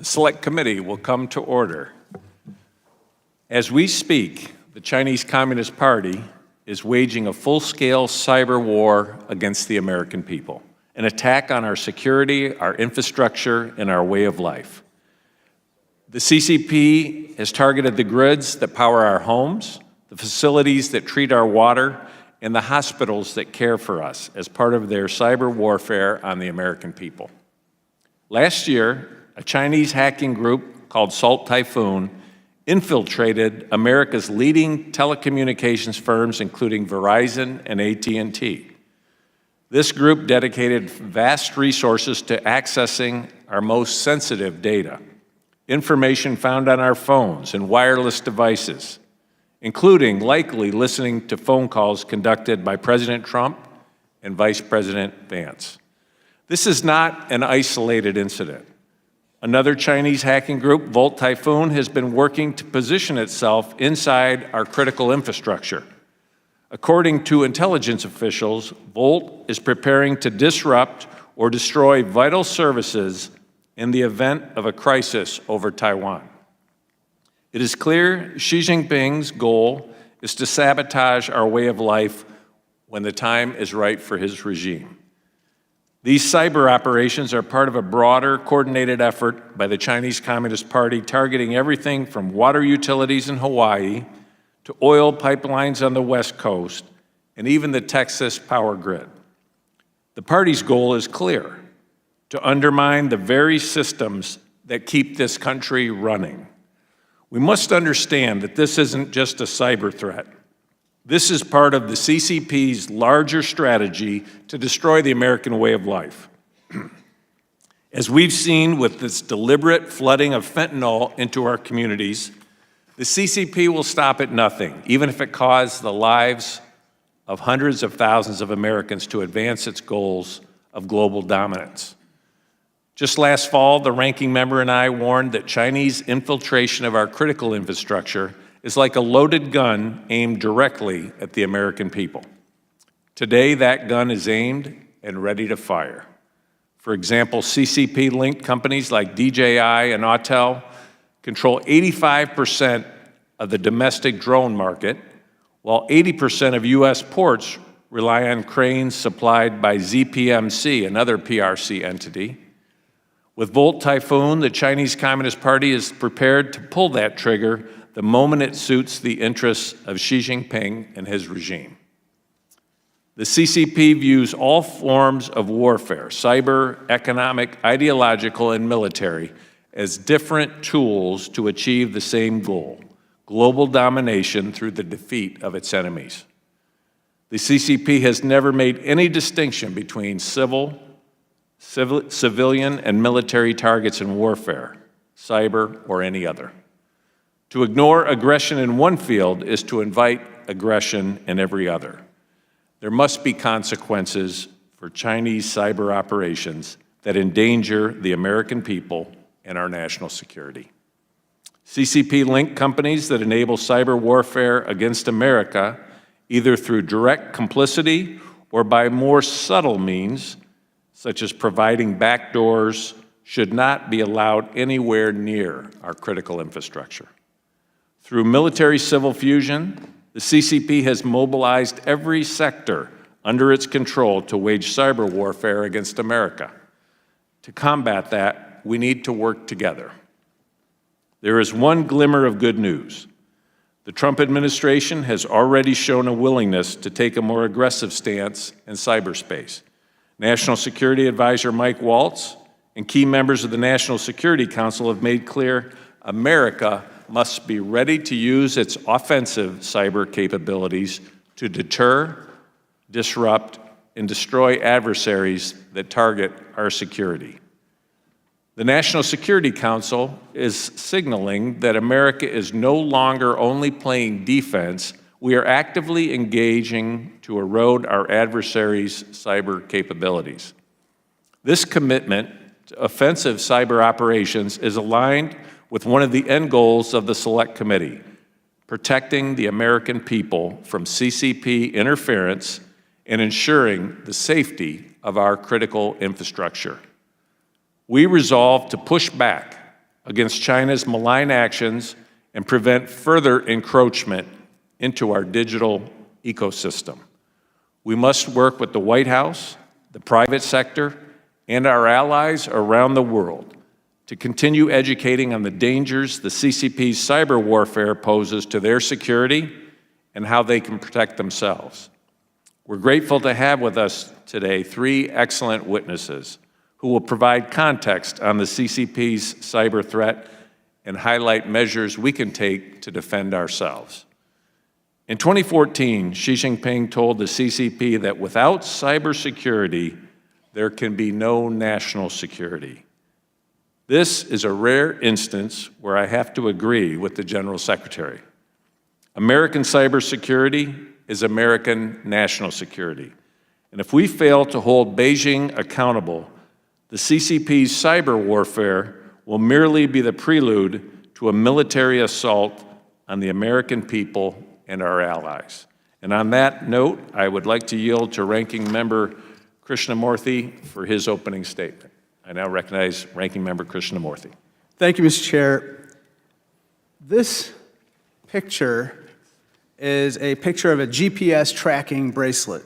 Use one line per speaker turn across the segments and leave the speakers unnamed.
The Select Committee will come to order. As we speak, the Chinese Communist Party is waging a full-scale cyber war against the American people, an attack on our security, our infrastructure, and our way of life. The CCP has targeted the grids that power our homes, the facilities that treat our water, and the hospitals that care for us as part of their cyber warfare on the American people. Last year, a Chinese hacking group called Typhoon infiltrated America's leading telecommunications firms, including Verizon and AT&T. This group dedicated vast resources to accessing our most sensitive data, information found on our phones and wireless devices, including likely listening to phone calls conducted by President Trump and Vice President Vance. This is not an isolated incident. Another Chinese hacking group, Typhoon, has been working to position itself inside our critical infrastructure. According to intelligence officials, Volt is preparing to disrupt or destroy vital services in the event of a crisis over Taiwan. It is clear Xi Jinping's goal is to sabotage our way of life when the time is right for his regime. These cyber operations are part of a broader, coordinated effort by the Chinese Communist Party targeting everything from water utilities in Hawaii to oil pipelines on the West Coast and even the Texas power grid. The party's goal is clear: to undermine the very systems that keep this country running. We must understand that this isn't just a cyber threat. This is part of the CCP's larger strategy to destroy the American way of life. As we've seen with this deliberate flooding of fentanyl into our communities, the CCP will stop at nothing, even if it costs the lives of hundreds of thousands of Americans to advance its goals of global dominance. Just last fall, the ranking member and I warned that Chinese infiltration of our critical infrastructure is like a loaded gun aimed directly at the American people. Today, that gun is aimed and ready to fire. For example, CCP-linked companies like DJI and Autel control 85% of the domestic drone market, while 80% of U.S. ports rely on cranes supplied by ZPMC, another PRC entity. With Typhoon, the Chinese Communist Party is prepared to pull that trigger the moment it suits the interests of Xi Jinping and his regime. The CCP views all forms of warfare, cyber, economic, ideological, and military, as different tools to achieve the same goal: global domination through the defeat of its enemies. The CCP has never made any distinction between civilian and military targets in warfare, cyber, or any other. To ignore aggression in one field is to invite aggression in every other. There must be consequences for Chinese cyber operations that endanger the American people and our national security. CCP-linked companies that enable cyber warfare against America, either through direct complicity or by more subtle means, such as providing backdoors, should not be allowed anywhere near our critical infrastructure. Through military-civil fusion, the CCP has mobilized every sector under its control to wage cyber warfare against America. To combat that, we need to work together. There is one glimmer of good news. The Trump administration has already shown a willingness to take a more aggressive stance in cyberspace. National Security Advisor Mike Waltz and key members of the National Security Council have made clear America must be ready to use its offensive cyber capabilities to deter, disrupt, and destroy adversaries that target our security. The National Security Council is signaling that America is no longer only playing defense, we are actively engaging to erode our adversaries' cyber capabilities. This commitment to offensive cyber operations is aligned with one of the end goals of the Select Committee: protecting the American people from CCP interference and ensuring the safety of our critical infrastructure. We resolve to push back against China's malign actions and prevent further encroachment into our digital ecosystem. We must work with the White House, the private sector, and our allies around the world to continue educating on the dangers the CCP's cyber warfare poses to their security and how they can protect themselves. We're grateful to have with us today 3 excellent witnesses who will provide context on the CCP's cyber threat and highlight measures we can take to defend ourselves. In 2014, Xi Jinping told the CCP that without cybersecurity, there can be no national security. This is a rare instance where I have to agree with the General Secretary. American cybersecurity is American national security. And if we fail to hold Beijing accountable, the CCP's cyber warfare will merely be the prelude to a military assault on the American people and our allies. And on that note, I would like to yield to Ranking Member Krishnamurthy for his opening statement. I now recognize Ranking Member Krishnamurthy.
Thank you, Mr. Chair. This picture is a picture of a GPS tracking bracelet.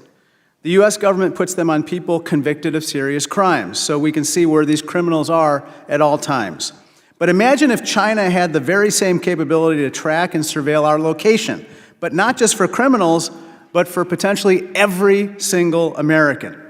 The U.S. government puts them on people convicted of serious crimes, so we can see where these criminals are at all times. But imagine if China had the very same capability to track and surveil our location, but not just for criminals, but for potentially every single American.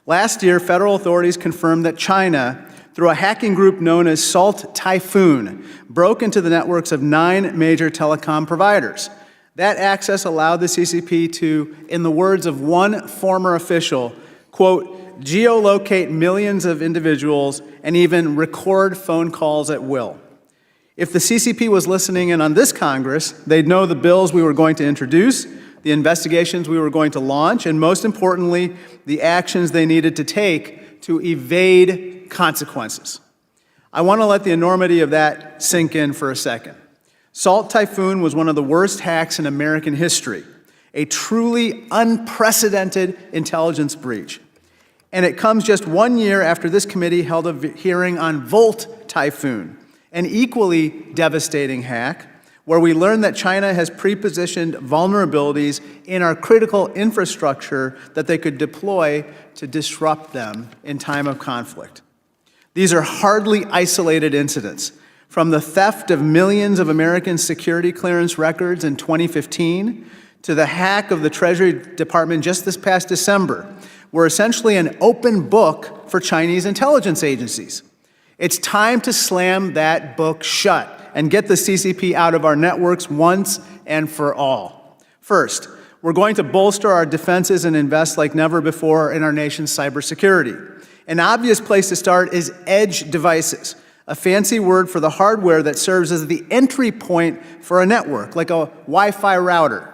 Last year, federal authorities confirmed that China, through a hacking group known as Salt Typhoon, broke into the networks of 9 major telecom providers. That access allowed the CCP to, in the words of one former official, quote, geolocate millions of individuals and even record phone calls at will. If the CCP was listening in on this Congress, they'd know the bills we were going to introduce, the investigations we were going to launch, and most importantly, the actions they needed to take to evade consequences. I want to let the enormity of that sink in for a second. Salt Typhoon was one of the worst hacks in American history, a truly unprecedented intelligence breach. And it comes just 1 year after this committee held a hearing on Volt Typhoon, an equally devastating hack, where we learned that China has pre-positioned vulnerabilities in our critical infrastructure that they could deploy to disrupt them in time of conflict. These are hardly isolated incidents. From the theft of millions of American security clearance records in 2015 to the hack of the Treasury Department just this past December, we're essentially an open book for Chinese intelligence agencies. It's time to slam that book shut and get the CCP out of our networks once and for all. First, we're going to bolster our defenses and invest like never before in our nation's cybersecurity. An obvious place to start is edge devices, a fancy word for the hardware that serves as the entry point for a network, like a Wi-Fi router.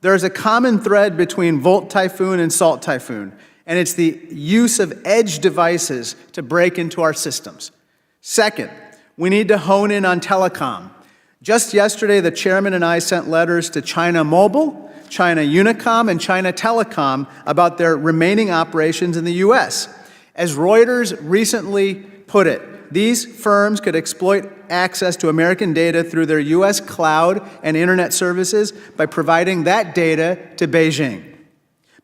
There's a common thread between Volt Typhoon and Salt Typhoon, and it's the use of edge devices to break into our systems. Second, we need to hone in on telecom. Just yesterday, the chairman and I sent letters to China Mobile, China Unicom, and China Telecom about their remaining operations in the U.S. As Reuters recently put it, these firms could exploit access to American data through their U.S. cloud and internet services by providing that data to Beijing.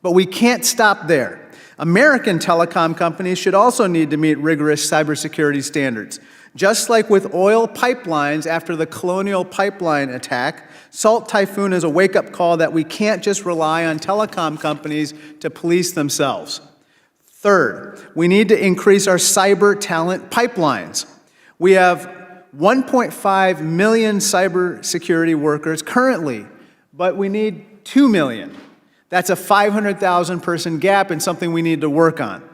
But we can't stop there. American telecom companies should also need to meet rigorous cybersecurity standards. Just like with oil pipelines after the Colonial Pipeline attack, Salt Typhoon is a wake-up call that we can't just rely on telecom companies to police themselves. Third, we need to increase our cyber talent pipelines. We have 1.5 million cybersecurity workers currently, but we need 2 million. That's a 500,000 person gap and something we need to work on.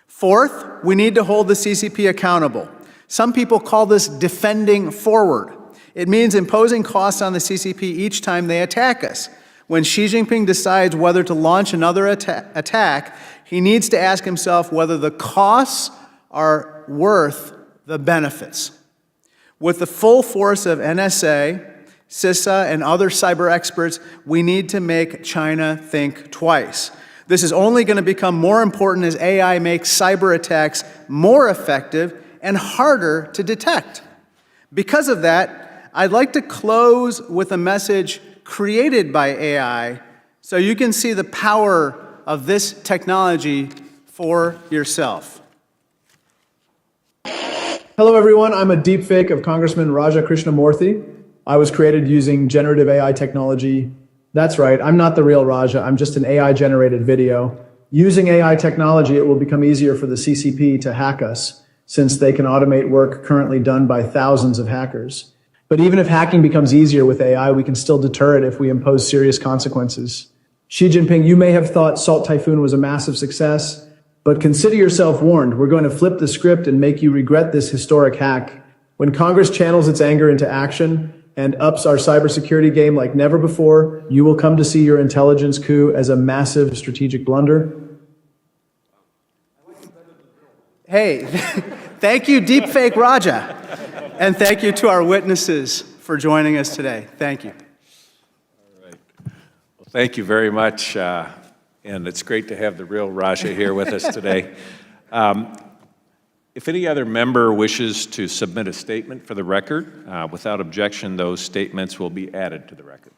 Fourth, we need to hold the CCP accountable. Some people call this defending forward. It means imposing costs on the CCP each time they attack us. When Xi Jinping decides whether to launch another attack, he needs to ask himself whether the costs are worth the benefits. With the full force of NSA, CISA, and other cyber experts, we need to make China think twice. This is only going to become more important as AI makes cyber attacks more effective and harder to detect. Because of that, I'd like to close with a message created by AI so you can see the power of this technology for yourself.
Hello, everyone. I'm a deepfake of Congressman Raja Krishnamurthy. I was created using generative AI technology. That's right, I'm not the real Raja. I'm just an AI-generated video. Using AI technology, it will become easier for the CCP to hack us, since they can automate work currently done by thousands of hackers. But even if hacking becomes easier with AI, we can still deter it if we impose serious consequences. Xi Jinping, you may have thought Salt Typhoon was a massive success, but consider yourself warned. We're going to flip the script and make you regret this historic hack. When Congress channels its anger into action and ups our cybersecurity game like never before, you will come to see your intelligence coup as a massive strategic blunder.
Hey, thank you, Deepfake Raja. And thank you to our witnesses for joining us today. Thank you.
All right. Well, thank you very much. And it's great to have the real Raja here with us today. If any other member wishes to submit a statement for the record, without objection, those statements will be added to the record.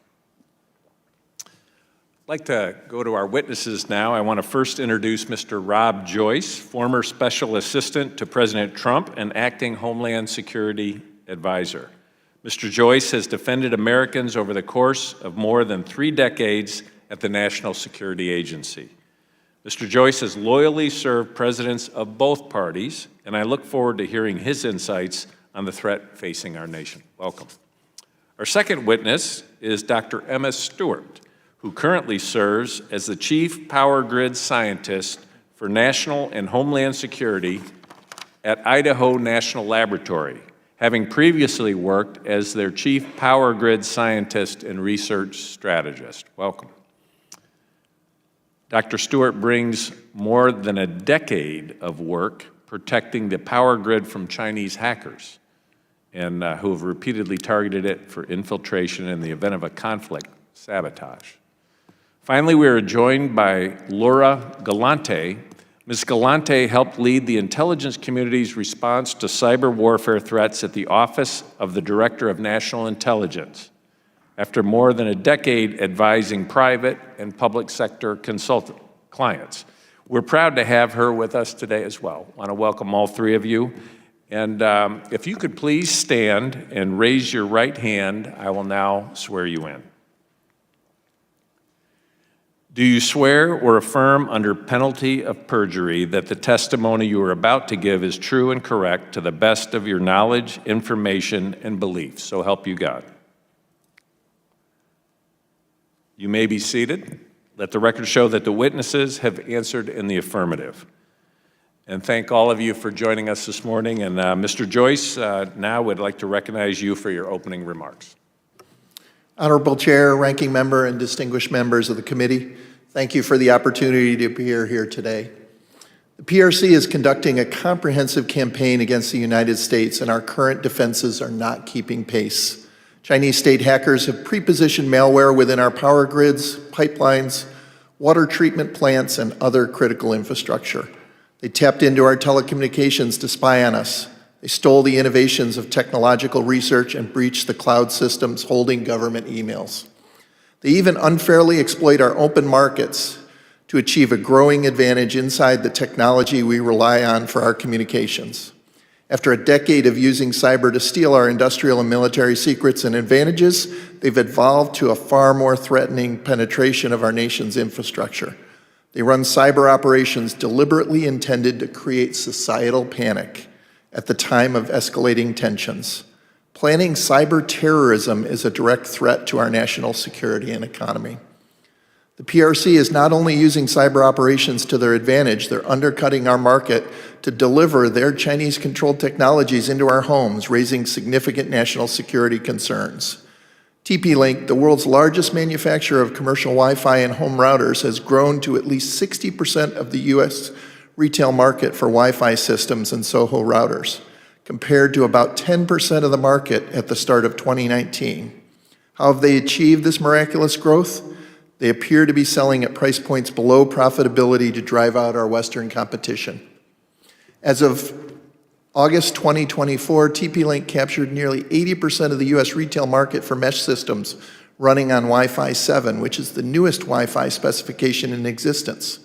I'd like to go to our witnesses now. I want to first introduce Mr. Rob Joyce, former Special Assistant to President Trump and Acting Homeland Security Advisor. Mr. Joyce has defended Americans over the course of more than 3 decades at the National Security Agency. Mr. Joyce has loyally served presidents of both parties, and I look forward to hearing his insights on the threat facing our nation. Welcome. Our second witness is Dr. Emma Stewart, who currently serves as the Chief Power Grid Scientist for National and Homeland Security at Idaho National Laboratory, having previously worked as their Chief Power Grid Scientist and Research Strategist. Welcome. Dr. Stewart brings more than a decade of work protecting the power grid from Chinese hackers, and who have repeatedly targeted it for infiltration in the event of a conflict, sabotage. Finally, we are joined by Laura Galante. Ms. Galante helped lead the intelligence community's response to cyber warfare threats at the Office of the Director of National Intelligence, after more than a decade advising private and public sector consultant clients. We're proud to have her with us today as well. I want to welcome all 3 of you. And if you could please stand and raise your right hand, I will now swear you in. Do you swear or affirm under penalty of perjury that the testimony you are about to give is true and correct to the best of your knowledge, information, and beliefs? So help you God. You may be seated. Let the record show that the witnesses have answered in the affirmative. And thank all of you for joining us this morning. And Mr. Joyce, now would like to recognize you for your opening remarks.
Honorable Chair, Ranking Member, and distinguished members of the committee, thank you for the opportunity to appear here today. The PRC is conducting a comprehensive campaign against the United States, and our current defenses are not keeping pace. Chinese state hackers have pre-positioned malware within our power grids, pipelines, water treatment plants, and other critical infrastructure. They tapped into our telecommunications to spy on us. They stole the innovations of technological research and breached the cloud systems holding government emails. They even unfairly exploit our open markets to achieve a growing advantage inside the technology we rely on for our communications. After a decade of using cyber to steal our industrial and military secrets and advantages, they've evolved to a far more threatening penetration of our nation's infrastructure. They run cyber operations deliberately intended to create societal panic at the time of escalating tensions. Planning cyber terrorism is a direct threat to our national security and economy. The PRC is not only using cyber operations to their advantage, they're undercutting our market to deliver their Chinese-controlled technologies into our homes, raising significant national security concerns. TP-Link, the world's largest manufacturer of commercial Wi-Fi and home routers, has grown to at least 60% of the U.S. retail market for Wi-Fi systems and SOHO routers, compared to about 10% of the market at the start of 2019. How have they achieved this miraculous growth? They appear to be selling at price points below profitability to drive out our Western competition. As of August 2024, TP-Link captured nearly 80% of the US retail market for mesh systems running on Wi-Fi 7, which is the newest Wi-Fi specification in existence.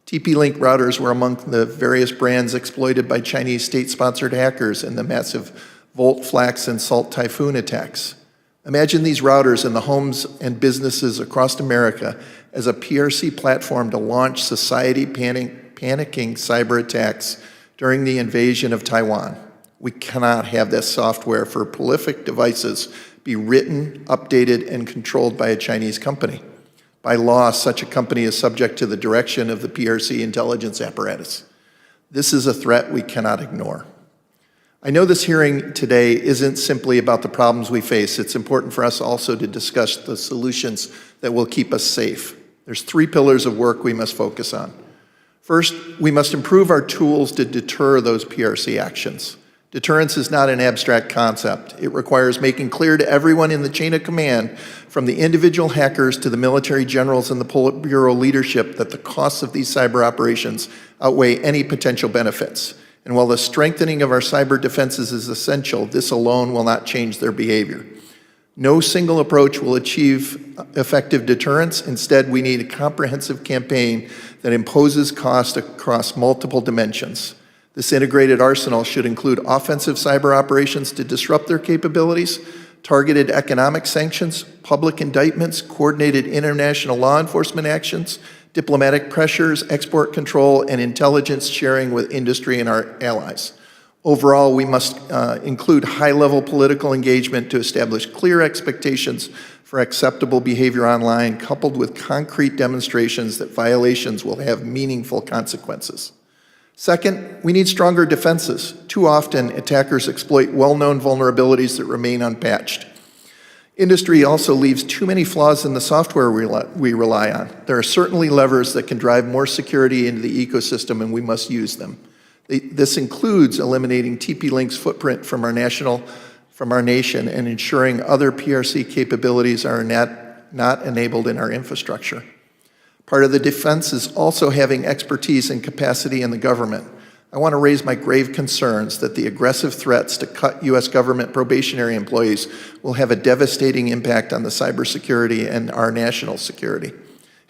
TP-Link routers were among the various brands exploited by Chinese state-sponsored hackers in the massive Volt, Flax, and Salt Typhoon attacks. Imagine these routers in the homes and businesses across America as a PRC platform to launch society panicking cyber attacks during the invasion of Taiwan. We cannot have this software for prolific devices be written, updated, and controlled by a Chinese company. By law, such a company is subject to the direction of the PRC intelligence apparatus. This is a threat we cannot ignore. I know this hearing today isn't simply about the problems we face. It's important for us also to discuss the solutions that will keep us safe. There's 3 pillars of work we must focus on. First, we must improve our tools to deter those PRC actions. Deterrence is not an abstract concept. It requires making clear to everyone in the chain of command, from the individual hackers to the military generals and the Politburo leadership, that the costs of these cyber operations outweigh any potential benefits. And while the strengthening of our cyber defenses is essential, this alone will not change their behavior. No single approach will achieve effective deterrence. Instead, we need a comprehensive campaign that imposes cost across multiple dimensions. This integrated arsenal should include offensive cyber operations to disrupt their capabilities, targeted economic sanctions, public indictments, coordinated international law enforcement actions, diplomatic pressures, export control, and intelligence sharing with industry and our allies. Overall, we must include high-level political engagement to establish clear expectations for acceptable behavior online, coupled with concrete demonstrations that violations will have meaningful consequences. Second, we need stronger defenses. Too often, attackers exploit well-known vulnerabilities that remain unpatched. Industry also leaves too many flaws in the software we rely on. There are certainly levers that can drive more security into the ecosystem, and we must use them. This includes eliminating TP-Link's footprint from our nation and ensuring other PRC capabilities are not enabled in our infrastructure. Part of the defense is also having expertise and capacity in the government. I want to raise my grave concerns that the aggressive threats to cut U.S. government probationary employees will have a devastating impact on the cybersecurity and our national security.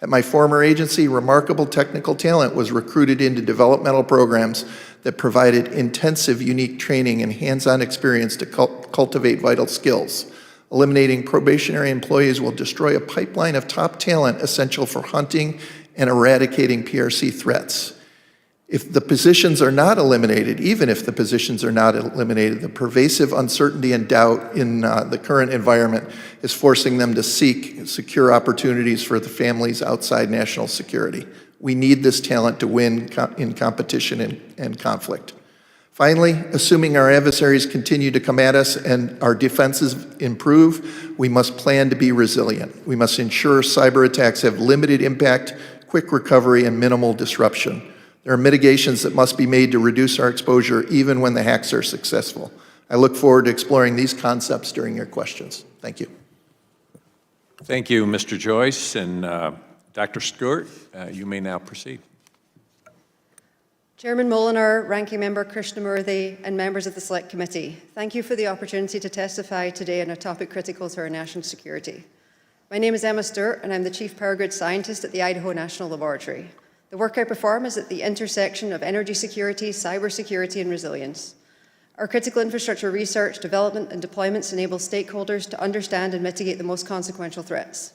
At my former agency, remarkable technical talent was recruited into developmental programs that provided intensive, unique training and hands-on experience to cultivate vital skills. Eliminating probationary employees will destroy a pipeline of top talent essential for hunting and eradicating PRC threats. If the positions are not eliminated, even if the positions are not eliminated, the pervasive uncertainty and doubt in the current environment is forcing them to seek secure opportunities for the families outside national security. We need this talent to win in competition and conflict. Finally, assuming our adversaries continue to come at us and our defenses improve, we must plan to be resilient. We must ensure cyber attacks have limited impact, quick recovery, and minimal disruption. There are mitigations that must be made to reduce our exposure even when the hacks are successful. I look forward to exploring these concepts during your questions. Thank you.
Thank you, Mr. Joyce. And Dr. Stewart, you may now proceed.
Chairman Molinar, Ranking Member Krishnamurthy, and members of the Select Committee, thank you for the opportunity to testify today on a topic critical to our national security. My name is Emma Stewart, and I'm the Chief Power Grid Scientist at the Idaho National Laboratory. The work I perform is at the intersection of energy security, cybersecurity, and resilience. Our critical infrastructure research, development, and deployments enable stakeholders to understand and mitigate the most consequential threats.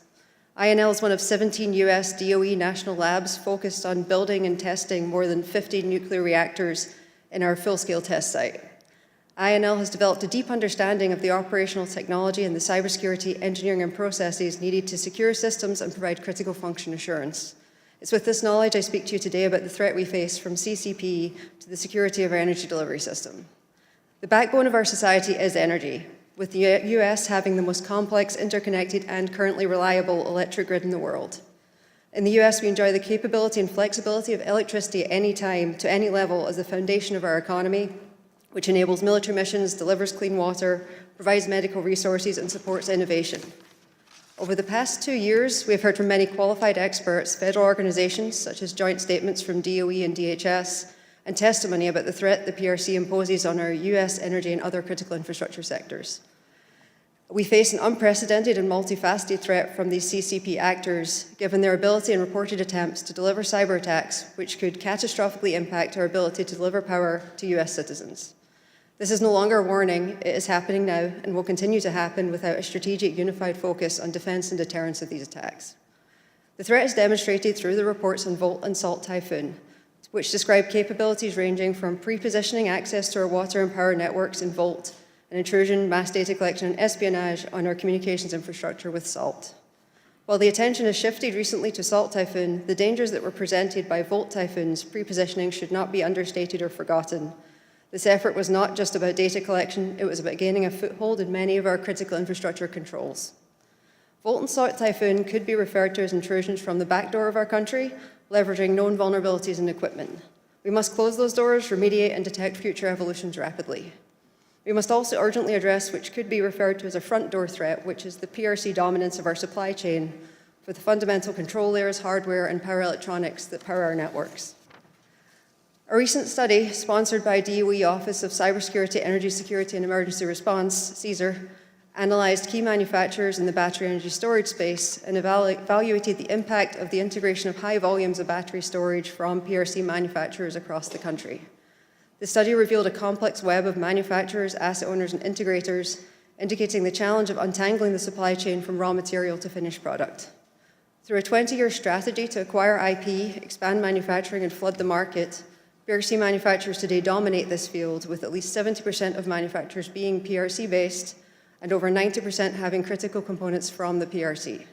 INL is one of 17 US DOE national labs focused on building and testing more than 50 nuclear reactors in our full-scale test site. INL has developed a deep understanding of the operational technology and the cybersecurity engineering and processes needed to secure systems and provide critical function assurance. It's with this knowledge I speak to you today about the threat we face from CCP to the security of our energy delivery system. The backbone of our society is energy, with the US having the most complex, interconnected, and currently reliable electric grid in the world. In the US, we enjoy the capability and flexibility of electricity at any time, to any level, as the foundation of our economy, which enables military missions, delivers clean water, provides medical resources, and supports innovation. Over the past 2 years, we have heard from many qualified experts, federal organizations, such as joint statements from DOE and DHS, and testimony about the threat the PRC imposes on our US energy and other critical infrastructure sectors. We face an unprecedented and multifaceted threat from these CCP actors, given their ability and reported attempts to deliver cyber attacks, which could catastrophically impact our ability to deliver power to US citizens. This is no longer a warning, it is happening now and will continue to happen without a strategic unified focus on defense and deterrence of these attacks. The threat is demonstrated through the reports on Volt and Salt Typhoon, which describe capabilities ranging from pre-positioning access to our water and power networks in Volt, and intrusion, mass data collection, and espionage on our communications infrastructure with SALT. While the attention has shifted recently to Salt Typhoon, the dangers that were presented by Volt Typhoon's pre-positioning should not be understated or forgotten. This effort was not just about data collection, it was about gaining a foothold in many of our critical infrastructure controls. Volt and Salt Typhoon could be referred to as intrusions from the back door of our country, leveraging known vulnerabilities in equipment. We must close those doors, remediate, and detect future evolutions rapidly. We must also urgently address which could be referred to as a front door threat, which is the PRC dominance of our supply chain for the fundamental control layers, hardware, and power electronics that power our networks. A recent study sponsored by DOE Office of Cybersecurity, Energy Security and Emergency Response, CSER, analyzed key manufacturers in the battery energy storage space and evaluated the impact of the integration of high volumes of battery storage from PRC manufacturers across the country. The study revealed a complex web of manufacturers, asset owners, and integrators, indicating the challenge of untangling the supply chain from raw material to finished product. Through a 20-year strategy to acquire IP, expand manufacturing, and flood the market, PRC manufacturers today dominate this field, with at least 70% of manufacturers being PRC-based and over 90% having critical components from the PRC.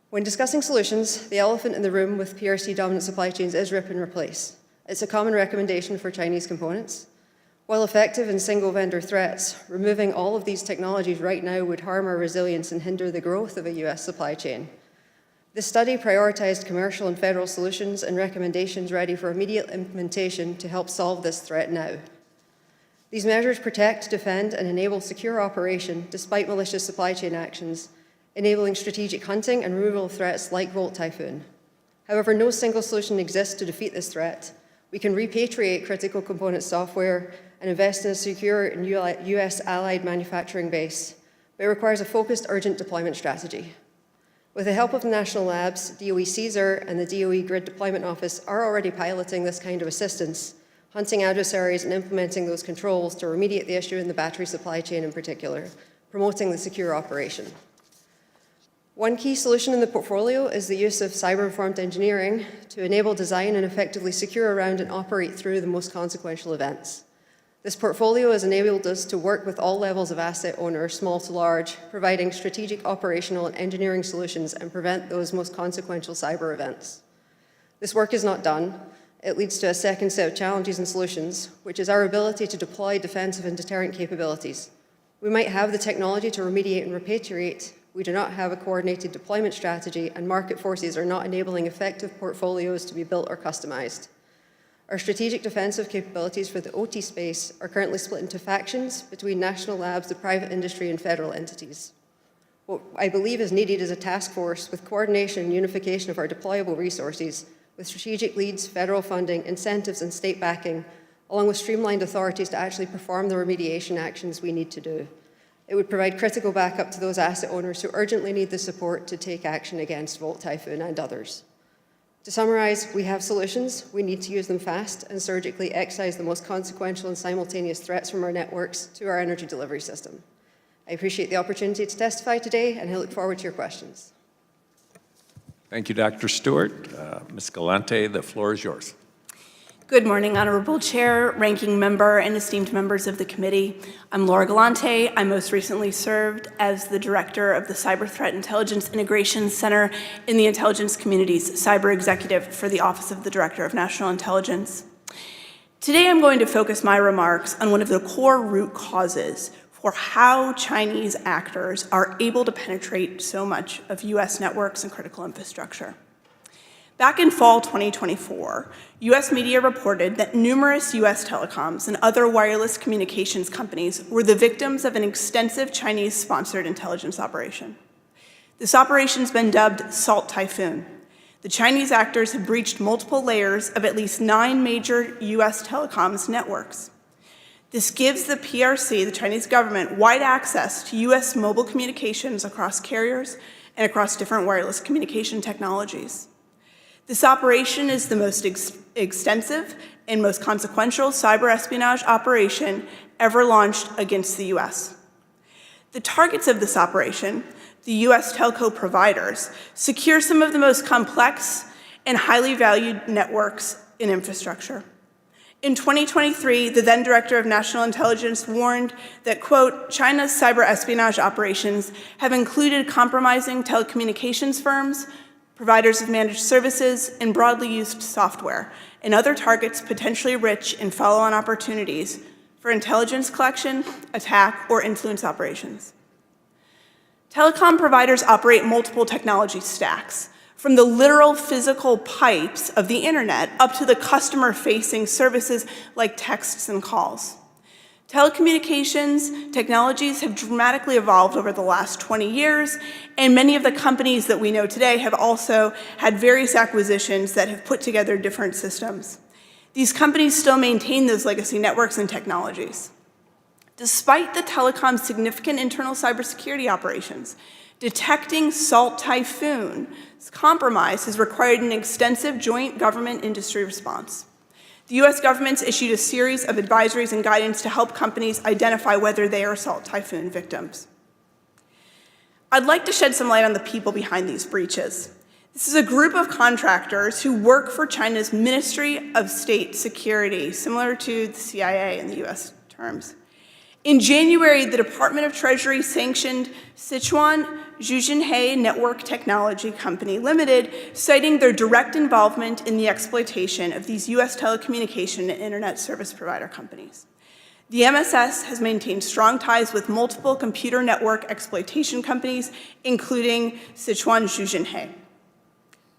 When discussing solutions, the elephant in the room with PRC-dominant supply chains is rip and replace. It's a common recommendation for Chinese components. While effective in single-vendor threats, removing all of these technologies right now would harm our resilience and hinder the growth of a US supply chain. This study prioritized commercial and federal solutions and recommendations ready for immediate implementation to help solve this threat now. These measures protect, defend, and enable secure operation despite malicious supply chain actions, enabling strategic hunting and removal of threats like Volt Typhoon. However, no single solution exists to defeat this threat. We can repatriate critical component software and invest in a secure and US allied manufacturing base, but it requires a focused, urgent deployment strategy. With the help of the national labs, DOE CSER and the DOE Grid Deployment Office are already piloting this kind of assistance, hunting adversaries and implementing those controls to remediate the issue in the battery supply chain in particular, promoting the secure operation. One key solution in the portfolio is the use of cyber-informed engineering to enable design and effectively secure around and operate through the most consequential events. This portfolio has enabled us to work with all levels of asset owners, small to large, providing strategic operational and engineering solutions and prevent those most consequential cyber events. This work is not done. It leads to a second set of challenges and solutions, which is our ability to deploy defensive and deterrent capabilities. We might have the technology to remediate and repatriate. We do not have a coordinated deployment strategy, and market forces are not enabling effective portfolios to be built or customized. Our strategic defensive capabilities for the OT space are currently split into factions between national labs, the private industry, and federal entities. What I believe is needed is a task force with coordination and unification of our deployable resources, with strategic leads, federal funding, incentives, and state backing, along with streamlined authorities to actually perform the remediation actions we need to do. It would provide critical backup to those asset owners who urgently need the support to take action against Volt Typhoon and others. To summarize, we have solutions. We need to use them fast and surgically excise the most consequential and simultaneous threats from our networks to our energy delivery system. I appreciate the opportunity to testify today, and I look forward to your questions.
Thank you, Dr. Stewart. Ms. Galante, the floor is yours.
Good morning, Honorable Chair, Ranking Member, and esteemed members of the committee. I'm Laura Galante. I most recently served as the Director of the Cyber Threat Intelligence Integration Center in the intelligence community's Cyber Executive for the Office of the Director of National Intelligence. Today, I'm going to focus my remarks on one of the core root causes for how Chinese actors are able to penetrate so much of US networks and critical infrastructure. Back in fall 2024, US media reported that numerous US telecoms and other wireless communications companies were the victims of an extensive Chinese-sponsored intelligence operation. This operation's been dubbed Salt Typhoon. The Chinese actors have breached multiple layers of at least 9 major U.S. telecoms networks. This gives the PRC, the Chinese government, wide access to U.S. mobile communications across carriers and across different wireless communication technologies. This operation is the most extensive and most consequential cyber espionage operation ever launched against the U.S. The targets of this operation, the U.S. telco providers, secure some of the most complex and highly valued networks and infrastructure. In 2023, the then Director of National Intelligence warned that, quote, China's cyber espionage operations have included compromising telecommunications firms, providers of managed services, and broadly used software, and other targets potentially rich in follow-on opportunities for intelligence collection, attack, or influence operations. Telecom providers operate multiple technology stacks, from the literal physical pipes of the internet up to the customer-facing services like texts and calls. Telecommunications technologies have dramatically evolved over the last 20 years, and many of the companies that we know today have also had various acquisitions that have put together different systems. These companies still maintain those legacy networks and technologies. Despite the telecom's significant internal cybersecurity operations, detecting Salt Typhoon's compromise has required an extensive joint government industry response. The U.S. government's issued a series of advisories and guidance to help companies identify whether they are Salt Typhoon victims. I'd like to shed some light on the people behind these breaches. This is a group of contractors who work for China's Ministry of State Security, similar to the CIA in the U.S. terms. In January, the Department of Treasury sanctioned Sichuan Zhuzhenhe Network Technology Company Limited, citing their direct involvement in the exploitation of these U.S. telecommunication and internet service provider companies. The MSS has maintained strong ties with multiple computer network exploitation companies, including Sichuan Zhuzhenhe.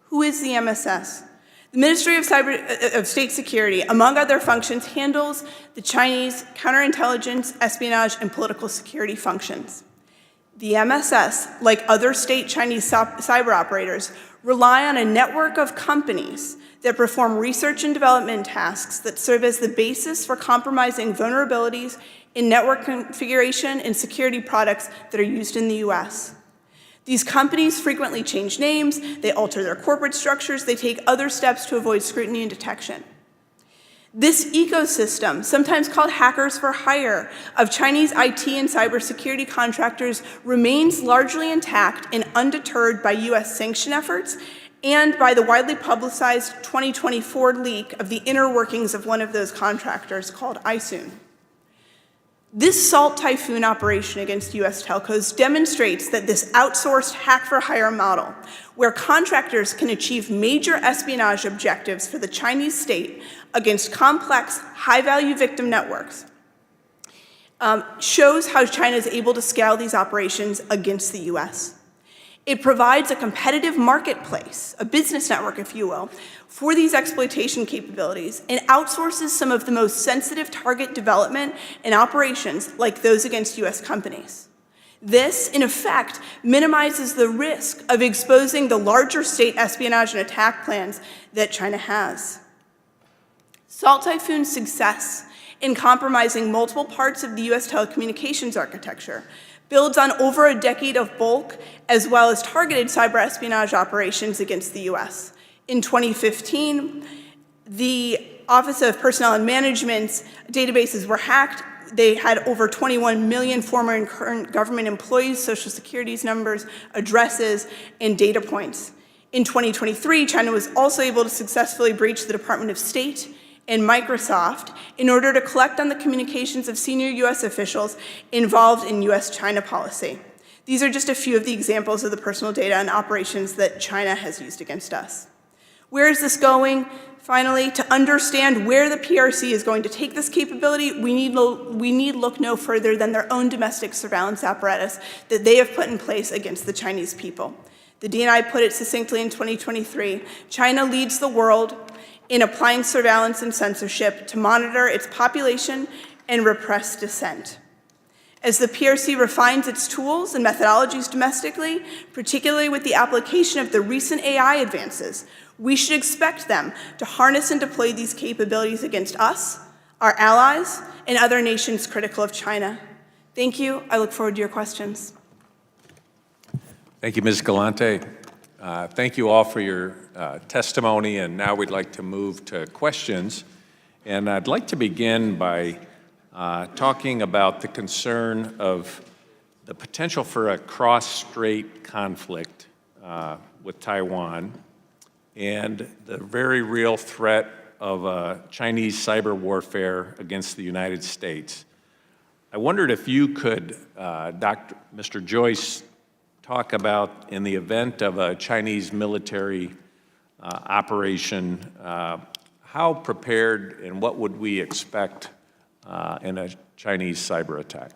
Who is the MSS? The Ministry of State Security, among other functions, handles the Chinese counterintelligence, espionage, and political security functions. The MSS, like other state Chinese cyber operators, rely on a network of companies that perform research and development tasks that serve as the basis for compromising vulnerabilities in network configuration and security products that are used in the U.S. These companies frequently change names, they alter their corporate structures, they take other steps to avoid scrutiny and detection. This ecosystem, sometimes called hackers for hire, of Chinese IT and cybersecurity contractors remains largely intact and undeterred by U.S. sanction efforts and by the widely publicized 2024 leak of the inner workings of one of those contractors called iSoon. This Salt Typhoon operation against U.S. telcos demonstrates that this outsourced hack-for-hire model, where contractors can achieve major espionage objectives for the Chinese state against complex, high-value victim networks, shows how China is able to scale these operations against the U.S. It provides a competitive marketplace, a business network, if you will, for these exploitation capabilities and outsources some of the most sensitive target development and operations like those against U.S. companies. This, in effect, minimizes the risk of exposing the larger state espionage and attack plans that China has. Salt Typhoon's success in compromising multiple parts of the U.S. telecommunications architecture builds on over a decade of bulk as well as targeted cyber espionage operations against the U.S. In 2015, the Office of Personnel and Management's databases were hacked. They had over 21 million former and current government employees' social security numbers, addresses, and data points. In 2023, China was also able to successfully breach the Department of State and Microsoft in order to collect on the communications of senior U.S. officials involved in U.S.-China policy. These are just a few of the examples of the personal data and operations that China has used against us. Where is this going? Finally, to understand where the PRC is going to take this capability, we need look no further than their own domestic surveillance apparatus that they have put in place against the Chinese people. The DNI put it succinctly in 2023, China leads the world in applying surveillance and censorship to monitor its population and repress dissent. As the PRC refines its tools and methodologies domestically, particularly with the application of the recent AI advances, we should expect them to harness and deploy these capabilities against us, our allies, and other nations critical of China. Thank you. I look forward to your questions.
Thank you, Ms. Galante. Thank you all for your testimony, and now we'd like to move to questions. And I'd like to begin by talking about the concern of the potential for a cross-strait conflict with Taiwan and the very real threat of Chinese cyber warfare against the United States. I wondered if you could, Mr. Joyce, talk about, in the event of a Chinese military operation, how prepared and what would we expect in a Chinese cyber attack?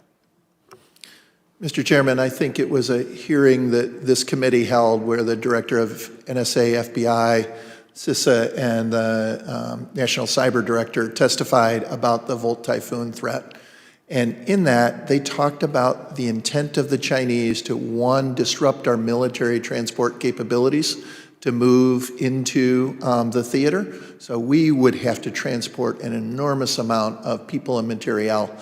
Mr. Chairman, I think it was a hearing that this committee held where the director of NSA, FBI, CISA, and the National Cyber Director testified about the Volt Typhoon threat. And in that, they talked about the intent of the Chinese to, one, disrupt our military transport capabilities to move into the theater. So we would have to transport an enormous amount of people and material.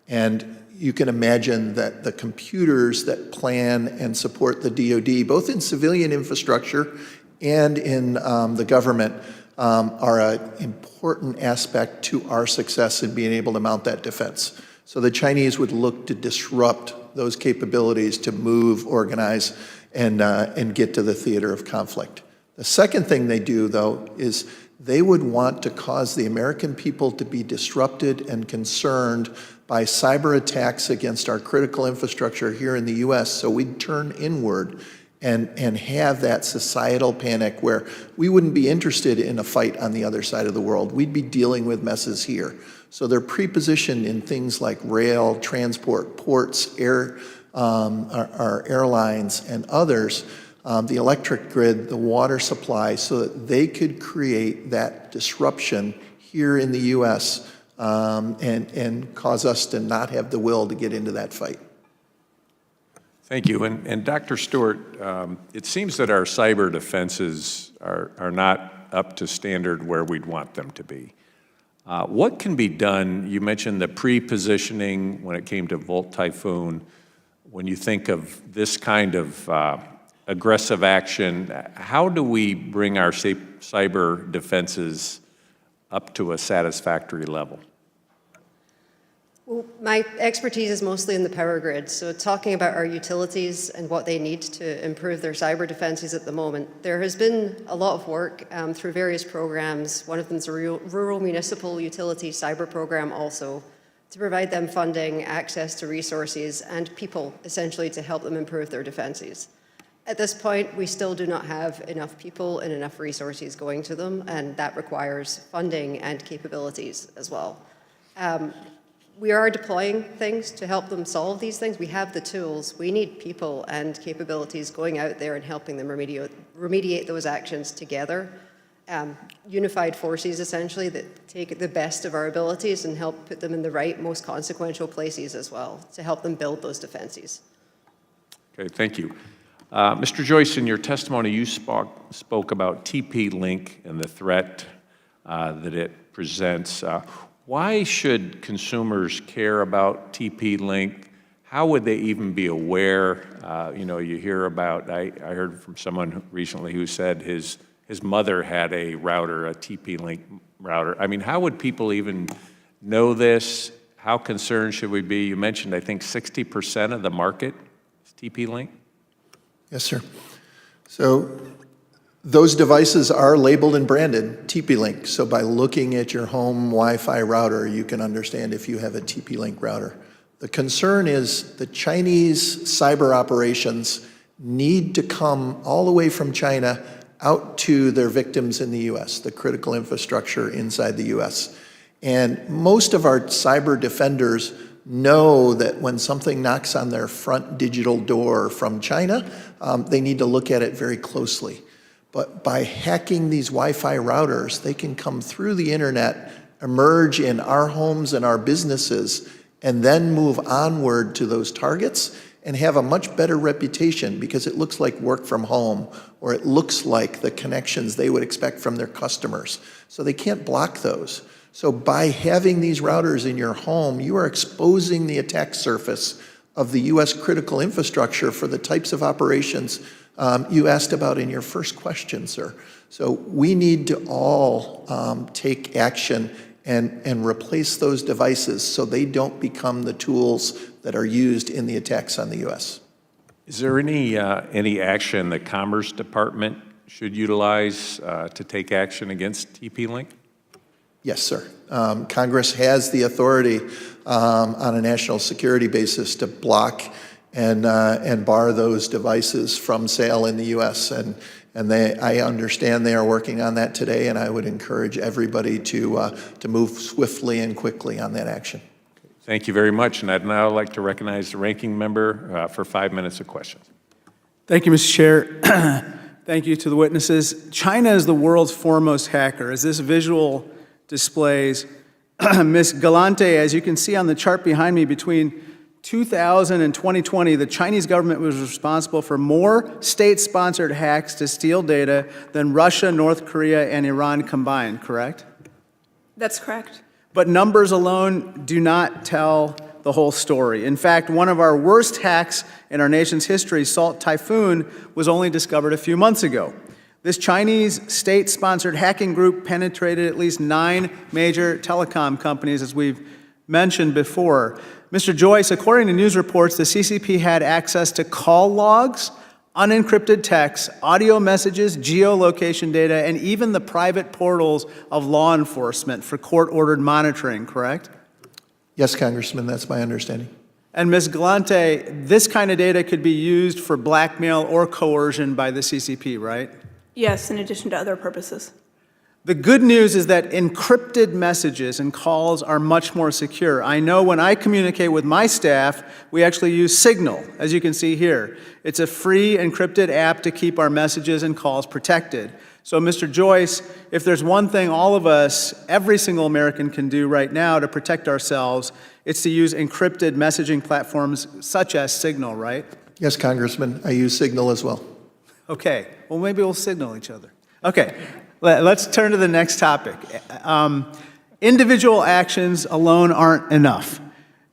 And you can imagine that the computers that plan and support the DoD, both in civilian infrastructure and in the government, are an important aspect to our success in being able to mount that defense. So the Chinese would look to disrupt those capabilities to move, organize, and get to the theater of conflict. The second thing they do, though, is they would want to cause the American people to be disrupted and concerned by cyber attacks against our critical infrastructure here in the U.S. So we'd turn inward and have that societal panic where we wouldn't be interested in a fight on the other side of the world. We'd be dealing with messes here. So they're pre-positioned in things like rail, transport, ports, our airlines, and others, the electric grid, the water supply, so that they could create that disruption here in the U.S. And cause us to not have the will to get into that fight.
Thank you. And Dr. Stewart, it seems that our cyber defenses are not up to standard where we'd want them to be. What can be done? You mentioned the pre-positioning when it came to Volt Typhoon. When you think of this kind of aggressive action, how do we bring our cyber defenses up to a satisfactory level?
Well, my expertise is mostly in the power grid, so talking about our utilities and what they need to improve their cyber defenses at the moment, there has been a lot of work through various programs. One of them is a Rural Municipal Utility Cyber Program also, to provide them funding, access to resources, and people, essentially, to help them improve their defenses. At this point, we still do not have enough people and enough resources going to them, and that requires funding and capabilities as well. We are deploying things to help them solve these things. We have the tools. We need people and capabilities going out there and helping them remediate those actions together. Unified forces, essentially, that take the best of our abilities and help put them in the right, most consequential places as well to help them build those defenses.
Okay, thank you. Mr. Joyce, in your testimony, you spoke about TP-Link and the threat that it presents. Why should consumers care about TP-Link? How would they even be aware? You hear about, I heard from someone recently who said his mother had a router, a TP-Link router. I mean, how would people even know this? How concerned should we be? You mentioned, I think, 60% of the market is TP-Link?
Yes, sir. So those devices are labeled and branded TP-Link. So by looking at your home Wi-Fi router, you can understand if you have a TP-Link router. The concern is the Chinese cyber operations need to come all the way from China out to their victims in the U.S., the critical infrastructure inside the U.S. And most of our cyber defenders know that when something knocks on their front digital door from China, they need to look at it very closely. But by hacking these Wi-Fi routers, they can come through the internet, emerge in our homes and our businesses, and then move onward to those targets and have a much better reputation because it looks like work from home, or it looks like the connections they would expect from their customers. So they can't block those. So by having these routers in your home, you are exposing the attack surface of the U.S. critical infrastructure for the types of operations you asked about in your first question, sir. So we need to all take action and replace those devices so they don't become the tools that are used in the attacks on the U.S.
Is there any action the Commerce Department should utilize to take action against TP-Link?
Yes, sir. Congress has the authority on a national security basis to block and bar those devices from sale in the U.S. And I understand they are working on that today, and I would encourage everybody to move swiftly and quickly on that action.
Thank you very much, and I'd now like to recognize the ranking member for 5 minutes of questions.
Thank you, Mr. Chair. Thank you to the witnesses. China is the world's foremost hacker. As this visual displays, Ms. Galante, as you can see on the chart behind me, between 2000 and 2020, the Chinese government was responsible for more state-sponsored hacks to steal data than Russia, North Korea, and Iran combined, correct?
That's correct.
But numbers alone do not tell the whole story. In fact, one of our worst hacks in our nation's history, Salt Typhoon, was only discovered a few months ago. This Chinese state-sponsored hacking group penetrated at least 9 major telecom companies, as we've mentioned before. Mr. Joyce, according to news reports, the CCP had access to call logs, unencrypted texts, audio messages, geolocation data, and even the private portals of law enforcement for court-ordered monitoring, correct?
Yes, Congressman, that's my understanding.
And Ms. Galante, this kind of data could be used for blackmail or coercion by the CCP, right?
Yes, in addition to other purposes.
The good news is that encrypted messages and calls are much more secure. I know when I communicate with my staff, we actually use Signal, as you can see here. It's a free encrypted app to keep our messages and calls protected. So, Mr. Joyce, if there's one thing all of us, every single American can do right now to protect ourselves, it's to use encrypted messaging platforms such as Signal, right?
Yes, Congressman, I use Signal as well.
Okay, well, maybe we'll signal each other. Okay. Let's turn to the next topic. Individual actions alone aren't enough.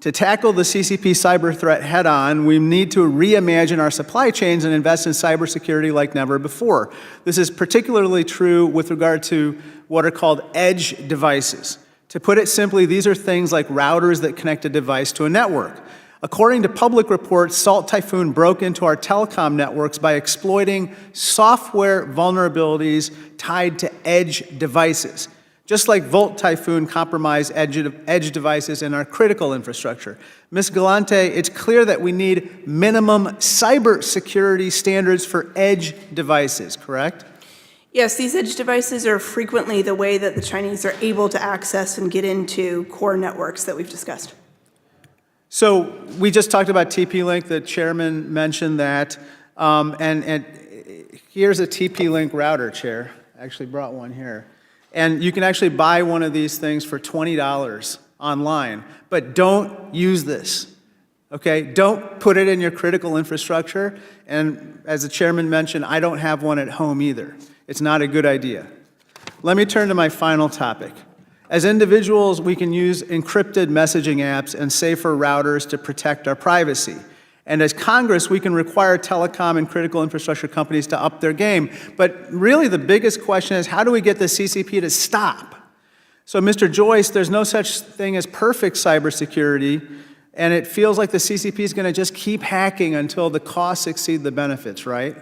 To tackle the CCP cyber threat head-on, we need to reimagine our supply chains and invest in cybersecurity like never before. This is particularly true with regard to what are called edge devices. To put it simply, these are things like routers that connect a device to a network. According to public reports, Salt Typhoon broke into our telecom networks by exploiting software vulnerabilities tied to edge devices, just like Volt Typhoon compromised edge devices in our critical infrastructure. Ms. Galante, it's clear that we need minimum cybersecurity standards for edge devices, correct?
Yes, these edge devices are frequently the way that the Chinese are able to access and get into core networks that we've discussed.
So we just talked about TP-Link. The chairman mentioned that. And here's a TP-Link router, Chair. I actually brought one here. And you can actually buy one of these things for $20 online. But don't use this, okay? Don't put it in your critical infrastructure. And as the chairman mentioned, I don't have one at home either. It's not a good idea. Let me turn to my final topic. As individuals, we can use encrypted messaging apps and safer routers to protect our privacy. And as Congress, we can require telecom and critical infrastructure companies to up their game. But really the biggest question is, how do we get the CCP to stop? So, Mr. Joyce, there's no such thing as perfect cybersecurity, and it feels like the CCP is going to just keep hacking until the costs exceed the benefits, right?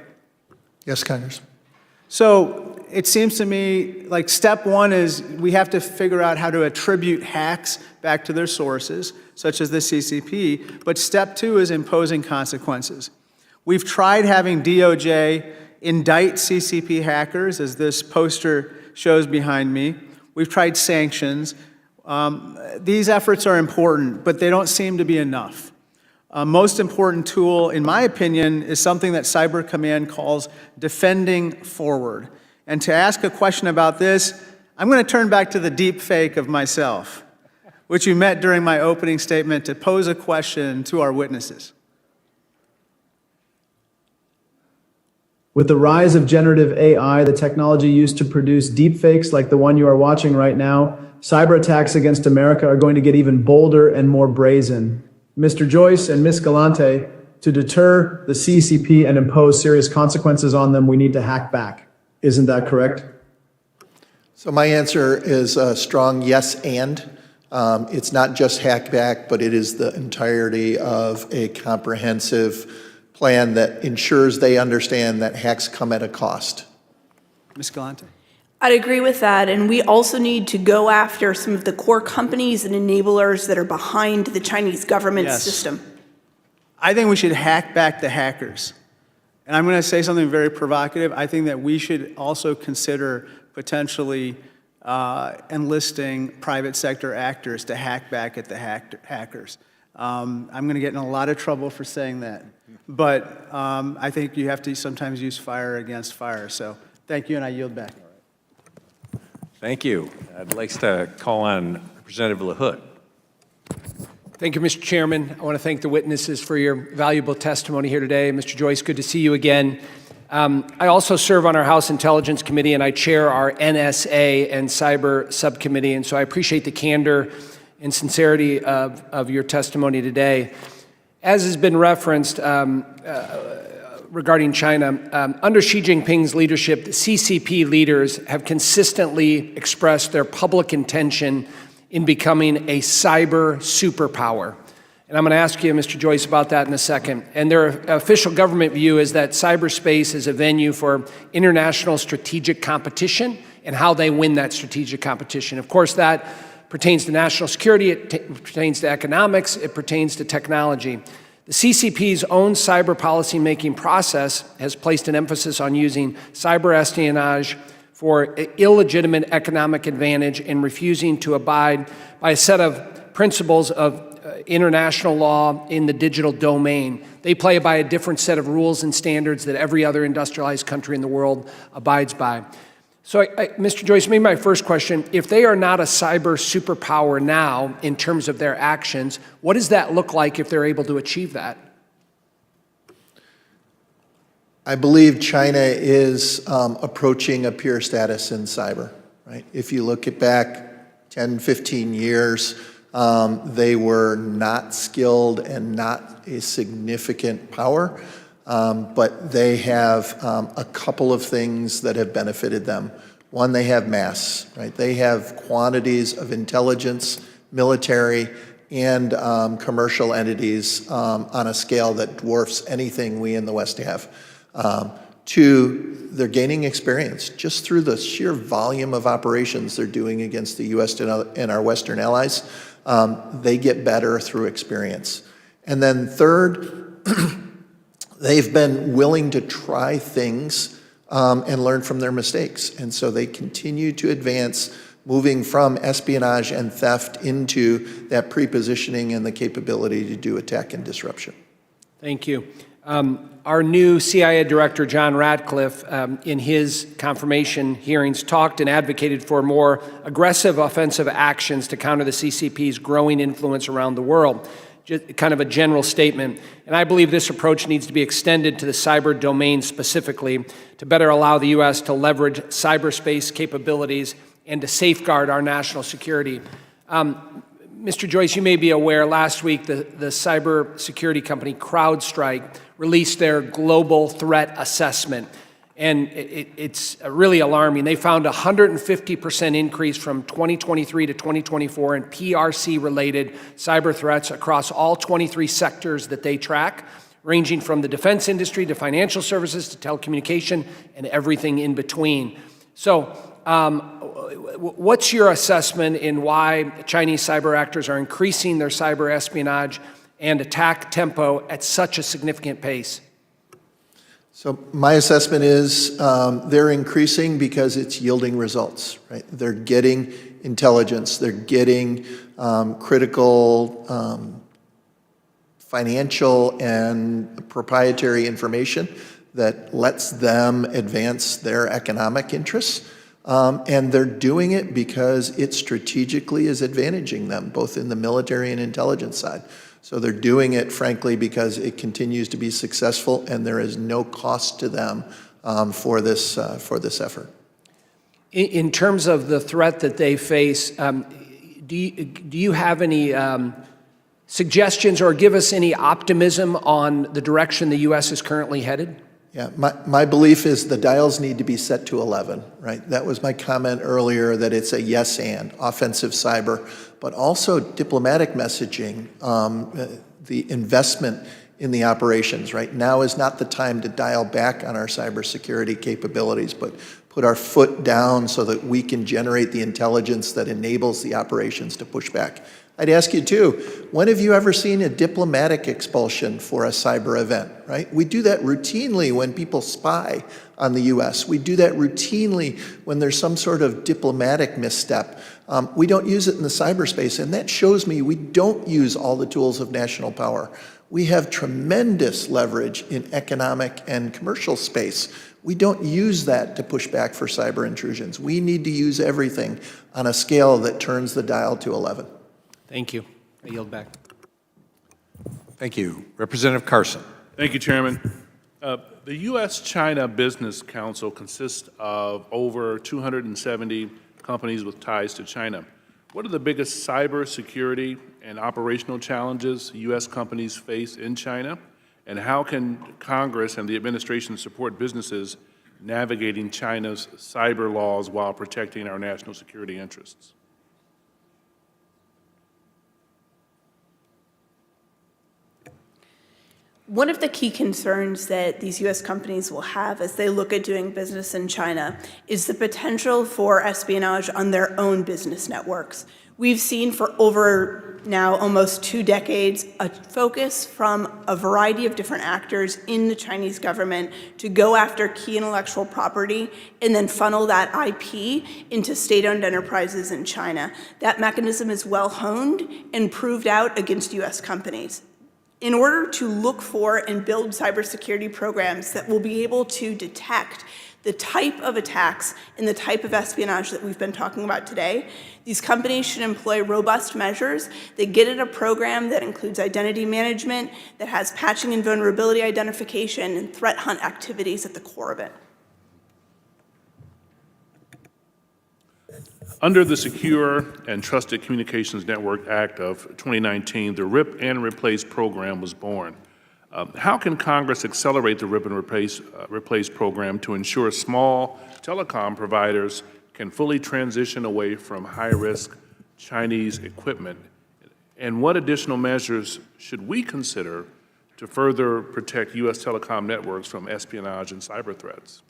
Yes, Congressman.
So it seems to me like step one is we have to figure out how to attribute hacks back to their sources, such as the CCP, but step two is imposing consequences. We've tried having DOJ indict CCP hackers, as this poster shows behind me. We've tried sanctions. These efforts are important, but they don't seem to be enough. Most important tool, in my opinion, is something that Cyber Command calls defending forward. And to ask a question about this, I'm going to turn back to the deep fake of myself. which you met during my opening statement to pose a question to our witnesses.
With the rise of generative AI, the technology used to produce deepfakes like the one you are watching right now, cyber attacks against America are going to get even bolder and more brazen. Mr. Joyce and Ms. Galante, to deter the CCP and impose serious consequences on them, we need to hack back. Isn't that correct?
So my answer is a strong yes and. It's not just hack back, but it is the entirety of a comprehensive plan that ensures they understand that hacks come at a cost.
Ms. Galante.
I'd agree with that, and we also need to go after some of the core companies and enablers that are behind the Chinese government
Yes.
system.
I think we should hack back the hackers. And I'm going to say something very provocative. I think that we should also consider potentially enlisting private sector actors to hack back at the hackers. I'm going to get in a lot of trouble for saying that. But I think you have to sometimes use fire against fire. So thank you, and I yield back.
Thank you. I'd like to call on Representative LaHood.
Thank you, Mr. Chairman. I want to thank the witnesses for your valuable testimony here today. Mr. Joyce, good to see you again. I also serve on our House Intelligence Committee, and I chair our NSA and Cyber Subcommittee, and so I appreciate the candor and sincerity of your testimony today. As has been referenced regarding China, under Xi Jinping's leadership, the CCP leaders have consistently expressed their public intention in becoming a cyber superpower. And I'm going to ask you, Mr. Joyce, about that in a second. And their official government view is that cyberspace is a venue for international strategic competition and how they win that strategic competition. Of course, that pertains to national security, it pertains to economics, it pertains to technology. The CCP's own cyber policy-making process has placed an emphasis on using cyber espionage for illegitimate economic advantage and refusing to abide by a set of principles of international law in the digital domain. They play by a different set of rules and standards that every other industrialized country in the world abides by. So, Mr. Joyce, maybe my first question, if they are not a cyber superpower now in terms of their actions, what does that look like if they're able to achieve that?
I believe China is approaching a peer status in cyber, right? If you look back 10, 15 years, they were not skilled and not a significant power, but they have a couple of things that have benefited them. One, they have mass, right? They have quantities of intelligence, military, and commercial entities on a scale that dwarfs anything we in the West have. Two, they're gaining experience just through the sheer volume of operations they're doing against the U.S. and our Western allies. They get better through experience. And then third, they've been willing to try things and learn from their mistakes. And so they continue to advance, moving from espionage and theft into that pre-positioning and the capability to do attack and disruption.
Thank you. Our new CIA Director, John Ratcliffe, in his confirmation hearings, talked and advocated for more aggressive offensive actions to counter the CCP's growing influence around the world. Just kind of a general statement. And I believe this approach needs to be extended to the cyber domain specifically to better allow the U.S. to leverage cyberspace capabilities and to safeguard our national security. Mr. Joyce, you may be aware, last week the cybersecurity company CrowdStrike released their global threat assessment. And it's really alarming. They found a 150% increase from 2023 to 2024 in PRC-related cyber threats across all 23 sectors that they track, ranging from the defense industry to financial services to telecommunication and everything in between. So what's your assessment in why Chinese cyber actors are increasing their cyber espionage and attack tempo at such a significant pace?
So my assessment is they're increasing because it's yielding results, right? They're getting intelligence, they're getting critical financial and proprietary information that lets them advance their economic interests. And they're doing it because it strategically is advantaging them, both in the military and intelligence side. So they're doing it, frankly, because it continues to be successful and there is no cost to them for this effort.
In terms of the threat that they face, do you have any suggestions or give us any optimism on the direction the U.S. is currently headed?
Yeah, my belief is the dials need to be set to 11, right? That was my comment earlier, that it's a yes and, offensive cyber, but also diplomatic messaging, the investment in the operations, right? Now is not the time to dial back on our cybersecurity capabilities, but put our foot down so that we can generate the intelligence that enables the operations to push back. I'd ask you too, when have you ever seen a diplomatic expulsion for a cyber event, right? We do that routinely when people spy on the US. We do that routinely when there's some sort of diplomatic misstep. We don't use it in the cyberspace, and that shows me we don't use all the tools of national power. We have tremendous leverage in economic and commercial space. We don't use that to push back for cyber intrusions. We need to use everything on a scale that turns the dial to 11.
Thank you. I yield back.
Thank you. Representative Carson.
Thank you, Chairman. The U.S.-China Business Council consists of over 270 companies with ties to China. What are the biggest cyber security and operational challenges U.S. companies face in China? And how can Congress and the administration support businesses navigating China's cyber laws while protecting our national security interests?
One of the key concerns that these U.S. companies will have as they look at doing business in China is the potential for espionage on their own business networks. We've seen for over now almost 2 decades a focus from a variety of different actors in the Chinese government to go after key intellectual property and then funnel that IP into state-owned enterprises in China. That mechanism is well honed and proved out against U.S. companies. In order to look for and build cybersecurity programs that will be able to detect the type of attacks and the type of espionage that we've been talking about today, these companies should employ robust measures that get at a program that includes identity management, that has patching and vulnerability identification, and threat hunt activities at the core of it.
Under the Secure and Trusted Communications Network Act of 2019, the RIP and Replace program was born. How can Congress accelerate the RIP and Replace program to ensure small telecom providers can fully transition away from high-risk Chinese equipment? And what additional measures should we consider to further protect U.S. telecom networks from espionage and cyber threats?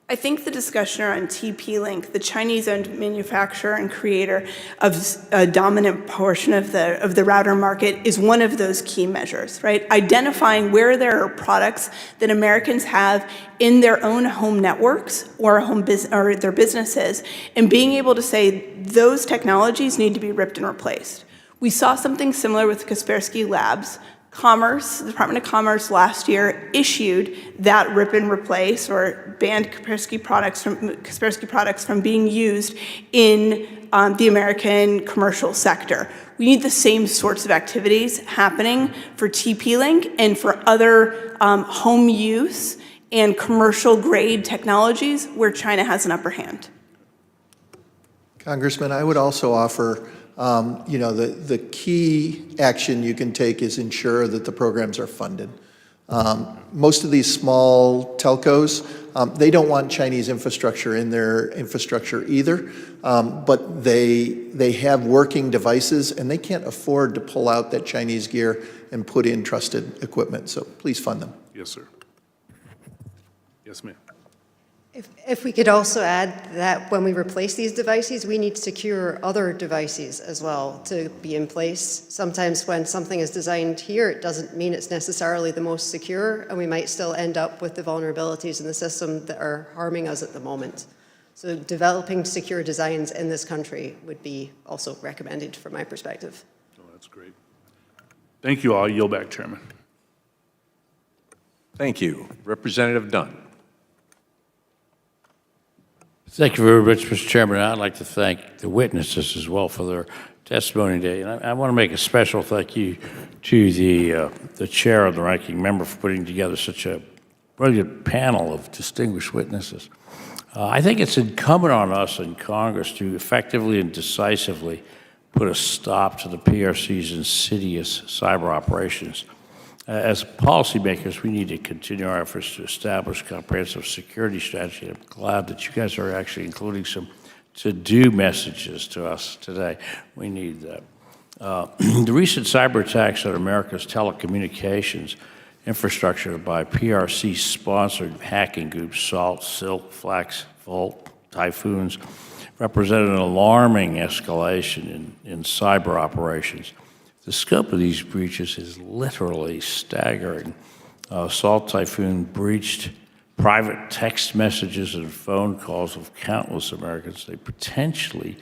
I think the discussion around TP-Link, the Chinese-owned manufacturer and creator of a dominant portion of the router market, is one of those key measures, right? Identifying where there are products that Americans have in their own home networks or their businesses, and being able to say those technologies need to be ripped and replaced. We saw something similar with Kaspersky Labs. The Department of Commerce last year issued that rip and replace, or banned Kaspersky products from being used in the American commercial sector. We need the same sorts of activities happening for TP-Link and for other home use and commercial grade technologies where China has an upper hand.
Congressman, I would also offer the key action you can take is ensure that the programs are funded. Most of these small telcos, they don't want Chinese infrastructure in their infrastructure either, but they have working devices and they can't afford to pull out that Chinese gear and put in trusted equipment. So please fund them.
Yes, sir. Yes, ma'am.
If we could also add that when we replace these devices, we need to secure other devices as well to be in place. Sometimes when something is designed here, it doesn't mean it's necessarily the most secure, and we might still end up with the vulnerabilities in the system that are harming us at the moment. So developing secure designs in this country would be also recommended from my perspective.
Oh, that's great. Thank you all. I yield back, Chairman.
Thank you. Representative Dunn.
Thank you very much, Mr. Chairman. I'd like to thank the witnesses as well for their testimony today. And I want to make a special thank you to the chair and the ranking member for putting together such a brilliant panel of distinguished witnesses. I think it's incumbent on us in Congress to effectively and decisively put a stop to the PRC's insidious cyber operations. As policymakers, we need to continue our efforts to establish comprehensive security strategy. I'm glad that you guys are actually including some to-do messages to us today. We need that. The recent cyber attacks on America's telecommunications infrastructure by PRC-sponsored hacking groups SALT, Silk, Flax, Volt, Typhoons represent an alarming escalation in cyber operations. The scope of these breaches is literally staggering. SALT Typhoon breached private text messages and phone calls of countless Americans. They potentially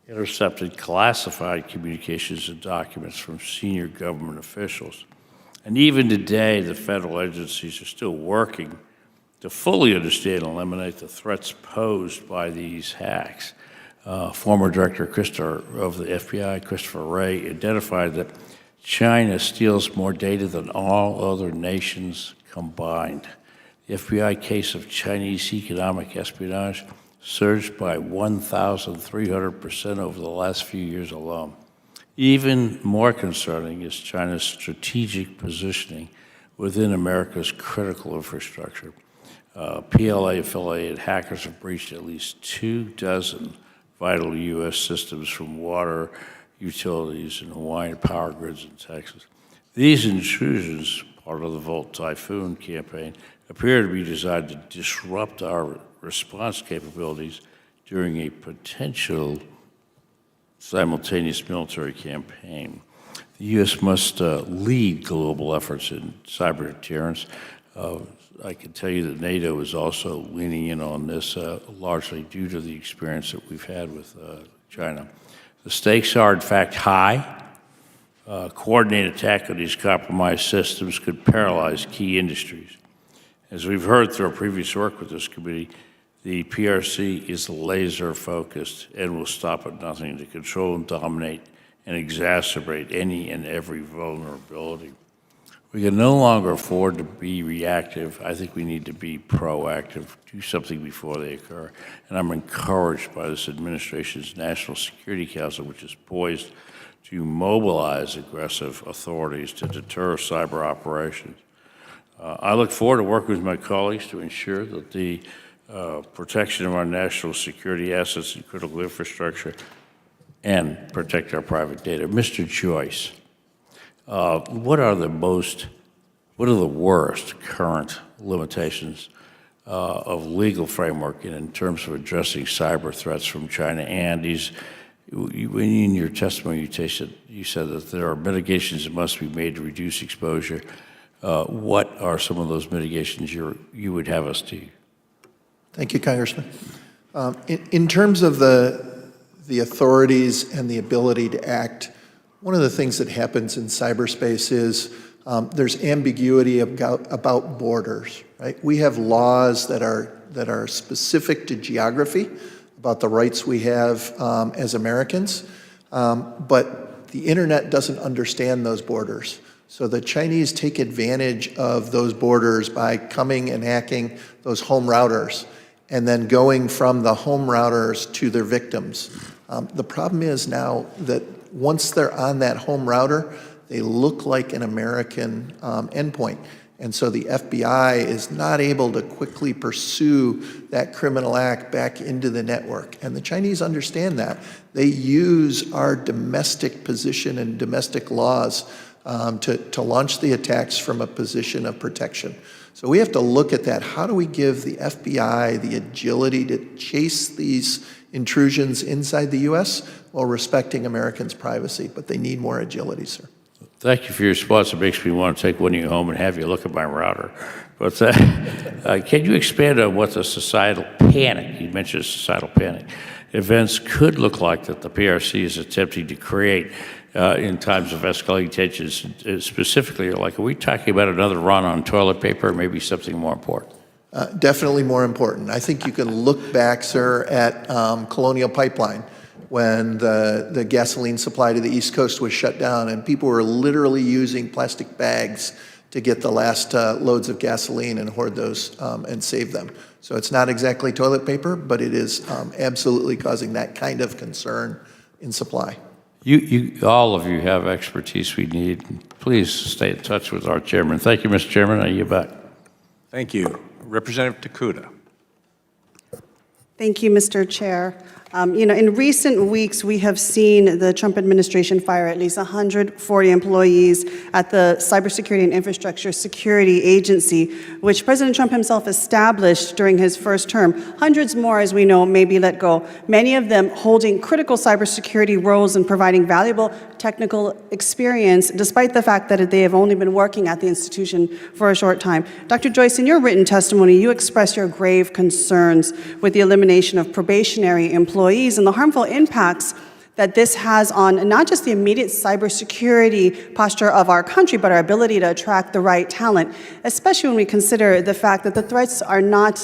intercepted classified communications and documents from senior government officials. And even today, the federal agencies are still working to fully understand and eliminate the threats posed by these hacks. Former Director of the FBI, Christopher Wray, identified that China steals more data than all other nations combined. The FBI case of Chinese economic espionage surged by 1,300% over the last few years alone. Even more concerning is China's strategic positioning within America's critical infrastructure. PLA-affiliated hackers have breached at least 24 vital U.S. systems from water utilities and Hawaiian power grids in Texas. These intrusions, part of the Volt Typhoon campaign, appear to be designed to disrupt our response capabilities during a potential simultaneous military campaign. The U.S. must lead global efforts in cyber deterrence. I can tell you that NATO is also leaning in on this, largely due to the experience that we've had with China. The stakes are, in fact, high. Coordinated attack on these compromised systems could paralyze key industries. As we've heard through our previous work with this committee, the PRC is laser-focused and will stop at nothing to control and dominate and exacerbate any and every vulnerability. We can no longer afford to be reactive. I think we need to be proactive, do something before they occur. And I'm encouraged by this administration's National Security Council, which is poised to mobilize aggressive authorities to deter cyber operations. I look forward to working with my colleagues to ensure that the protection of our national security assets and critical infrastructure and protect our private data. Mr. Joyce. What are the worst current limitations of legal framework in terms of addressing cyber threats from China? And in your testimony, you said that there are mitigations that must be made to reduce exposure. What are some of those mitigations you would have us do?
Thank you, Congressman. In terms of the authorities and the ability to act, one of the things that happens in cyberspace is there's ambiguity about borders, right? We have laws that are specific to geography about the rights we have as Americans, but the internet doesn't understand those borders. So the Chinese take advantage of those borders by coming and hacking those home routers and then going from the home routers to their victims. The problem is now that once they're on that home router, they look like an American endpoint. And so the FBI is not able to quickly pursue that criminal act back into the network. And the Chinese understand that. They use our domestic position and domestic laws to launch the attacks from a position of protection. So we have to look at that. How do we give the FBI the agility to chase these intrusions inside the U.S. while respecting Americans' privacy? But they need more agility, sir.
Thank you for your response. It makes me want to take one of you home and have you look at my router. But can you expand on what the societal panic, you mentioned societal panic, events could look like that the PRC is attempting to create in times of escalating tensions? Specifically, like, are we talking about another run on toilet paper or maybe something more important?
definitely more important. I think you can look back, sir, at Colonial Pipeline when the gasoline supply to the East Coast was shut down and people were literally using plastic bags to get the last loads of gasoline and hoard those and save them. So it's not exactly toilet paper, but it is absolutely causing that kind of concern in supply.
All of you have expertise we need. Please stay in touch with our chairman. Thank you, Mr. Chairman. I yield back.
Thank you. Representative Takuda.
Thank you, Mr. Chair. In recent weeks, we have seen the Trump administration fire at least 140 employees at the Cybersecurity and Infrastructure Security Agency, which President Trump himself established during his first term. Hundreds more, as we know, may be let go, many of them holding critical cybersecurity roles and providing valuable technical experience, despite the fact that they have only been working at the institution for a short time. Dr. Joyce, in your written testimony, you express your grave concerns with the elimination of probationary employees and the harmful impacts that this has on not just the immediate cybersecurity posture of our country, but our ability to attract the right talent, especially when we consider the fact that the threats are not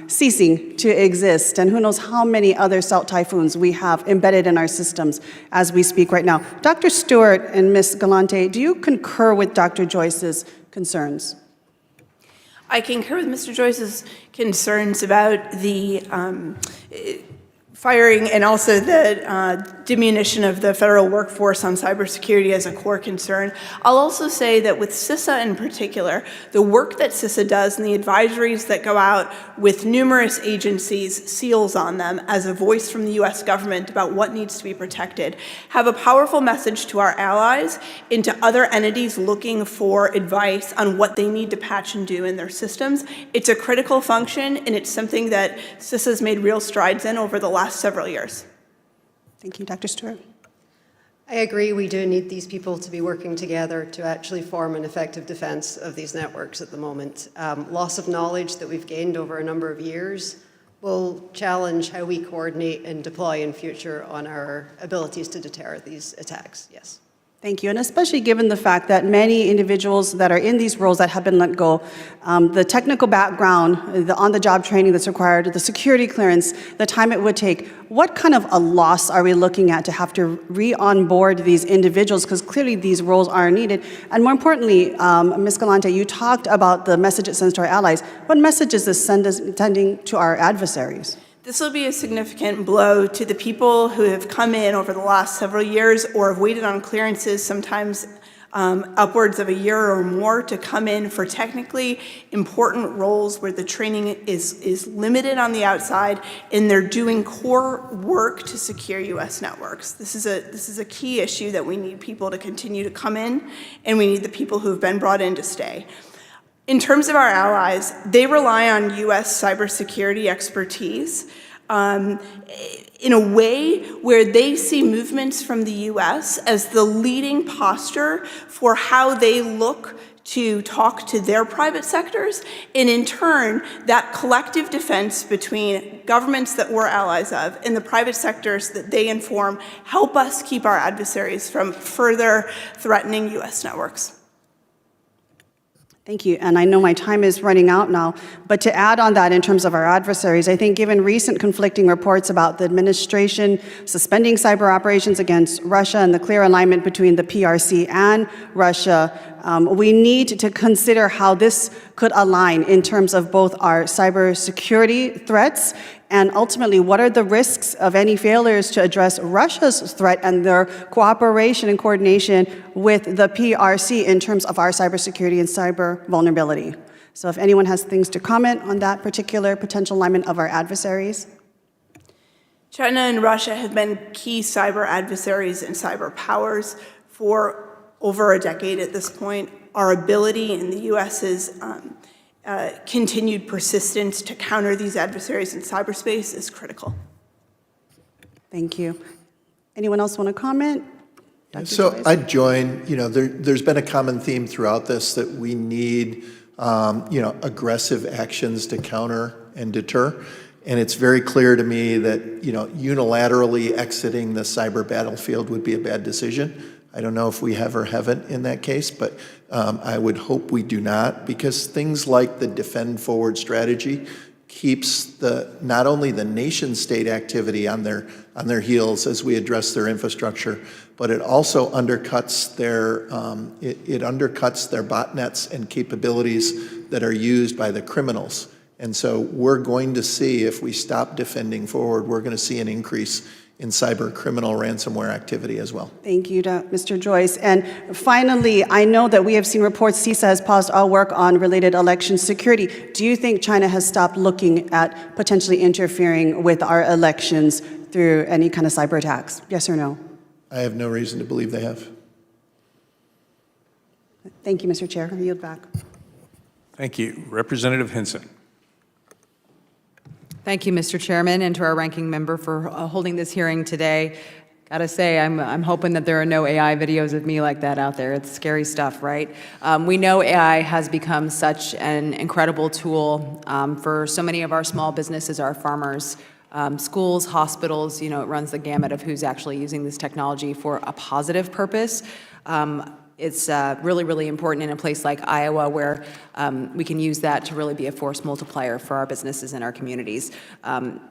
ceasing to exist, and who knows how many other South Typhoons we have embedded in our systems as we speak right now. Dr. Stewart and Ms. Galante, do you concur with Dr. Joyce's concerns?
I concur with Mr. Joyce's concerns about the firing and also the diminution of the federal workforce on cybersecurity as a core concern. I'll also say that with CISA in particular, the work that CISA does and the advisories that go out with numerous agencies, seals on them as a voice from the US government about what needs to be protected, have a powerful message to our allies and to other entities looking for advice on what they need to patch and do in their systems. It's a critical function, and it's something that CISA's made real strides in over the last several years.
Thank you, Dr. Stewart.
I agree, we do need these people to be working together to actually form an effective defense of these networks at the moment. Loss of knowledge that we've gained over a number of years will challenge how we coordinate and deploy in future on our abilities to deter these attacks, yes.
Thank you, and especially given the fact that many individuals that are in these roles that have been let go, the technical background, the on-the-job training that's required, the security clearance, the time it would take, what kind of a loss are we looking at to have to re-onboard these individuals? Because clearly these roles are needed. And more importantly, Ms. Galante, you talked about the message it sends to our allies. What message is this sending to our adversaries?
This will be a significant blow to the people who have come in over the last several years or have waited on clearances, sometimes upwards of a year or more, to come in for technically important roles where the training is limited on the outside and they're doing core work to secure U.S. networks. This is a key issue that we need people to continue to come in, and we need the people who have been brought in to stay. In terms of our allies, they rely on U.S. cybersecurity expertise in a way where they see movements from the U.S. as the leading posture for how they look to talk to their private sectors, and in turn, that collective defense between governments that we're allies of and the private sectors that they inform help us keep our adversaries from further threatening U.S. networks.
Thank you, and I know my time is running out now, but to add on that in terms of our adversaries, I think given recent conflicting reports about the administration suspending cyber operations against Russia and the clear alignment between the PRC and Russia, we need to consider how this could align in terms of both our cybersecurity threats and ultimately what are the risks of any failures to address Russia's threat and their cooperation and coordination with the PRC in terms of our cybersecurity and cyber vulnerability. So if anyone has things to comment on that particular potential alignment of our adversaries.
China and Russia have been key cyber adversaries and cyber powers for over a decade at this point. Our ability in the U.S.'s continued persistence to counter these adversaries in cyberspace is critical.
Thank you. Anyone else want to comment? Dr.
So
Joyce?
I'd join, there's been a common theme throughout this that we need, aggressive actions to counter and deter. And it's very clear to me that, unilaterally exiting the cyber battlefield would be a bad decision. I don't know if we have or haven't in that case, but I would hope we do not, because things like the Defend Forward strategy keeps not only the nation state activity on their heels as we address their infrastructure, but it also undercuts their botnets and capabilities that are used by the criminals. And so we're going to see, if we stop defending forward, we're going to see an increase in cyber criminal ransomware activity as well.
Thank you, Mr. Joyce. And finally, I know that we have seen reports CISA has paused all work on related election security. Do you think China has stopped looking at potentially interfering with our elections through any kind of cyber attacks? Yes or no?
I have no reason to believe they have.
Thank you, Mr. Chair. I yield back.
Thank you. Representative Hinson.
Thank you, Mr. Chairman, and to our ranking member for holding this hearing today. Got to say, I'm hoping that there are no AI videos of me like that out there. It's scary stuff, right? We know AI has become such an incredible tool for so many of our small businesses, our farmers, schools, hospitals. You know, it runs the gamut of who's actually using this technology for a positive purpose. It's really, really important in a place like Iowa, where we can use that to really be a force multiplier for our businesses and our communities.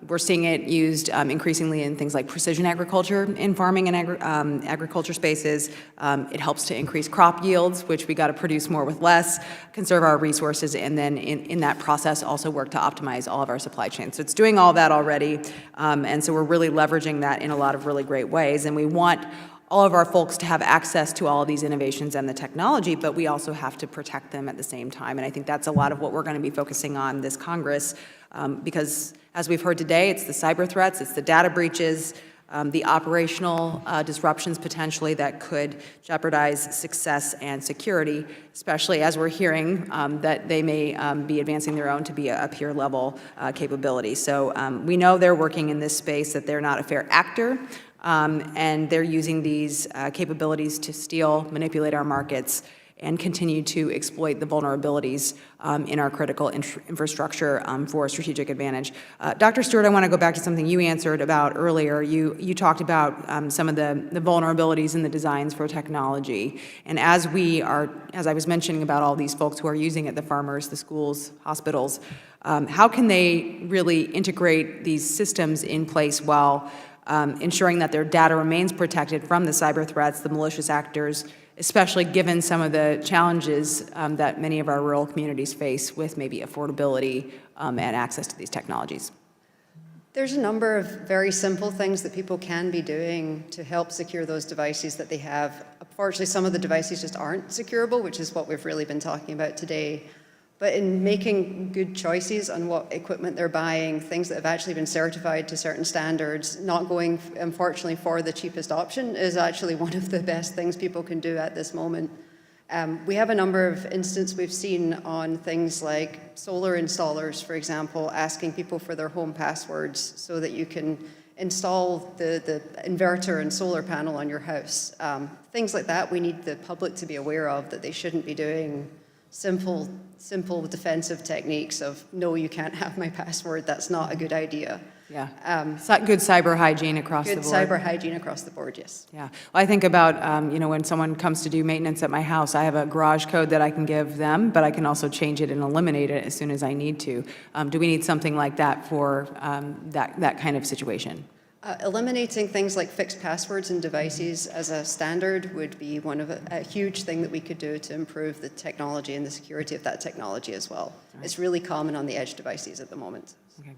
We're seeing it used increasingly in things like precision agriculture in farming and agriculture spaces. It helps to increase crop yields, which we got to produce more with less, conserve our resources, and then in that process also work to optimize all of our supply chains. So it's doing all that already, and so we're really leveraging that in a lot of really great ways. And we want all of our folks to have access to all of these innovations and the technology, but we also have to protect them at the same time. And I think that's a lot of what we're going to be focusing on this Congress, because as we've heard today, it's the cyber threats, it's the data breaches, the operational disruptions potentially that could jeopardize success and security, especially as we're hearing that they may be advancing their own to be a peer level capability. So we know they're working in this space, that they're not a fair actor, and they're using these capabilities to steal, manipulate our markets, and continue to exploit the vulnerabilities in our critical infrastructure for strategic advantage. Dr. Stewart, I want to go back to something you answered about earlier. You talked about some of the vulnerabilities in the designs for technology. And as I was mentioning about all these folks who are using it, the farmers, the schools, hospitals, how can they really integrate these systems in place while ensuring that their data remains protected from the cyber threats, the malicious actors, especially given some of the challenges that many of our rural communities face with maybe affordability and access to these technologies?
There's a number of very simple things that people can be doing to help secure those devices that they have. Unfortunately, some of the devices just aren't securable, which is what we've really been talking about today. But in making good choices on what equipment they're buying, things that have actually been certified to certain standards, not going, unfortunately, for the cheapest option is actually one of the best things people can do at this moment. We have a number of instances we've seen on things like solar installers, for example, asking people for their home passwords so that you can install the inverter and solar panel on your house. Things like that we need the public to be aware of, that they shouldn't be doing simple defensive techniques of, no, you can't have my password, that's not a good idea.
Yeah, good cyber hygiene across the board.
Good cyber hygiene across the board, yes.
Yeah, well, I think about, when someone comes to do maintenance at my house, I have a garage code that I can give them, but I can also change it and eliminate it as soon as I need to. Do we need something like that for that kind of situation?
Eliminating things like fixed passwords in devices as a standard would be a huge thing that we could do to improve the technology and the security of that technology as well. Right. It's really common on the edge devices at the moment.
Okay.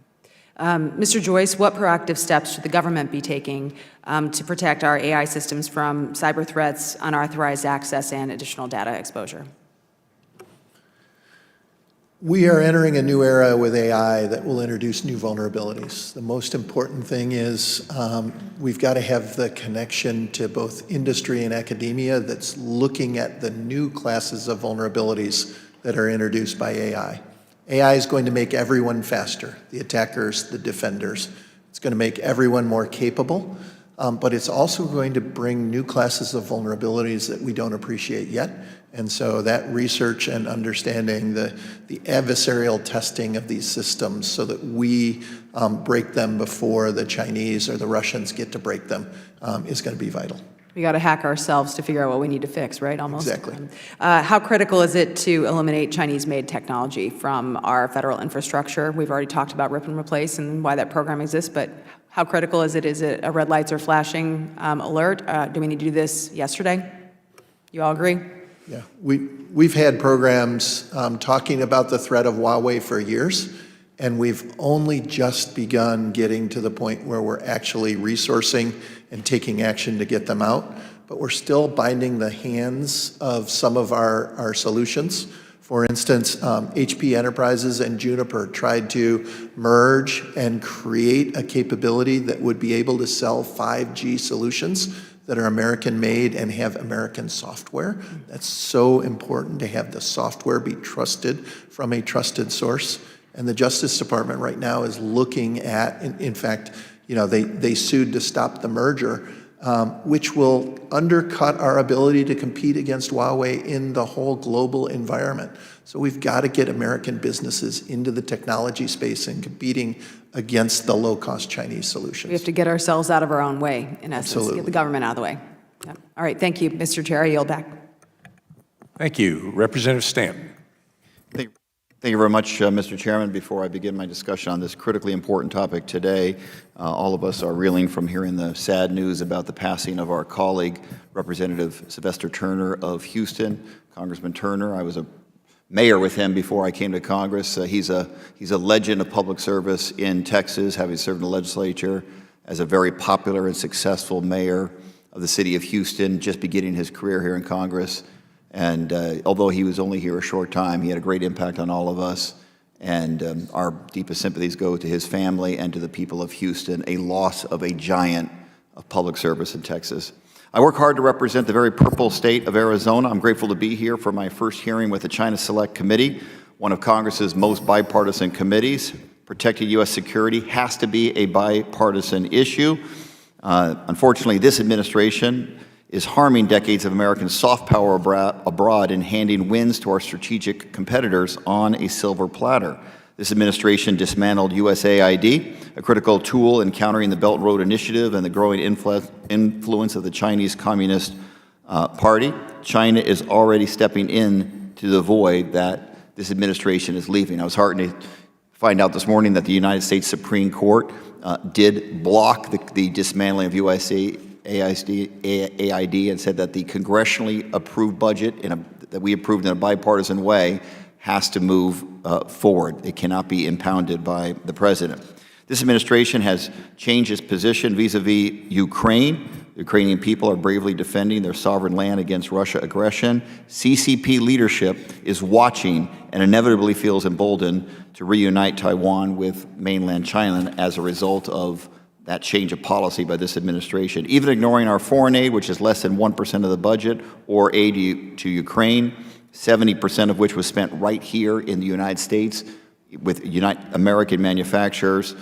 Mr. Joyce, what proactive steps should the government be taking to protect our AI systems from cyber threats, unauthorized access, and additional data exposure?
We are entering a new era with AI that will introduce new vulnerabilities. The most important thing is we've got to have the connection to both industry and academia that's looking at the new classes of vulnerabilities that are introduced by AI. AI is going to make everyone faster, the attackers, the defenders. It's going to make everyone more capable, but it's also going to bring new classes of vulnerabilities that we don't appreciate yet. And so that research and understanding the adversarial testing of these systems so that we break them before the Chinese or the Russians get to break them is going to be vital.
We got to hack ourselves to figure out what we need to fix, right? Almost.
Exactly.
How critical is it to eliminate Chinese-made technology from our federal infrastructure? We've already talked about rip and replace and why that program exists, but how critical is it? Is it a red lights are flashing alert? Do we need to do this yesterday? You all agree?
Yeah, we've had programs talking about the threat of Huawei for years, and we've only just begun getting to the point where we're actually resourcing and taking action to get them out. But we're still binding the hands of some of our solutions. For instance, HP Enterprises and Juniper tried to merge and create a capability that would be able to sell 5G solutions that are American-made and have American software. That's so important to have the software be trusted from a trusted source. And the Justice Department right now is looking at, in fact, they sued to stop the merger, which will undercut our ability to compete against Huawei in the whole global environment. So we've got to get American businesses into the technology space and competing against the low-cost Chinese solutions.
We have to get ourselves out of our own way, in essence.
Absolutely.
Get the government out of the way. Yeah. All right, thank you, Mr. Chair. I yield back.
Thank you. Representative Stanton.
Thank you very much, Mr. Chairman. Before I begin my discussion on this critically important topic today, all of us are reeling from hearing the sad news about the passing of our colleague, Representative Sylvester Turner of Houston. Congressman Turner, I was a mayor with him before I came to Congress. He's a legend of public service in Texas, having served in the legislature as a very popular and successful mayor of the city of Houston, just beginning his career here in Congress. And although he was only here a short time, he had a great impact on all of us. And our deepest sympathies go to his family and to the people of Houston, a loss of a giant of public service in Texas. I work hard to represent the very purple state of Arizona. I'm grateful to be here for my first hearing with the China Select Committee, one of Congress's most bipartisan committees. Protecting U.S. security has to be a bipartisan issue. Unfortunately, this administration is harming decades of American soft power abroad and handing wins to our strategic competitors on a silver platter. This administration dismantled USAID, a critical tool in countering the Belt and Road Initiative and the growing influence of the Chinese Communist Party. China is already stepping into the void that this administration is leaving. I was heartened to find out this morning that the United States Supreme Court did block the dismantling of USAID and said that the congressionally approved budget that we approved in a bipartisan way has to move forward. It cannot be impounded by the president. This administration has changed its position vis-a-vis Ukraine. The Ukrainian people are bravely defending their sovereign land against Russia aggression. CCP leadership is watching and inevitably feels emboldened to reunite Taiwan with mainland China as a result of that change of policy by this administration, even ignoring our foreign aid, which is less than 1% of the budget, or aid to Ukraine, 70% of which was spent right here in the United States with American manufacturers.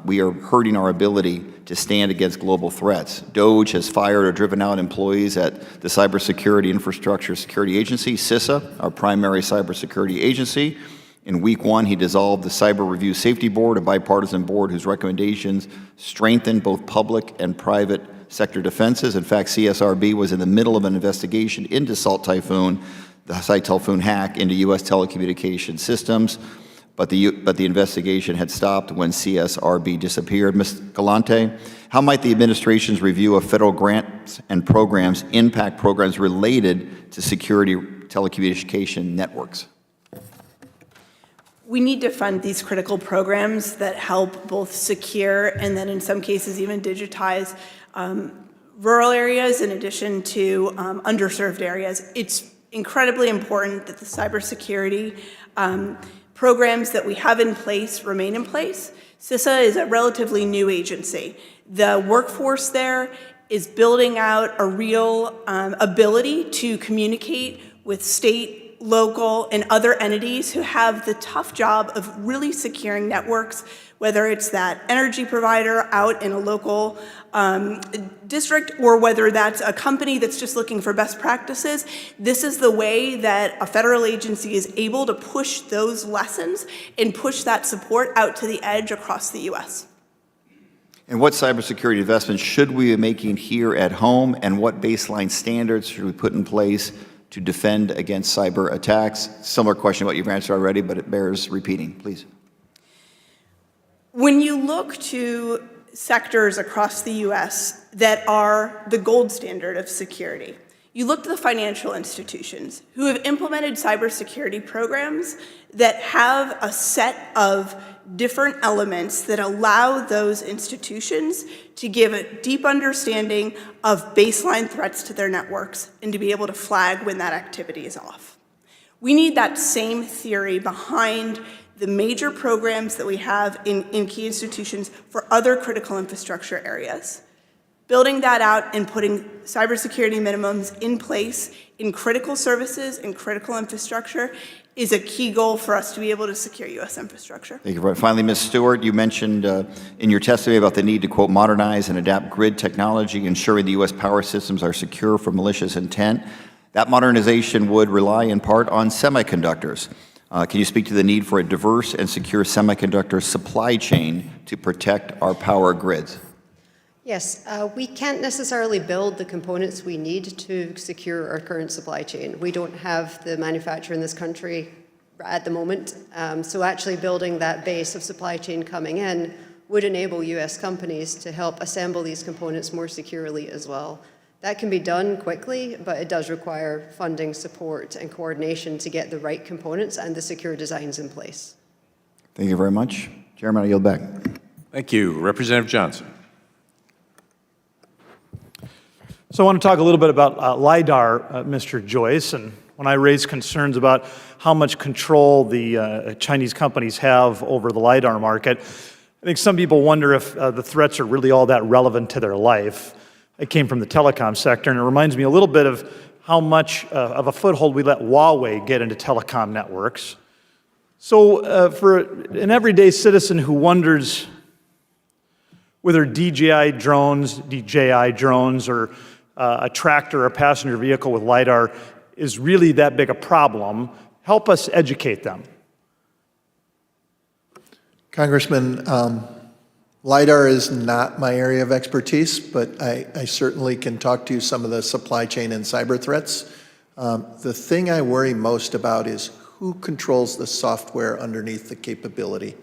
We are hurting our ability to stand against global threats. DOGE has fired or driven out employees at the Cybersecurity Infrastructure Security Agency, CISA, our primary cybersecurity agency. In week one, he dissolved the Cyber Review Safety Board, a bipartisan board whose recommendations strengthen both public and private sector defenses. In fact, CSRB was in the middle of an investigation into the Typhoon hack into U.S. telecommunication systems, but the investigation had stopped when CSRB disappeared. Ms. Galante, how might the administration's review of federal grants and programs impact programs related to security telecommunication networks?
We need to fund these critical programs that help both secure and then in some cases even digitize rural areas in addition to underserved areas. It's incredibly important that the cybersecurity programs that we have in place remain in place. CISA is a relatively new agency. The workforce there is building out a real ability to communicate with state, local, and other entities who have the tough job of really securing networks, whether it's that energy provider out in a local district or whether that's a company that's just looking for best practices. This is the way that a federal agency is able to push those lessons and push that support out to the edge across the U.S.
And what cybersecurity investments should we be making here at home, and what baseline standards should we put in place to defend against cyber attacks? Similar question to what you've answered already, but it bears repeating, please.
When you look to sectors across the U.S. that are the gold standard of security, you look to the financial institutions who have implemented cybersecurity programs that have a set of different elements that allow those institutions to give a deep understanding of baseline threats to their networks and to be able to flag when that activity is off. We need that same theory behind the major programs that we have in key institutions for other critical infrastructure areas. Building that out and putting cybersecurity minimums in place in critical services and critical infrastructure is a key goal for us to be able to secure U.S. infrastructure.
Thank you. Finally, Ms. Stewart, you mentioned in your testimony about the need to, quote, modernize and adapt grid technology, ensuring the U.S. power systems are secure from malicious intent. That modernization would rely in part on semiconductors. Can you speak to the need for a diverse and secure semiconductor supply chain to protect our power grids?
Yes, we can't necessarily build the components we need to secure our current supply chain. We don't have the manufacturer in this country at the moment. So actually building that base of supply chain coming in would enable US companies to help assemble these components more securely as well. That can be done quickly, but it does require funding, support, and coordination to get the right components and the secure designs in place.
Thank you very much. Chairman, I yield back.
Thank you. Representative Johnson.
So I want to talk a little bit about LiDAR, Mr. Joyce, and when I raise concerns about how much control the Chinese companies have over the LiDAR market, I think some people wonder if the threats are really all that relevant to their life. I came from the telecom sector, and it reminds me a little bit of how much of a foothold we let Huawei get into telecom networks. So for an everyday citizen who wonders whether DJI drones, or a tractor or a passenger vehicle with LiDAR is really that big a problem, help us educate them.
Congressman, LiDAR is not my area of expertise, but I certainly can talk to you some of the supply chain and cyber threats. The thing I worry most about is who controls the software underneath the capability.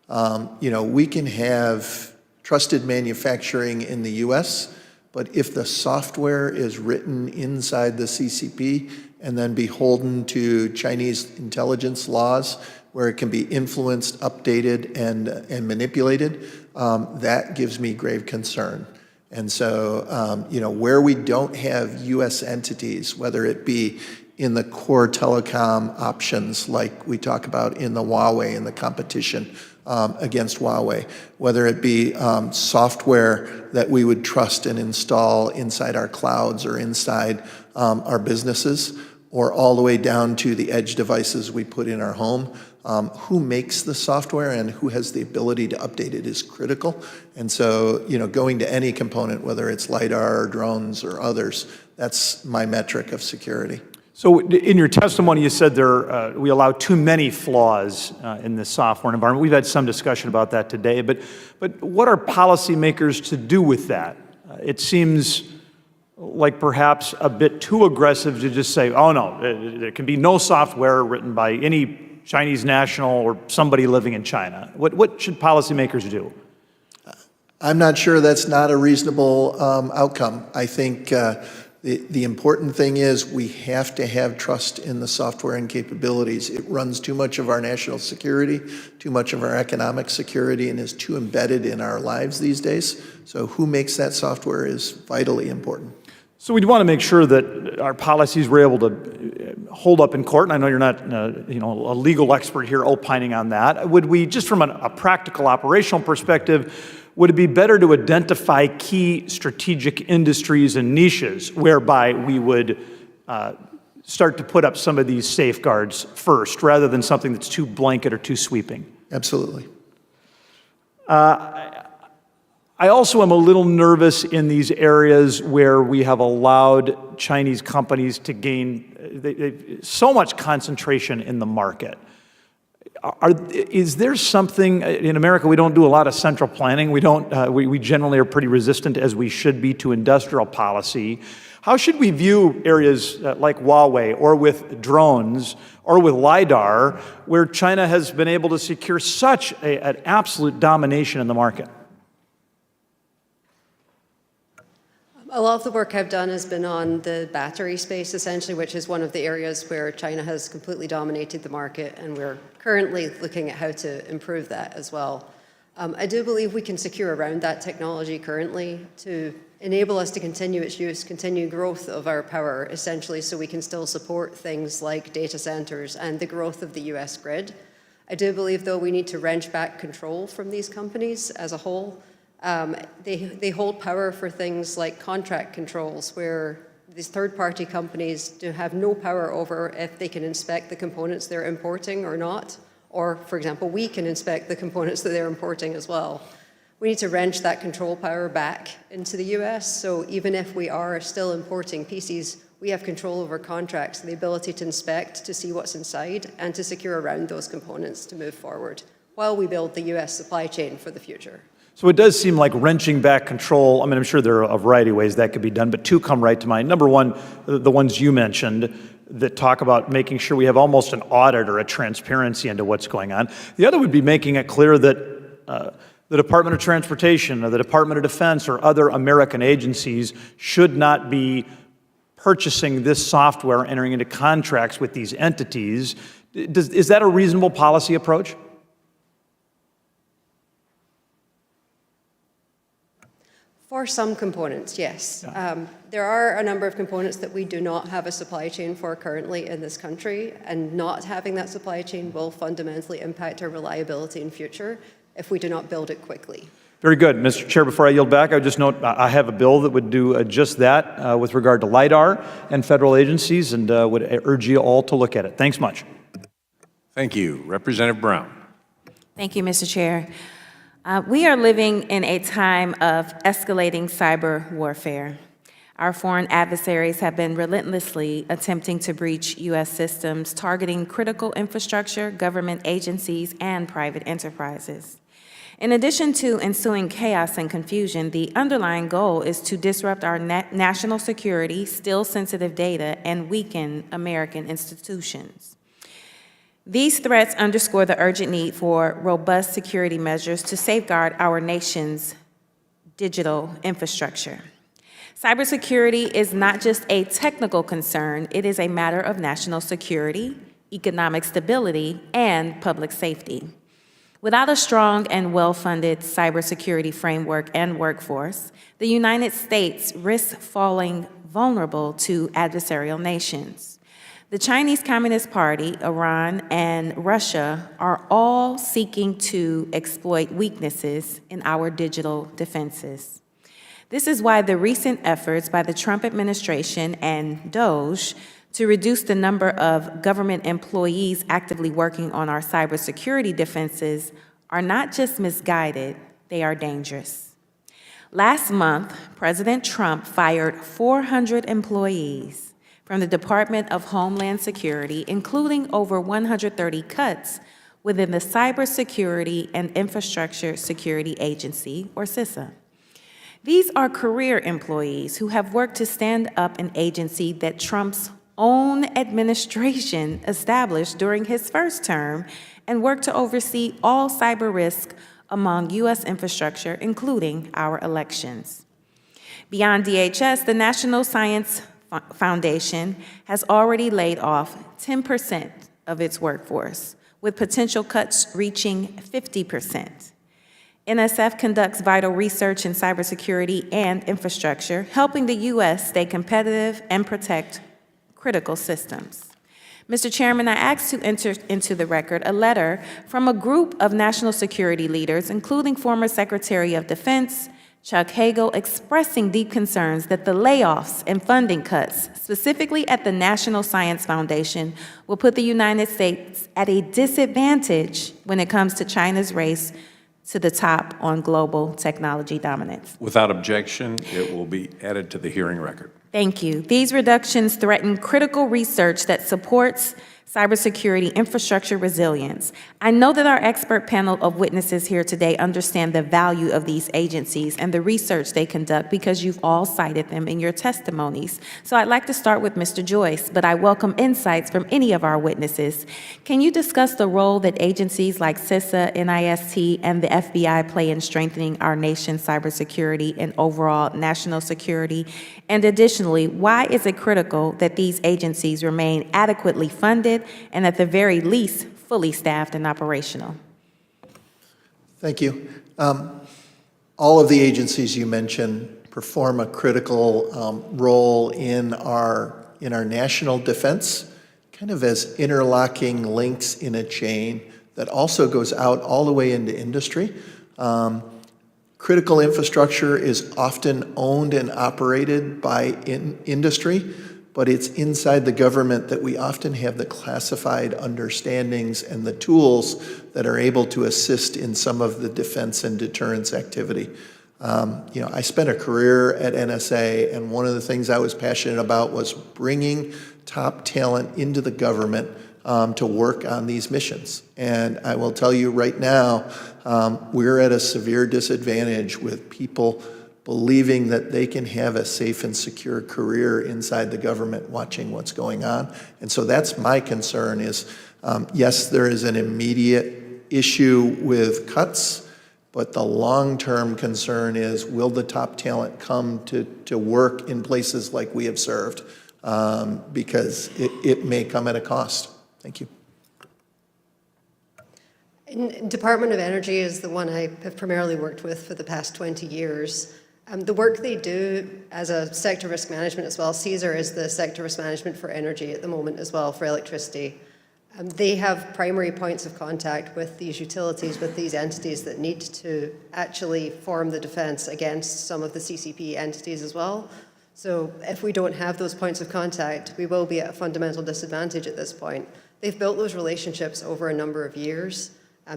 We can have trusted manufacturing in the US, but if the software is written inside the CCP and then beholden to Chinese intelligence laws where it can be influenced, updated, and manipulated, that gives me grave concern. And so, where we don't have US entities, whether it be in the core telecom options like we talk about in the Huawei and the competition against Huawei, whether it be software that we would trust and install inside our clouds or inside our businesses, or all the way down to the edge devices we put in our home. Who makes the software and who has the ability to update it is critical. And so, going to any component, whether it's LiDAR or drones or others, that's my metric of security.
So in your testimony, you said we allow too many flaws in the software environment. We've had some discussion about that today, but what are policymakers to do with that? It seems like perhaps a bit too aggressive to just say, oh no, there can be no software written by any Chinese national or somebody living in China. What should policymakers do?
I'm not sure that's not a reasonable outcome. I think the important thing is we have to have trust in the software and capabilities. It runs too much of our national security, too much of our economic security, and is too embedded in our lives these days. So who makes that software is vitally important.
So we'd want to make sure that our policies were able to hold up in court, and I know you're not a legal expert here opining on that. Would we, just from a practical operational perspective, would it be better to identify key strategic industries and niches whereby we would start to put up some of these safeguards first, rather than something that's too blanket or too sweeping?
Absolutely.
I also am a little nervous in these areas where we have allowed Chinese companies to gain so much concentration in the market. Is there something, in America, we don't do a lot of central planning. We generally are pretty resistant, as we should be, to industrial policy. How should we view areas like Huawei, or with drones, or with LiDAR, where China has been able to secure such an absolute domination in the market?
A lot of the work I've done has been on the battery space, essentially, which is one of the areas where China has completely dominated the market, and we're currently looking at how to improve that as well. I do believe we can secure around that technology currently to enable us to continue its use, continue growth of our power, essentially, so we can still support things like data centers and the growth of the US grid. I do believe, though, we need to wrench back control from these companies as a whole. They hold power for things like contract controls, where these third-party companies do have no power over if they can inspect the components they're importing or not. Or, for example, we can inspect the components that they're importing as well. We need to wrench that control power back into the US, so even if we are still importing PCs, we have control over contracts, the ability to inspect, to see what's inside, and to secure around those components to move forward, while we build the US supply chain for the future.
So it does seem like wrenching back control. I mean, I'm sure there are a variety of ways that could be done, but two come right to mind. Number one, the ones you mentioned that talk about making sure we have almost an audit or a transparency into what's going on. The other would be making it clear that the Department of Transportation or the Department of Defense or other American agencies should not be purchasing this software, entering into contracts with these entities. Is that a reasonable policy approach?
For some components, yes. There are a number of components that we do not have a supply chain for currently in this country, and not having that supply chain will fundamentally impact our reliability in future if we do not build it quickly.
Very good. Mr. Chair, before I yield back, I would just note I have a bill that would do just that with regard to LiDAR and federal agencies, and would urge you all to look at it. Thanks much.
Thank you. Representative Brown.
Thank you, Mr. Chair. We are living in a time of escalating cyber warfare. Our foreign adversaries have been relentlessly attempting to breach U.S. systems, targeting critical infrastructure, government agencies, and private enterprises. In addition to ensuing chaos and confusion, the underlying goal is to disrupt our national security, steal sensitive data, and weaken American institutions. These threats underscore the urgent need for robust security measures to safeguard our nation's digital infrastructure. Cybersecurity is not just a technical concern, it is a matter of national security, economic stability, and public safety. Without a strong and well-funded cybersecurity framework and workforce, the United States risks falling vulnerable to adversarial nations. The Chinese Communist Party, Iran, and Russia are all seeking to exploit weaknesses in our digital defenses. This is why the recent efforts by the Trump administration and DOJ to reduce the number of government employees actively working on our cybersecurity defenses are not just misguided, they are dangerous. Last month, President Trump fired 400 employees from the Department of Homeland Security, including over 130 cuts within the Cybersecurity and Infrastructure Security Agency, or CISA. These are career employees who have worked to stand up an agency that Trump's own administration established during his first term and worked to oversee all cyber risk among U.S. infrastructure, including our elections. Beyond DHS, the National Science Foundation has already laid off 10% of its workforce, with potential cuts reaching 50%. NSF conducts vital research in cybersecurity and infrastructure, helping the U.S. stay competitive and protect critical systems. Mr. Chairman, I asked to enter into the record a letter from a group of national security leaders, including former Secretary of Defense Chuck Hagel, expressing deep concerns that the layoffs and funding cuts, specifically at the National Science Foundation, will put the United States at a disadvantage when it comes to China's race to the top on global technology dominance.
Without objection, it will be added to the hearing record.
Thank you. These reductions threaten critical research that supports cybersecurity infrastructure resilience. I know that our expert panel of witnesses here today understand the value of these agencies and the research they conduct because you've all cited them in your testimonies. So I'd like to start with Mr. Joyce, but I welcome insights from any of our witnesses. Can you discuss the role that agencies like CISA, NIST, and the FBI play in strengthening our nation's cybersecurity and overall national security? And additionally, why is it critical that these agencies remain adequately funded and at the very least fully staffed and operational?
Thank you. All of the agencies you mentioned perform a critical role in our national defense, kind of as interlocking links in a chain that also goes out all the way into industry. Critical infrastructure is often owned and operated by industry, but it's inside the government that we often have the classified understandings and the tools that are able to assist in some of the defense and deterrence activity. I spent a career at NSA, and one of the things I was passionate about was bringing top talent into the government to work on these missions. And I will tell you right now, we're at a severe disadvantage with people believing that they can have a safe and secure career inside the government watching what's going on. And so that's my concern is, yes, there is an immediate issue with cuts, but the long-term concern is, will the top talent come to work in places like we have served? Because it may come at a cost. Thank you.
Department of Energy is the one I have primarily worked with for the past 20 years. The work they do as a sector risk management as well, CSER is the sector risk management for energy at the moment as well, for electricity. They have primary points of contact with these utilities, with these entities that need to actually form the defense against some of the CCP entities as well. So if we don't have those points of contact, we will be at a fundamental disadvantage at this point. They've built those relationships over a number of years.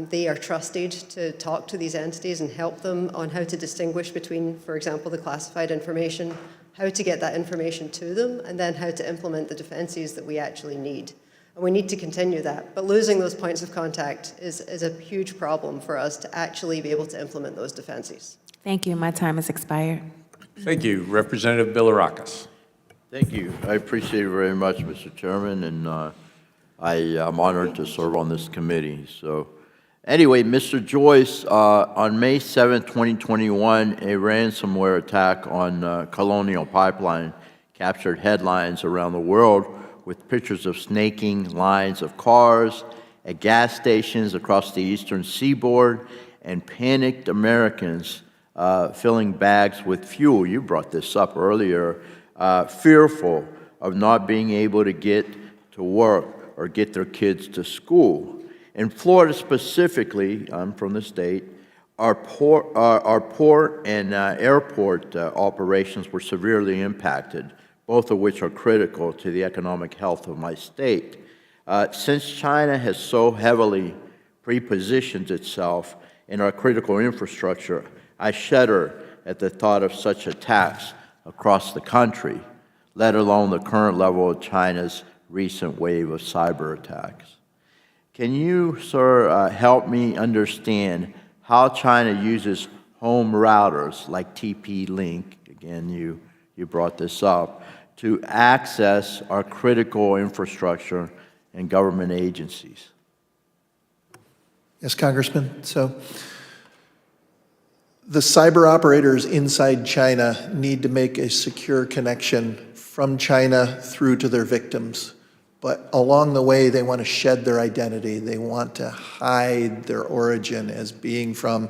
They are trusted to talk to these entities and help them on how to distinguish between, for example, the classified information, how to get that information to them, and then how to implement the defenses that we actually need. And we need to continue that. But losing those points of contact is a huge problem for us to actually be able to implement those defenses.
Thank you. My time has expired.
Thank you. Representative Bilirakis.
Thank you. I appreciate it very much, Mr. Chairman, and I am honored to serve on this committee. So anyway, Mr. Joyce, on May 7, 2021, a ransomware attack on Colonial Pipeline captured headlines around the world with pictures of snaking lines of cars at gas stations across the eastern seaboard and panicked Americans filling bags with fuel. You brought this up earlier, fearful of not being able to get to work or get their kids to school. In Florida specifically, I'm from the state, our port and airport operations were severely impacted, both of which are critical to the economic health of my state. Since China has so heavily prepositioned itself in our critical infrastructure, I shudder at the thought of such attacks across the country, let alone the current level of China's recent wave of cyber attacks. Can you, sir, help me understand how China uses home routers like TP-Link, again, you brought this up, to access our critical infrastructure and government agencies?
Yes, Congressman. So the cyber operators inside China need to make a secure connection from China through to their victims. But along the way, they want to shed their identity. They want to hide their origin as being from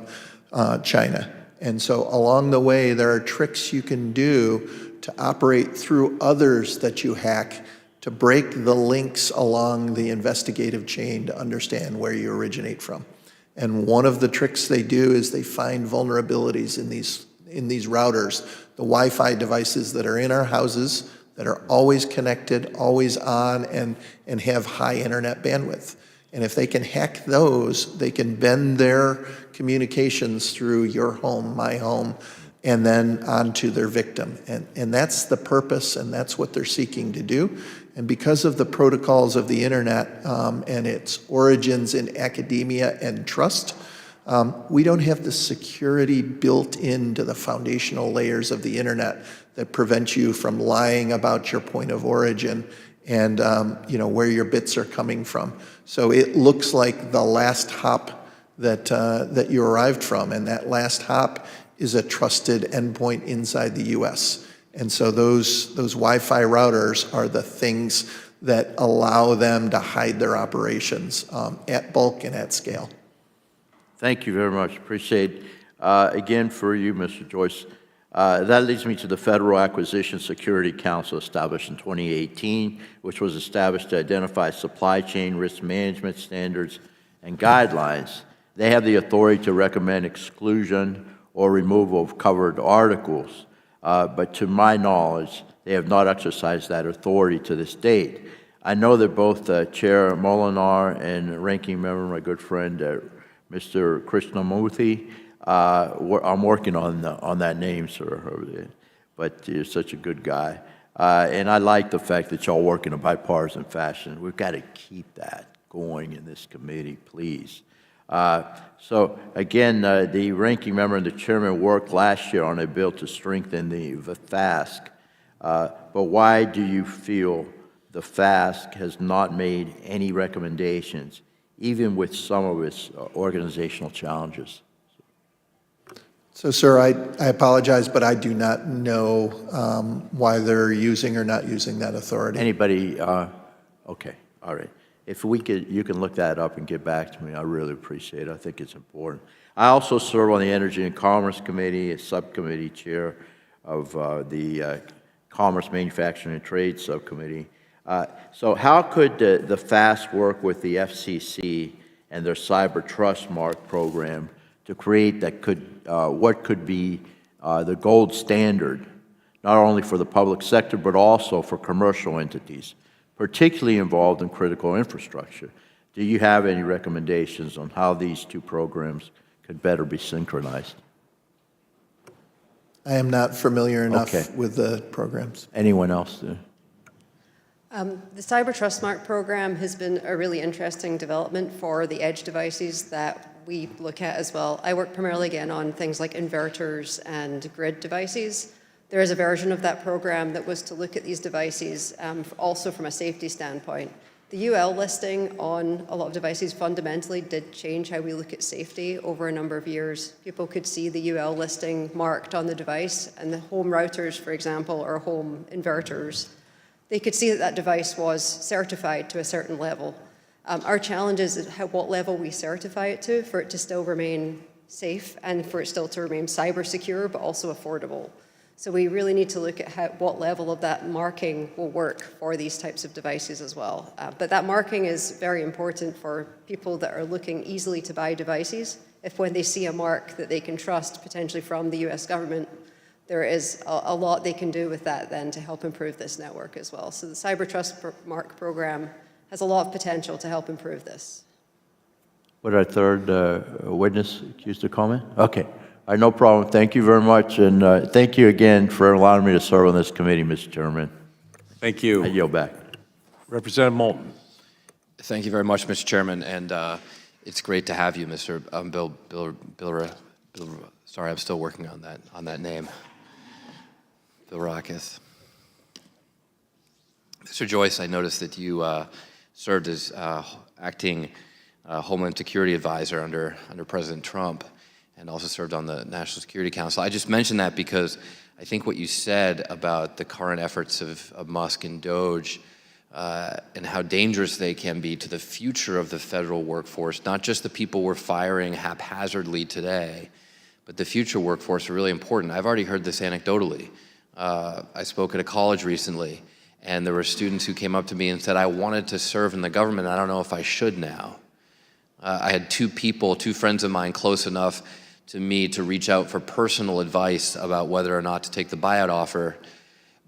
China. And so along the way, there are tricks you can do to operate through others that you hack to break the links along the investigative chain to understand where you originate from. And one of the tricks they do is they find vulnerabilities in these routers, the Wi-Fi devices that are in our houses that are always connected, always on, and have high internet bandwidth. And if they can hack those, they can bend their communications through your home, my home, and then onto their victim. And that's the purpose, and that's what they're seeking to do. And because of the protocols of the internet and its origins in academia and trust, we don't have the security built into the foundational layers of the internet that prevent you from lying about your point of origin and where your bits are coming from. So it looks like the last hop that you arrived from, and that last hop is a trusted endpoint inside the US. And so those Wi-Fi routers are the things that allow them to hide their operations at bulk and at scale.
Thank you very much. Appreciate again for you, Mr. Joyce. That leads me to the Federal Acquisition Security Council established in 2018, which was established to identify supply chain risk management standards and guidelines. They have the authority to recommend exclusion or removal of covered articles, but to my knowledge, they have not exercised that authority to this date. I know that both Chair Molinar and Ranking Member, my good friend, Mr. Krishnamurthy, I'm working on that name, sir, but you're such a good guy. And I like the fact that y'all work in a bipartisan fashion. We've got to keep that going in this committee, please. So again, the ranking member and the chairman worked last year on a bill to strengthen the FASC. But why do you feel the FASC has not made any recommendations, even with some of its organizational challenges?
So, sir, I apologize, but I do not know why they're using or not using that authority.
Anybody? Okay, all right. If you can look that up and get back to me, I really appreciate it. I think it's important. I also serve on the Energy and Commerce Committee, a subcommittee chair of the Commerce, Manufacturing, and Trade Subcommittee. So how could the FAST work with the FCC and their Cyber Trust Mark program to create that what could be the gold standard, not only for the public sector, but also for commercial entities, particularly involved in critical infrastructure? Do you have any recommendations on how these two programs could better be synchronized?
I am not familiar enough with the programs.
Anyone else?
The Cyber Trust Mark program has been a really interesting development for the edge devices that we look at as well. I work primarily again on things like inverters and grid devices. There is a version of that program that was to look at these devices also from a safety standpoint. The UL listing on a lot of devices fundamentally did change how we look at safety over a number of years. People could see the UL listing marked on the device, and the home routers, for example, or home inverters, they could see that that device was certified to a certain level. Our challenge is what level we certify it to for it to still remain safe and for it still to remain cyber secure, but also affordable. So we really need to look at what level of that marking will work for these types of devices as well. But that marking is very important for people that are looking easily to buy devices. If when they see a mark that they can trust, potentially from the US government, there is a lot they can do with that then to help improve this network as well. So the Cyber Trust Mark program has a lot of potential to help improve this.
Would our third witness accused to comment? Okay. All right, no problem. Thank you very much, and thank you again for allowing me to serve on this committee, Mr. Chairman.
Thank you.
I yield back.
Representative Moulton.
Thank you very much, Mr. Chairman, and it's great to have you, Mr. Sorry, I'm still working on that name. Bill Rockus. Mr. Joyce, I noticed that you served as acting Homeland Security Advisor under President Trump, and also served on the National Security Council. I just mentioned that because I think what you said about the current efforts of Musk and Doge and how dangerous they can be to the future of the federal workforce, not just the people we're firing haphazardly today, but the future workforce are really important. I've already heard this anecdotally. I spoke at a college recently, and there were students who came up to me and said, I wanted to serve in the government, I don't know if I should now. I had two friends of mine close enough to me to reach out for personal advice about whether or not to take the buyout offer.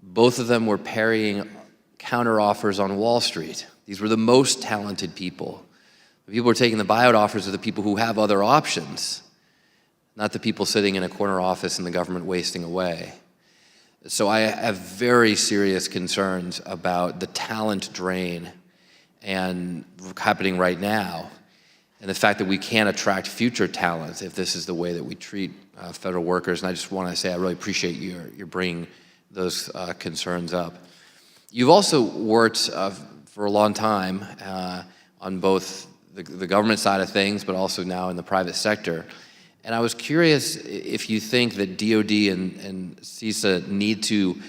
Both of them were parrying counter offers on Wall Street. These were the most talented people. The people who are taking the buyout offers are the people who have other options. not the people sitting in a corner office in the government wasting away. So I have very serious concerns about the talent drain and happening right now, and the fact that we can't attract future talent if this is the way that we treat federal workers. And I just want to say I really appreciate your bringing those concerns up. You've also worked for a long time on both the government side of things, but also now in the private sector. And I was curious if you think that DOD and CISA need to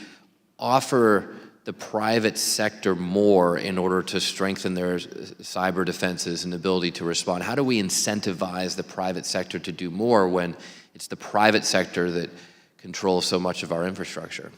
offer the private sector more in order to strengthen their cyber defenses and ability to respond. How do we incentivize the private sector to do more when it's the private sector that controls so much of our infrastructure?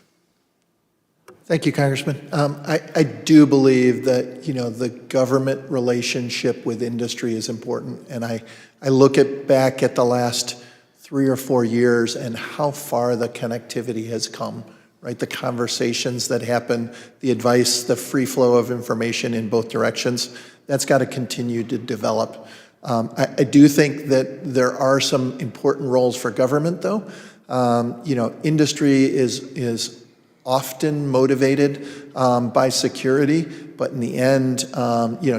Thank you, Congressman. I do believe that, the government relationship with industry is important. And I look back at the last 3 or 4 years and how far the connectivity has come, right? The conversations that happen, the advice, the free flow of information in both directions, that's got to continue to develop. I do think that there are some important roles for government, though. Industry is often motivated by security, but in the end,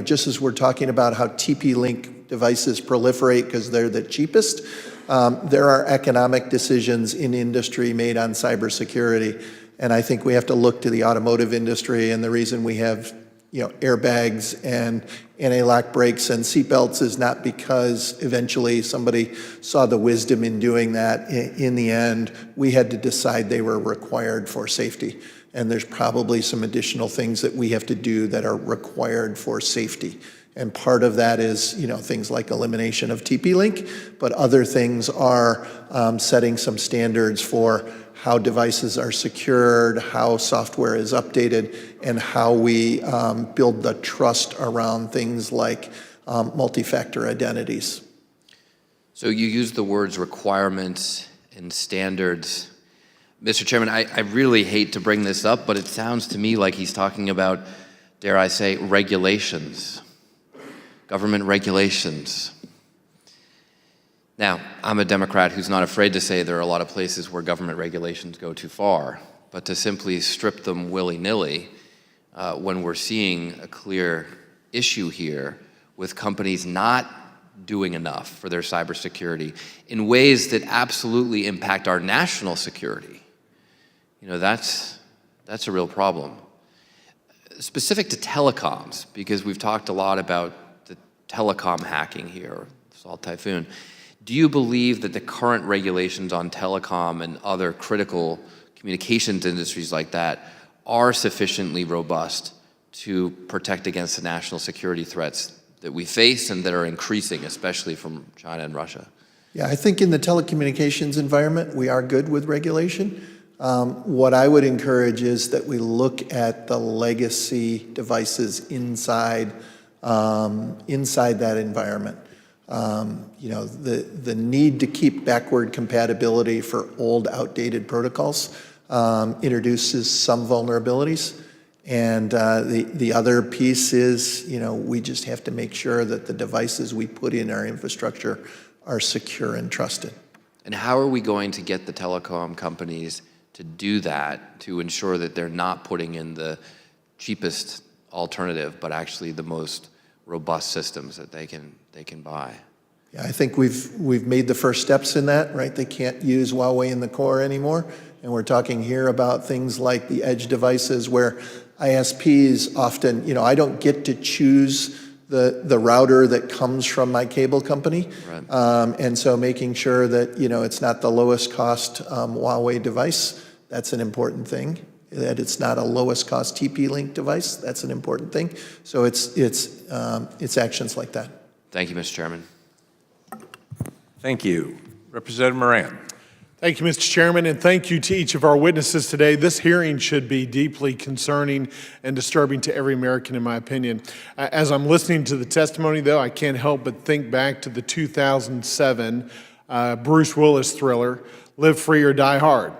just as we're talking about how TP-Link devices proliferate because they're the cheapest, there are economic decisions in industry made on cybersecurity, and I think we have to look to the automotive industry, and the reason we have airbags and anti-lock brakes and seatbelts is not because eventually somebody saw the wisdom in doing that. In the end, we had to decide they were required for safety. And there's probably some additional things that we have to do that are required for safety. And part of that is, things like elimination of TP-Link, but other things are setting some standards for how devices are secured, how software is updated, and how we build the trust around things like multi-factor identities.
So you use the words requirements and standards. Mr. Chairman, I really hate to bring this up, but it sounds to me like he's talking about, dare I say, regulations, government regulations. Now, I'm a Democrat who's not afraid to say there are a lot of places where government regulations go too far, but to simply strip them willy-nilly when we're seeing a clear issue here with companies not doing enough for their cybersecurity in ways that absolutely impact our national security, that's a real problem. Specific to telecoms, because we've talked a lot about the telecom hacking here, Salt Typhoon. Do you believe that the current regulations on telecom and other critical communications industries like that are sufficiently robust to protect against the national security threats that we face and that are increasing, especially from China and Russia?
Yeah, I think in the telecommunications environment, we are good with regulation. What I would encourage is that we look at the legacy devices inside that environment. The need to keep backward compatibility for old, outdated protocols introduces some vulnerabilities. And the other piece is, we just have to make sure that the devices we put in our infrastructure are secure and trusted.
And how are we going to get the telecom companies to do that, to ensure that they're not putting in the cheapest alternative, but actually the most robust systems that they can buy?
Yeah, I think we've made the first steps in that, right? They can't use Huawei in the core anymore. And we're talking here about things like the edge devices where ISPs often, I don't get to choose the router that comes from my cable company. Right. And so making sure that, it's not the lowest cost Huawei device, that's an important thing. That it's not a lowest cost TP-Link device, that's an important thing. So it's actions like that.
Thank you, Mr. Chairman.
Thank you. Representative Moran.
Thank you, Mr. Chairman, and thank you to each of our witnesses today. This hearing should be deeply concerning and disturbing to every American, in my opinion. As I'm listening to the testimony, though, I can't help but think back to the 2007 Bruce Willis thriller, Live Free or Die Hard.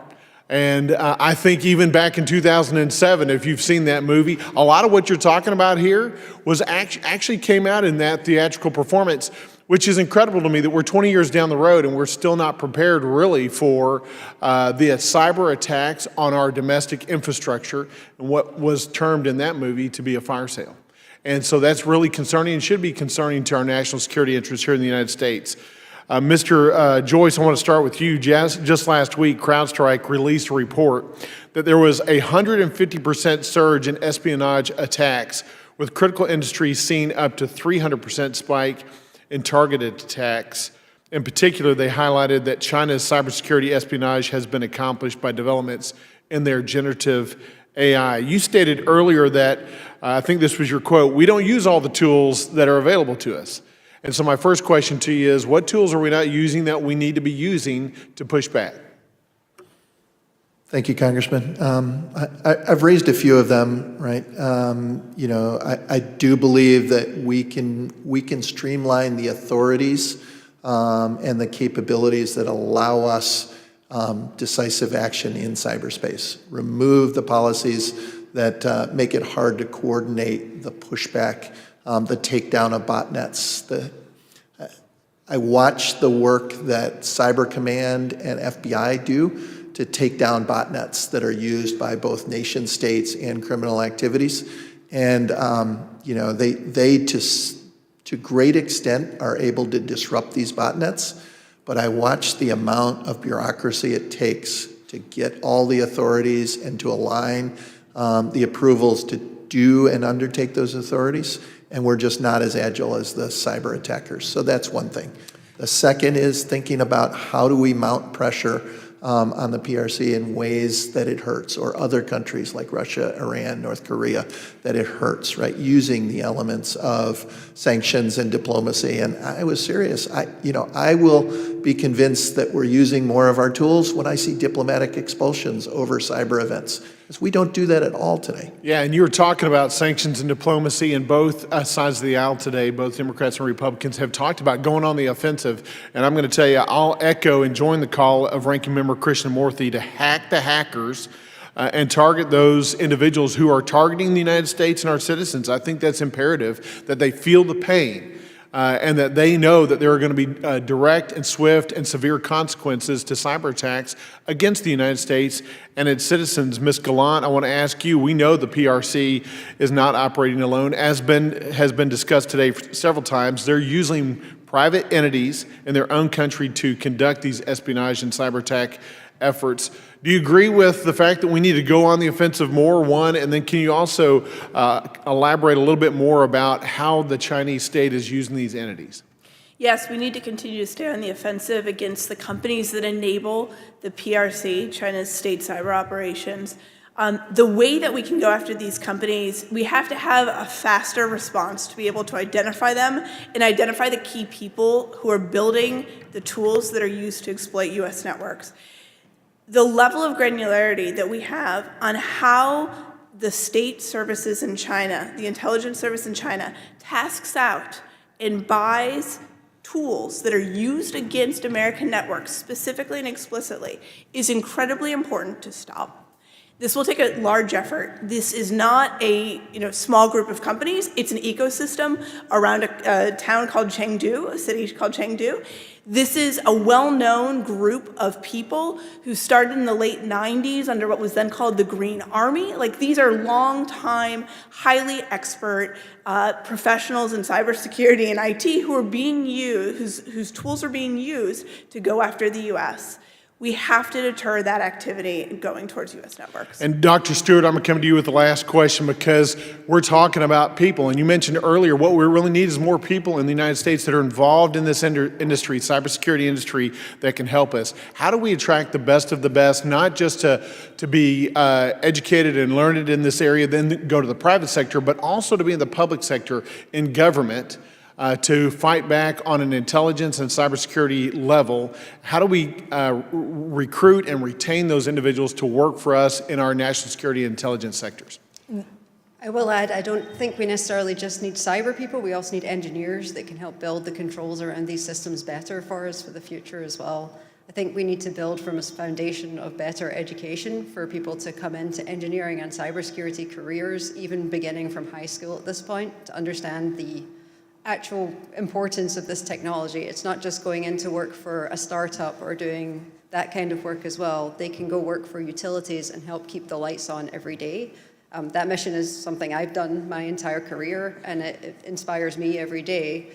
And I think even back in 2007, if you've seen that movie, a lot of what you're talking about here was actually came out in that theatrical performance which is incredible to me that we're 20 years down the road and we're still not prepared really for the cyber attacks on our domestic infrastructure and what was termed in that movie to be a fire sale. And so that's really concerning and should be concerning to our national security interests here in the United States. Mr. Joyce, I want to start with you. Just last week, CrowdStrike released a report that there was a 150% surge in espionage attacks, with critical industries seeing up to 300% spike in targeted attacks. In particular, they highlighted that China's cybersecurity espionage has been accomplished by developments in their generative AI. You stated earlier that, I think this was your quote, we don't use all the tools that are available to us. And so my first question to you is, what tools are we not using that we need to be using to push back?
Thank you, Congressman. I've raised a few of them, right? I do believe that we can streamline the authorities and the capabilities that allow us decisive action in cyberspace. Remove the policies that make it hard to coordinate the pushback, the takedown of botnets. I watch the work that Cyber Command and FBI do to take down botnets that are used by both nation states and criminal activities. And, they to great extent are able to disrupt these botnets, but I watch the amount of bureaucracy it takes to get all the authorities and to align the approvals to do and undertake those authorities, and we're just not as agile as the cyber attackers. So that's one thing. The second is thinking about how do we mount pressure on the PRC in ways that it hurts, or other countries like Russia, Iran, North Korea, that it hurts, right? Using the elements of sanctions and diplomacy. And I was serious. I will be convinced that we're using more of our tools when I see diplomatic expulsions over cyber events. Because we don't do that at all today.
Yeah, and you were talking about sanctions and diplomacy, and both sides of the aisle today, both Democrats and Republicans, have talked about going on the offensive. And I'm going to tell you, I'll echo and join the call of Ranking Member Krishnamurthy to hack the hackers and target those individuals who are targeting the United States and our citizens. I think that's imperative, that they feel the pain. And that they know that there are going to be direct and swift and severe consequences to cyber attacks against the United States and its citizens. Ms. Galante, I want to ask you, we know the PRC is not operating alone. As has been discussed today several times, they're using private entities in their own country to conduct these espionage and cyber attack efforts. Do you agree with the fact that we need to go on the offensive more, one, and then can you also elaborate a little bit more about how the Chinese state is using these entities?
Yes, we need to continue to stay on the offensive against the companies that enable the PRC, China's state cyber operations. The way that we can go after these companies, we have to have a faster response to be able to identify them and identify the key people who are building the tools that are used to exploit U.S. networks. The level of granularity that we have on how the state services in China, the intelligence service in China, tasks out and buys tools that are used against American networks, specifically and explicitly, is incredibly important to stop. This will take a large effort. This is not a small group of companies. It's an ecosystem around a town called Chengdu, a city called Chengdu. This is a well-known group of people who started in the late 90s under what was then called the Green Army. These are long-time, highly expert professionals in cybersecurity and IT who are being used, whose tools are being used to go after the U.S. We have to deter that activity going towards U.S. networks.
And Dr. Stewart, I'm going to come to you with the last question because we're talking about people. And you mentioned earlier what we really need is more people in the United States that are involved in this industry, cybersecurity industry, that can help us. How do we attract the best of the best, not just to be educated and learned in this area, then go to the private sector, but also to be in the public sector, in government, to fight back on an intelligence and cybersecurity level? How do we recruit and retain those individuals to work for us in our national security and intelligence sectors?
I will add, I don't think we necessarily just need cyber people. We also need engineers that can help build the controls around these systems better for us for the future as well. I think we need to build from a foundation of better education for people to come into engineering and cybersecurity careers, even beginning from high school at this point, to understand the actual importance of this technology. It's not just going into work for a startup or doing that kind of work as well. They can go work for utilities and help keep the lights on every day. That mission is something I've done my entire career, and it inspires me every day.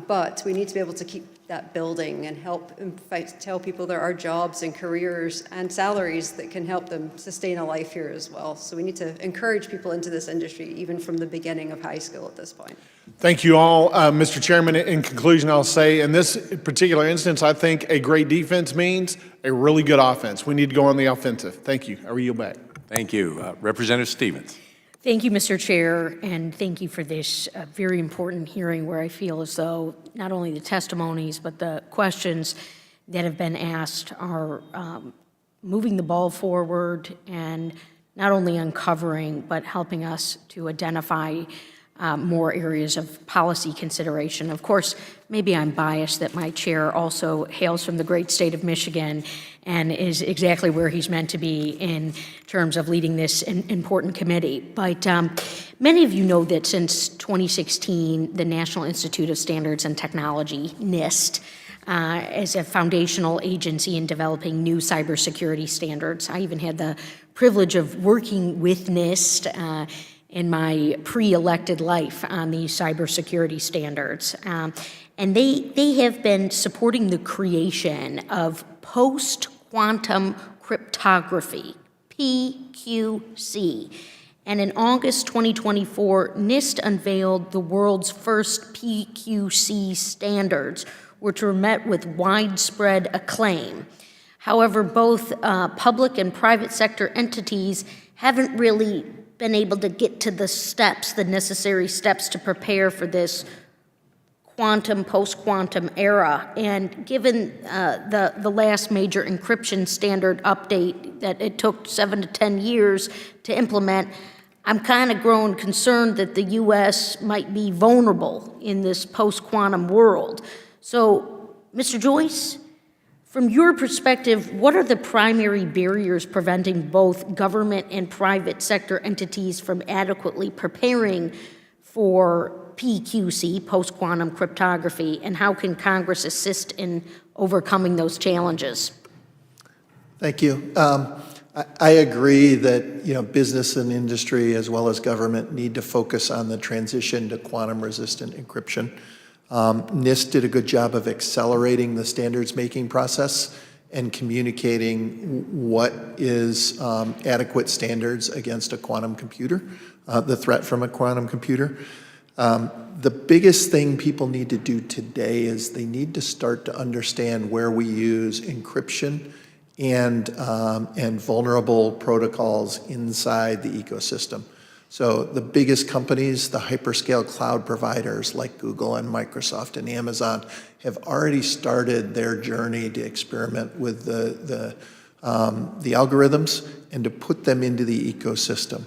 But we need to be able to keep that building and help in fact, tell people there are jobs and careers and salaries that can help them sustain a life here as well. So we need to encourage people into this industry, even from the beginning of high school at this point.
Thank you all. Mr. Chairman, in conclusion, I'll say in this particular instance, I think a great defense means a really good offense. We need to go on the offensive. Thank you. I yield back.
Thank you. Representative Stevens.
Thank you, Mr. Chair, and thank you for this very important hearing where I feel as though not only the testimonies but the questions that have been asked are moving the ball forward and not only uncovering but helping us to identify more areas of policy consideration. Of course, maybe I'm biased that my chair also hails from the great state of Michigan and is exactly where he's meant to be in terms of leading this important committee. But many of you know that since 2016, the National Institute of Standards and Technology, NIST, is a foundational agency in developing new cybersecurity standards. I even had the privilege of working with NIST in my pre-elected life on these cybersecurity standards. And they have been supporting the creation of post-quantum cryptography, PQC. And in August 2024, NIST unveiled the world's first PQC standards, which were met with widespread acclaim. However, both public and private sector entities haven't really been able to get to the necessary steps to prepare for this post-quantum era. And given the last major encryption standard update that it took 7 to 10 years to implement, I'm kind of growing concerned that the U.S. might be vulnerable in this post-quantum world. So, Mr. Joyce, from your perspective, what are the primary barriers preventing both government and private sector entities from adequately preparing for PQC, post-quantum cryptography, and how can Congress assist in overcoming those challenges?
Thank you. I agree that business and industry as well as government need to focus on the transition to quantum-resistant encryption. NIST did a good job of accelerating the standards making process and communicating what is adequate standards against a quantum computer, the threat from a quantum computer. The biggest thing people need to do today is they need to start to understand where we use encryption and vulnerable protocols inside the ecosystem. So the biggest companies, the hyperscale cloud providers like Google and Microsoft and Amazon, have already started their journey to experiment with the algorithms and to put them into the ecosystem.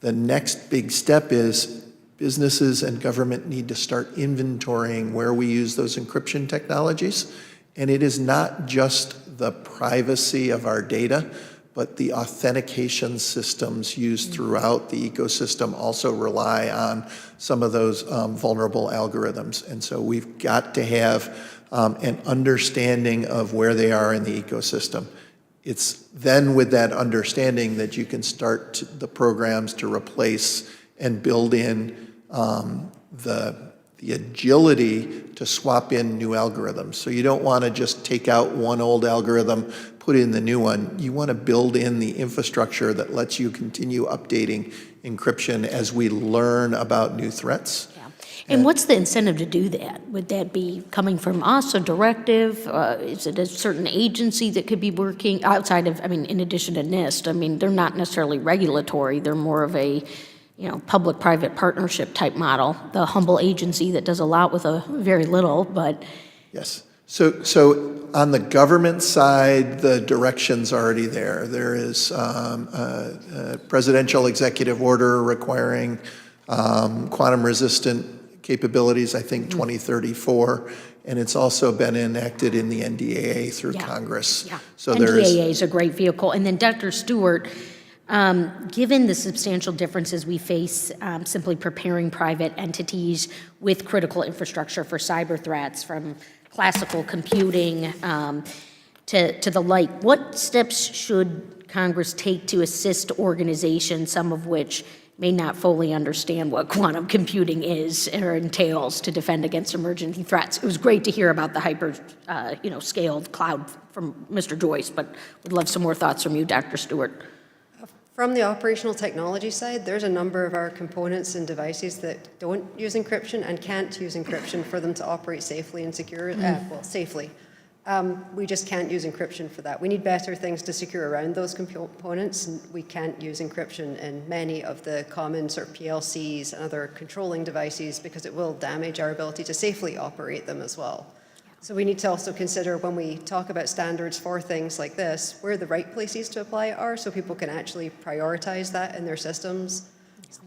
The next big step is businesses and government need to start inventorying where we use those encryption technologies. And it is not just the privacy of our data, but the authentication systems used throughout the ecosystem also rely on some of those vulnerable algorithms. And so we've got to have an understanding of where they are in the ecosystem. It's then with that understanding that you can start the programs to replace and build in the agility to swap in new algorithms. So you don't want to just take out one old algorithm, put in the new one. You want to build in the infrastructure that lets you continue updating encryption as we learn about new threats.
Yeah. And what's the incentive to do that? Would that be coming from us, a directive? Is it a certain agency that could be working outside of, in addition to NIST? They're not necessarily regulatory. They're more of a public-private partnership type model, the humble agency that does a lot with a very little, but.
Yes. So on the government side, the direction's already there. There is a presidential executive order requiring quantum-resistant capabilities, I think 2034, and it's also been enacted in the NDAA through Congress.
Yeah.
So
NDAA is a great vehicle. And then Dr. Stewart, Given the substantial differences we face simply preparing private entities with critical infrastructure for cyber threats, from classical computing to the like, what steps should Congress take to assist organizations, some of which may not fully understand what quantum computing is or entails, to defend against emerging threats? It was great to hear about the scaled cloud from Mr. Joyce, but would love some more thoughts from you, Dr. Stewart.
From the operational technology side, there's a number of our components and devices that don't use encryption and can't use encryption for them to operate safely and secure, safely. We just can't use encryption for that. We need better things to secure around those components, and we can't use encryption in many of the common sort of PLCs and other controlling devices because it will damage our ability to safely operate them as well. So we need to also consider, when we talk about standards for things like this, where the right places to apply it are, so people can actually prioritize that in their systems.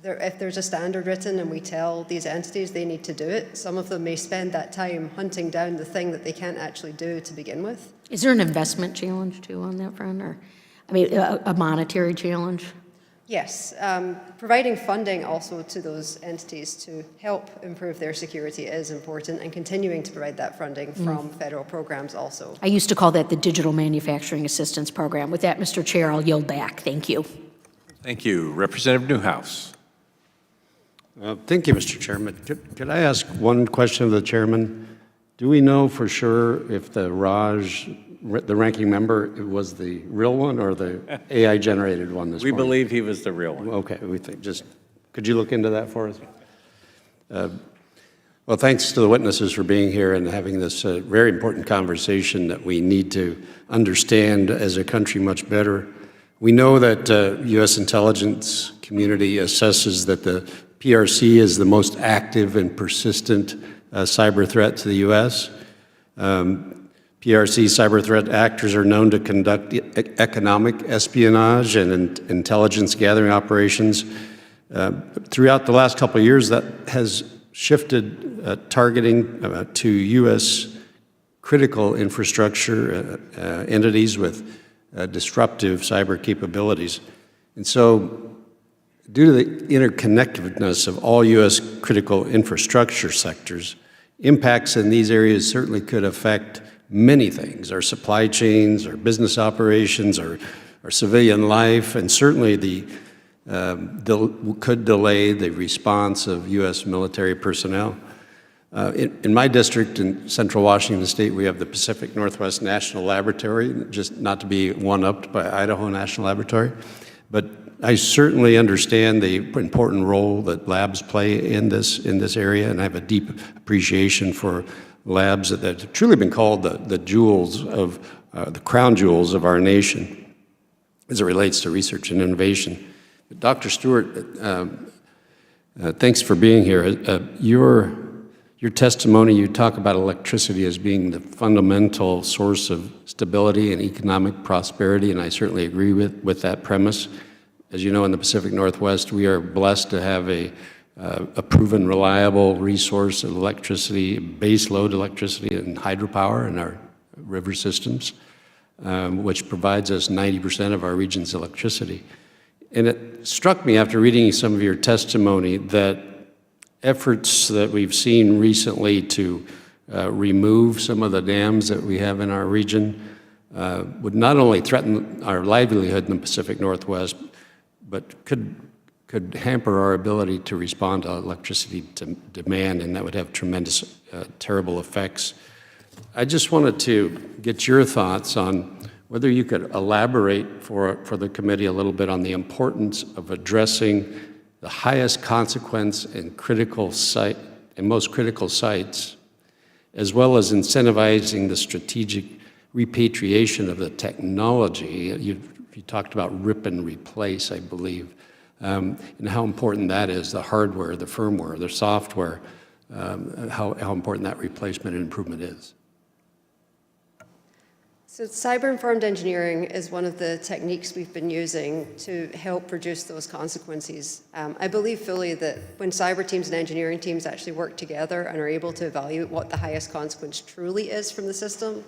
If there's a standard written and we tell these entities they need to do it, some of them may spend that time hunting down the thing that they can't actually do to begin with.
Is there an investment challenge too on that front, or a monetary challenge?
Yes, providing funding also to those entities to help improve their security is important, and continuing to provide that funding from federal programs also.
I used to call that the Digital Manufacturing Assistance Program. With that, Mr. Chair, I'll yield back. Thank you.
Thank you. Representative Newhouse.
Thank you, Mr. Chairman. Could I ask one question of the chairman? Do we know for sure if the ranking member, was the real one or the AI-generated one this morning?
We believe he was the real one.
Okay, could you look into that for us? Well, thanks to the witnesses for being here and having this very important conversation that we need to understand as a country much better. We know that U.S. intelligence community assesses that the PRC is the most active and persistent cyber threat to the U.S. PRC cyber threat actors are known to conduct economic espionage and intelligence gathering operations. Throughout the last couple of years, that has shifted targeting to U.S. critical infrastructure entities with disruptive cyber capabilities. And so, due to the interconnectedness of all U.S. critical infrastructure sectors, impacts in these areas certainly could affect many things: our supply chains, our business operations, our civilian life, and certainly could delay the response of U.S. military personnel. In my district in central Washington State, we have the Pacific Northwest National Laboratory, just not to be one-upped by Idaho National Laboratory, but I certainly understand the important role that labs play in this area, and I have a deep appreciation for labs that have truly been called the jewels of the crown jewels of our nation as it relates to research and innovation. But Dr. Stewart, thanks for being here. Your testimony, you talk about electricity as being the fundamental source of stability and economic prosperity, and I certainly agree with that premise. As you know, in the Pacific Northwest, we are blessed to have a proven, reliable resource of electricity, base load electricity and hydropower in our river systems, which provides us 90% of our region's electricity. And it struck me after reading some of your testimony that efforts that we've seen recently to remove some of the dams that we have in our region would not only threaten our livelihood in the Pacific Northwest, but could hamper our ability to respond to electricity demand, and that would have tremendous, terrible effects. I just wanted to get your thoughts on whether you could elaborate for the committee a little bit on the importance of addressing the highest consequence and most critical sites, as well as incentivizing the strategic repatriation of the technology. You talked about rip and replace, I believe, and how important that is, the hardware, the firmware, the software, how important that replacement and improvement is.
So cyber-informed engineering is one of the techniques we've been using to help reduce those consequences. I believe fully that when cyber teams and engineering teams actually work together and are able to evaluate what the highest consequence truly is from the system,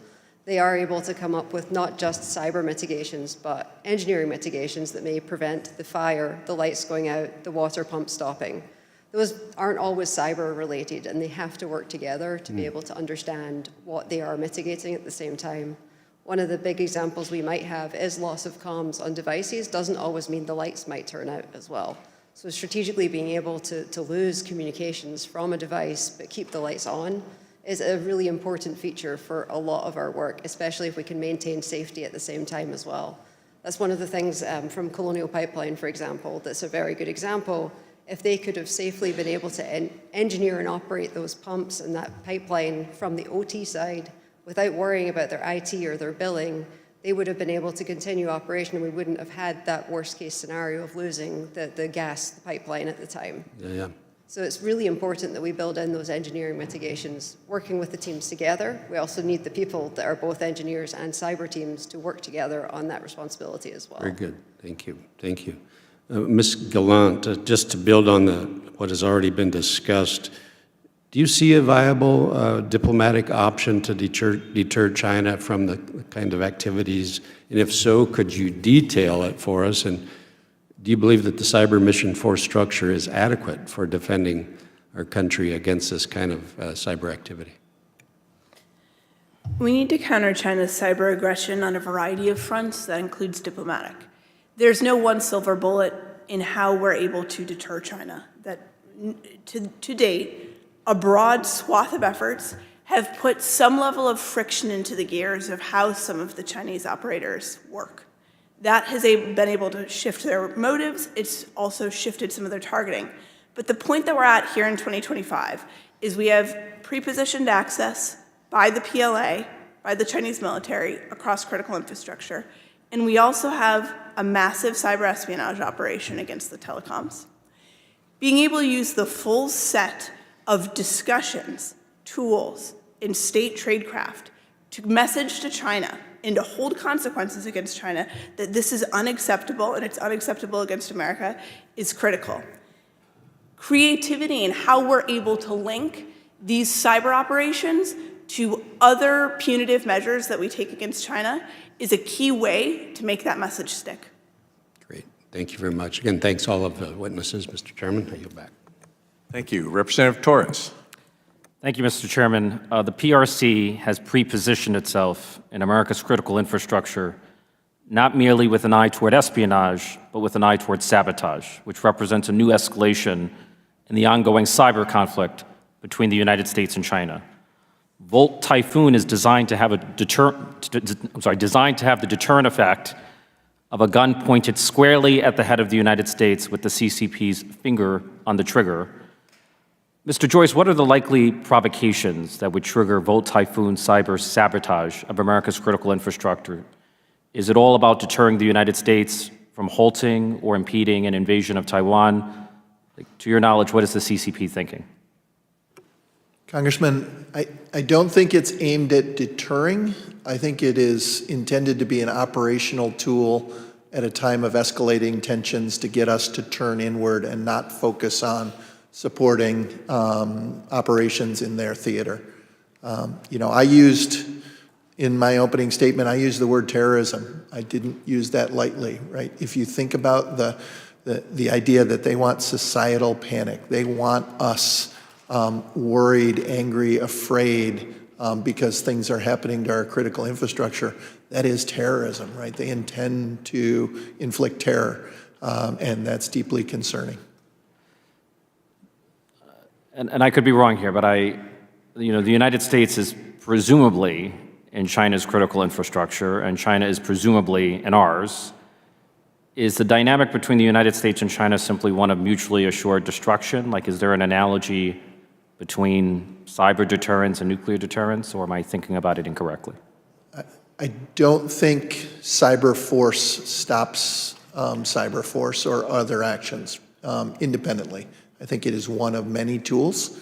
they are able to come up with not just cyber mitigations, but engineering mitigations that may prevent the fire, the lights going out, the water pump stopping. Those aren't always cyber related, and they have to work together to be able to understand what they are mitigating at the same time. One of the big examples we might have is loss of comms on devices doesn't always mean the lights might turn out as well. So strategically being able to lose communications from a device but keep the lights on is a really important feature for a lot of our work, especially if we can maintain safety at the same time as well. That's one of the things from Colonial Pipeline, for example, that's a very good example. If they could have safely been able to engineer and operate those pumps and that pipeline from the OT side without worrying about their IT or their billing, they would have been able to continue operation, and we wouldn't have had that worst case scenario of losing the gas pipeline at the time.
Yeah.
So it's really important that we build in those engineering mitigations, working with the teams together. We also need the people that are both engineers and cyber teams to work together on that responsibility as well.
Very good. Thank you. Thank you. Ms. Galante, just to build on what has already been discussed, do you see a viable diplomatic option to deter China from the kind of activities? And if so, could you detail it for us? And do you believe that the cyber mission force structure is adequate for defending our country against this kind of cyber activity?
We need to counter China's cyber aggression on a variety of fronts. That includes diplomatic. There's no one silver bullet in how we're able to deter China. That to date, a broad swath of efforts have put some level of friction into the gears of how some of the Chinese operators work. That has been able to shift their motives. It's also shifted some of their targeting. But the point that we're at here in 2025 is we have pre-positioned access by the PLA, by the Chinese military, across critical infrastructure. And we also have a massive cyber espionage operation against the telecoms. Being able to use the full set of discussions, tools, in state tradecraft to message to China and to hold consequences against China that this is unacceptable and it's unacceptable against America is critical. Creativity in how we're able to link these cyber operations to other punitive measures that we take against China is a key way to make that message stick.
Great. Thank you very much. Again, thanks all of the witnesses. Mr. Chairman, I yield back.
Thank you. Representative Torres.
Thank you, Mr. Chairman. The PRC has pre-positioned itself in America's critical infrastructure, not merely with an eye toward espionage, but with an eye toward sabotage, which represents a new escalation in the ongoing cyber conflict between the United States and China. Volt Typhoon is designed to have the deterrent effect of a gun pointed squarely at the head of the United States with the CCP's finger on the trigger. Mr. Joyce, what are the likely provocations that would trigger Volt Typhoon cyber sabotage of America's critical infrastructure? Is it all about deterring the United States from halting or impeding an invasion of Taiwan? To your knowledge, what is the CCP thinking?
Congressman, I don't think it's aimed at deterring. I think it is intended to be an operational tool at a time of escalating tensions to get us to turn inward and not focus on supporting operations in their theater. I used, in my opening statement, I used the word terrorism. I didn't use that lightly, right? If you think about the idea that they want societal panic, they want us worried, angry, afraid because things are happening to our critical infrastructure, that is terrorism, right? They intend to inflict terror, and that's deeply concerning.
And I could be wrong here, but the United States is presumably in China's critical infrastructure, and China is presumably in ours. Is the dynamic between the United States and China simply one of mutually assured destruction? Like, is there an analogy between cyber deterrence and nuclear deterrence, or am I thinking about it incorrectly?
I don't think cyber force stops cyber force or other actions independently. I think it is one of many tools.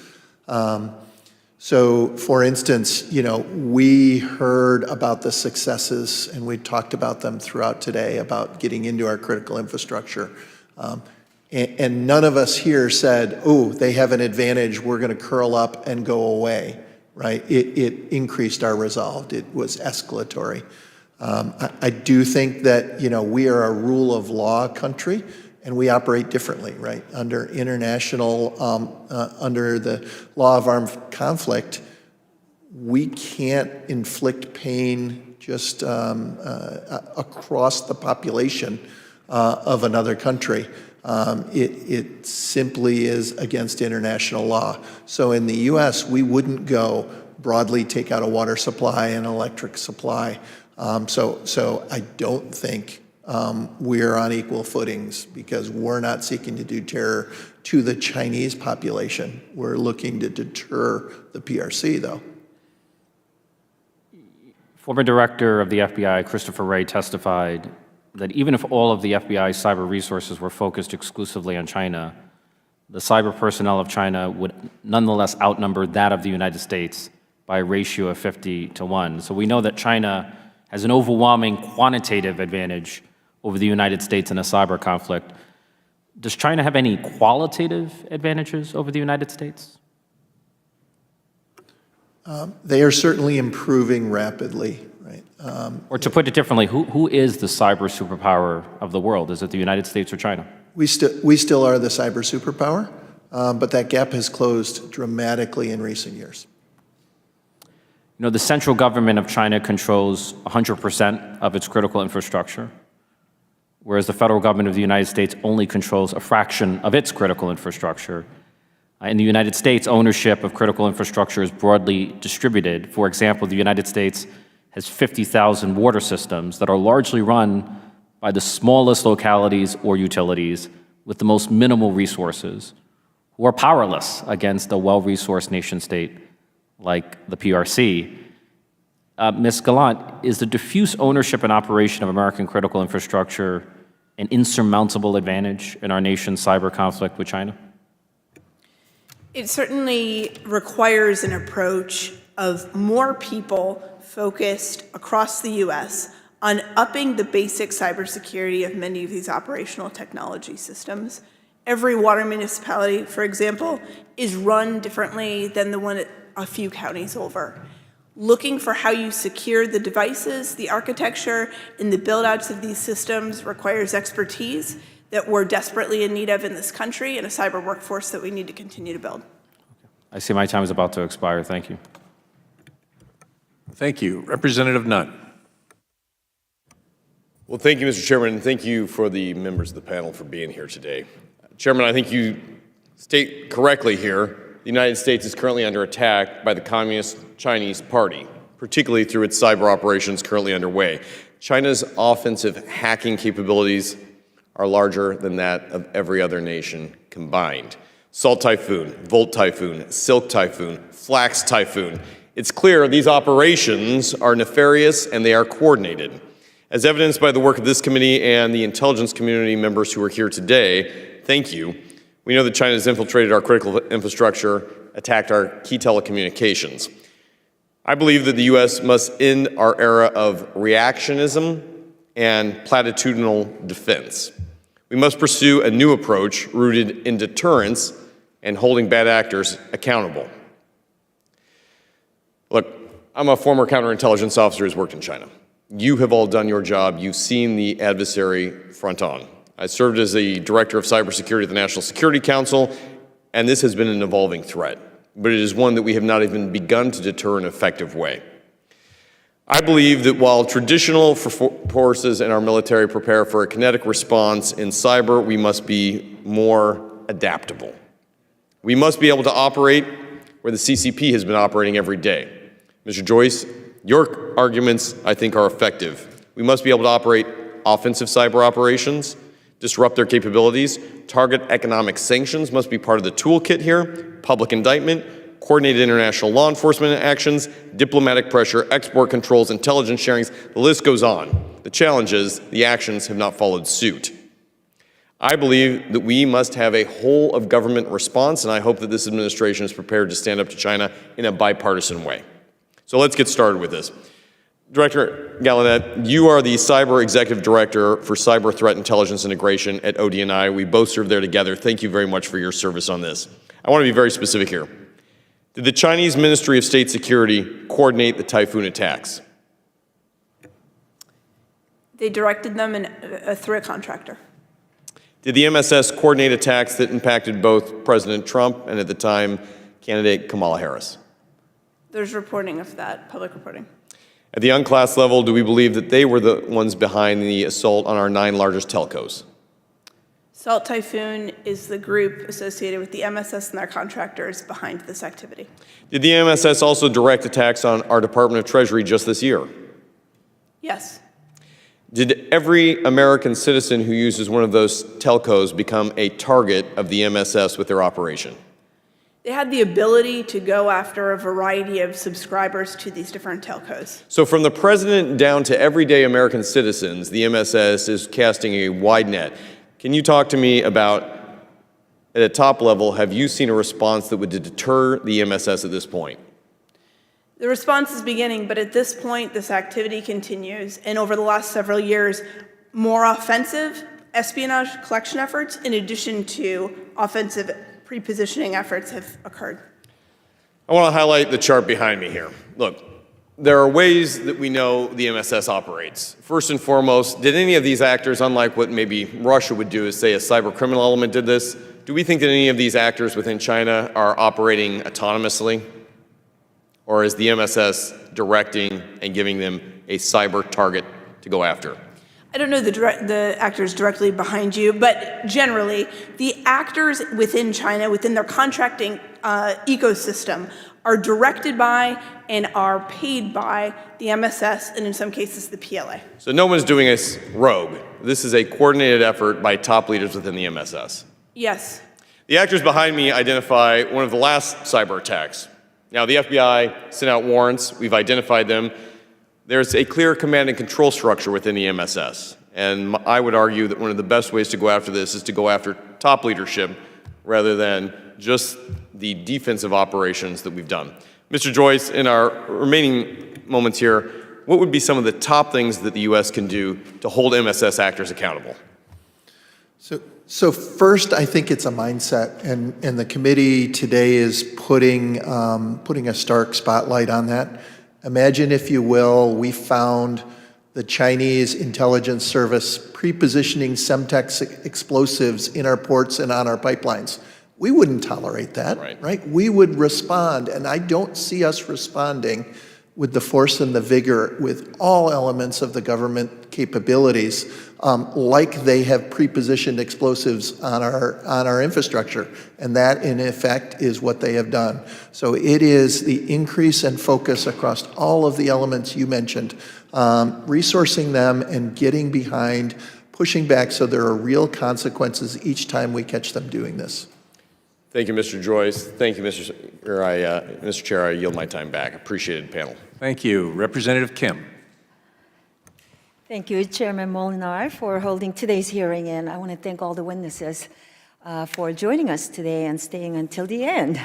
So, for instance, we heard about the successes, and we talked about them throughout today, about getting into our critical infrastructure. And none of us here said, oh, they have an advantage, we're going to curl up and go away. right? It increased our resolve. It was escalatory. I do think that, we are a rule of law country, and we operate differently, right? Under international, under the law of armed conflict, we can't inflict pain just across the population of another country. It simply is against international law. So in the U.S., we wouldn't go broadly take out a water supply and electric supply. So I don't think we're on equal footings because we're not seeking to do terror to the Chinese population. We're looking to deter the PRC, though.
Former director of the FBI, Christopher Wray, testified that even if all of the FBI's cyber resources were focused exclusively on China, the cyber personnel of China would nonetheless outnumber that of the United States by a ratio of 50 to 1. So we know that China has an overwhelming quantitative advantage over the United States in a cyber conflict. Does China have any qualitative advantages over the United States?
They are certainly improving rapidly, right?
Or to put it differently, who is the cyber superpower of the world? Is it the United States or China?
We still are the cyber superpower, but that gap has closed dramatically in recent years.
You know, the central government of China controls 100% of its critical infrastructure, whereas the federal government of the United States only controls a fraction of its critical infrastructure. In the United States, ownership of critical infrastructure is broadly distributed. For example, the United States has 50,000 water systems that are largely run by the smallest localities or utilities with the most minimal resources, who are powerless against a well-resourced nation-state like the PRC. Ms. Galante, is the diffuse ownership and operation of American critical infrastructure an insurmountable advantage in our nation's cyber conflict with China?
It certainly requires an approach of more people focused across the U.S. on upping the basic cybersecurity of many of these operational technology systems. Every water municipality, for example, is run differently than the one a few counties over. Looking for how you secure the devices, the architecture, and the build-outs of these systems requires expertise that we're desperately in need of in this country and a cyber workforce that we need to continue to build.
I see my time is about to expire. Thank you.
Thank you. Representative Nutt.
Well, thank you, Mr. Chairman, and thank you for the members of the panel for being here today. Chairman, I think you state correctly here, the United States is currently under attack by the Communist Chinese Party, particularly through its cyber operations currently underway. China's offensive hacking capabilities are larger than that of every other nation combined. Salt Typhoon, Volt Typhoon, Silk Typhoon, Flax Typhoon. It's clear these operations are nefarious and they are coordinated. As evidenced by the work of this committee and the intelligence community members who are here today, thank you. We know that China has infiltrated our critical infrastructure, attacked our key telecommunications. I believe that the U.S. must end our era of reactionism and platitudinal defense. We must pursue a new approach rooted in deterrence and holding bad actors accountable. Look, I'm a former counterintelligence officer who's worked in China. You have all done your job. You've seen the adversary front on. I served as the director of cybersecurity at the National Security Council, and this has been an evolving threat, but it is one that we have not even begun to deter in an effective way. I believe that while traditional forces in our military prepare for a kinetic response in cyber, we must be more adaptable. We must be able to operate where the CCP has been operating every day. Mr. Joyce, your arguments, I think, are effective. We must be able to operate offensive cyber operations, disrupt their capabilities. Target economic sanctions must be part of the toolkit here, public indictment, coordinated international law enforcement actions, diplomatic pressure, export controls, intelligence sharings, the list goes on. The challenge is the actions have not followed suit. I believe that we must have a whole of government response, and I hope that this administration is prepared to stand up to China in a bipartisan way. So let's get started with this. Director Galante, you are the Cyber Executive Director for Cyber Threat Intelligence Integration at ODNI. We both serve there together. Thank you very much for your service on this. I want to be very specific here. Did the Chinese Ministry of State Security coordinate the Typhoon attacks?
They directed them through a contractor.
Did the MSS coordinate attacks that impacted both President Trump and, at the time, candidate Kamala Harris?
There's reporting of that, public reporting.
At the unclassed level, do we believe that they were the ones behind the assault on our 9 largest telcos?
Salt Typhoon is the group associated with the MSS and their contractors behind this activity.
Did the MSS also direct attacks on our Department of Treasury just this year?
Yes.
Did every American citizen who uses one of those telcos become a target of the MSS with their operation?
They had the ability to go after a variety of subscribers to these different telcos.
So from the president down to everyday American citizens, the MSS is casting a wide net. Can you talk to me about, at a top level, have you seen a response that would deter the MSS at this point?
The response is beginning, but at this point, this activity continues. And over the last several years, more offensive espionage collection efforts, in addition to offensive pre-positioning efforts, have occurred.
I want to highlight the chart behind me here. Look, there are ways that we know the MSS operates. First and foremost, did any of these actors, unlike what maybe Russia would do, is say a cyber criminal element did this, do we think that any of these actors within China are operating autonomously? Or is the MSS directing and giving them a cyber target to go after?
I don't know the actors directly behind you, but generally, the actors within China, within their contracting ecosystem, are directed by and are paid by the MSS, and in some cases, the PLA.
So no one's doing this rogue. This is a coordinated effort by top leaders within the MSS.
Yes.
The actors behind me identify one of the last cyber attacks. Now, the FBI sent out warrants. We've identified them. There's a clear command and control structure within the MSS. And I would argue that one of the best ways to go after this is to go after top leadership rather than just the defensive operations that we've done. Mr. Joyce, in our remaining moments here, what would be some of the top things that the U.S. can do to hold MSS actors accountable?
So first, I think it's a mindset, and the committee today is putting a stark spotlight on that. Imagine, if you will, we found the Chinese intelligence service pre-positioning Semtex explosives in our ports and on our pipelines. We wouldn't tolerate that, right? We would respond, and I don't see us responding with the force and the vigor with all elements of the government capabilities, like they have pre-positioned explosives on our infrastructure. And that, in effect, is what they have done. So it is the increase and focus across all of the elements you mentioned, resourcing them and getting behind, pushing back so there are real consequences each time we catch them doing this.
Thank you, Mr. Joyce. Thank you, Mr. Chair. I yield my time back. Appreciated panel.
Thank you. Representative Kim.
Thank you, Chairman Molinar, for holding today's hearing, and I want to thank all the witnesses for joining us today and staying until the end.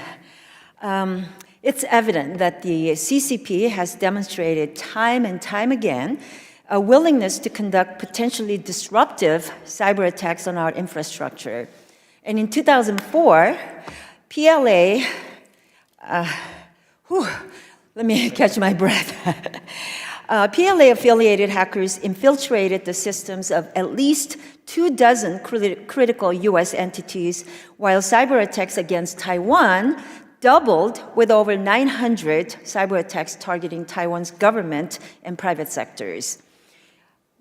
It's evident that the CCP has demonstrated time and time again a willingness to conduct potentially disruptive cyber attacks on our infrastructure. And in 2004, PLA, let me catch my breath. PLA-affiliated hackers infiltrated the systems of at least 24 critical U.S. entities, while cyber attacks against Taiwan doubled with over 900 cyber attacks targeting Taiwan's government and private sectors.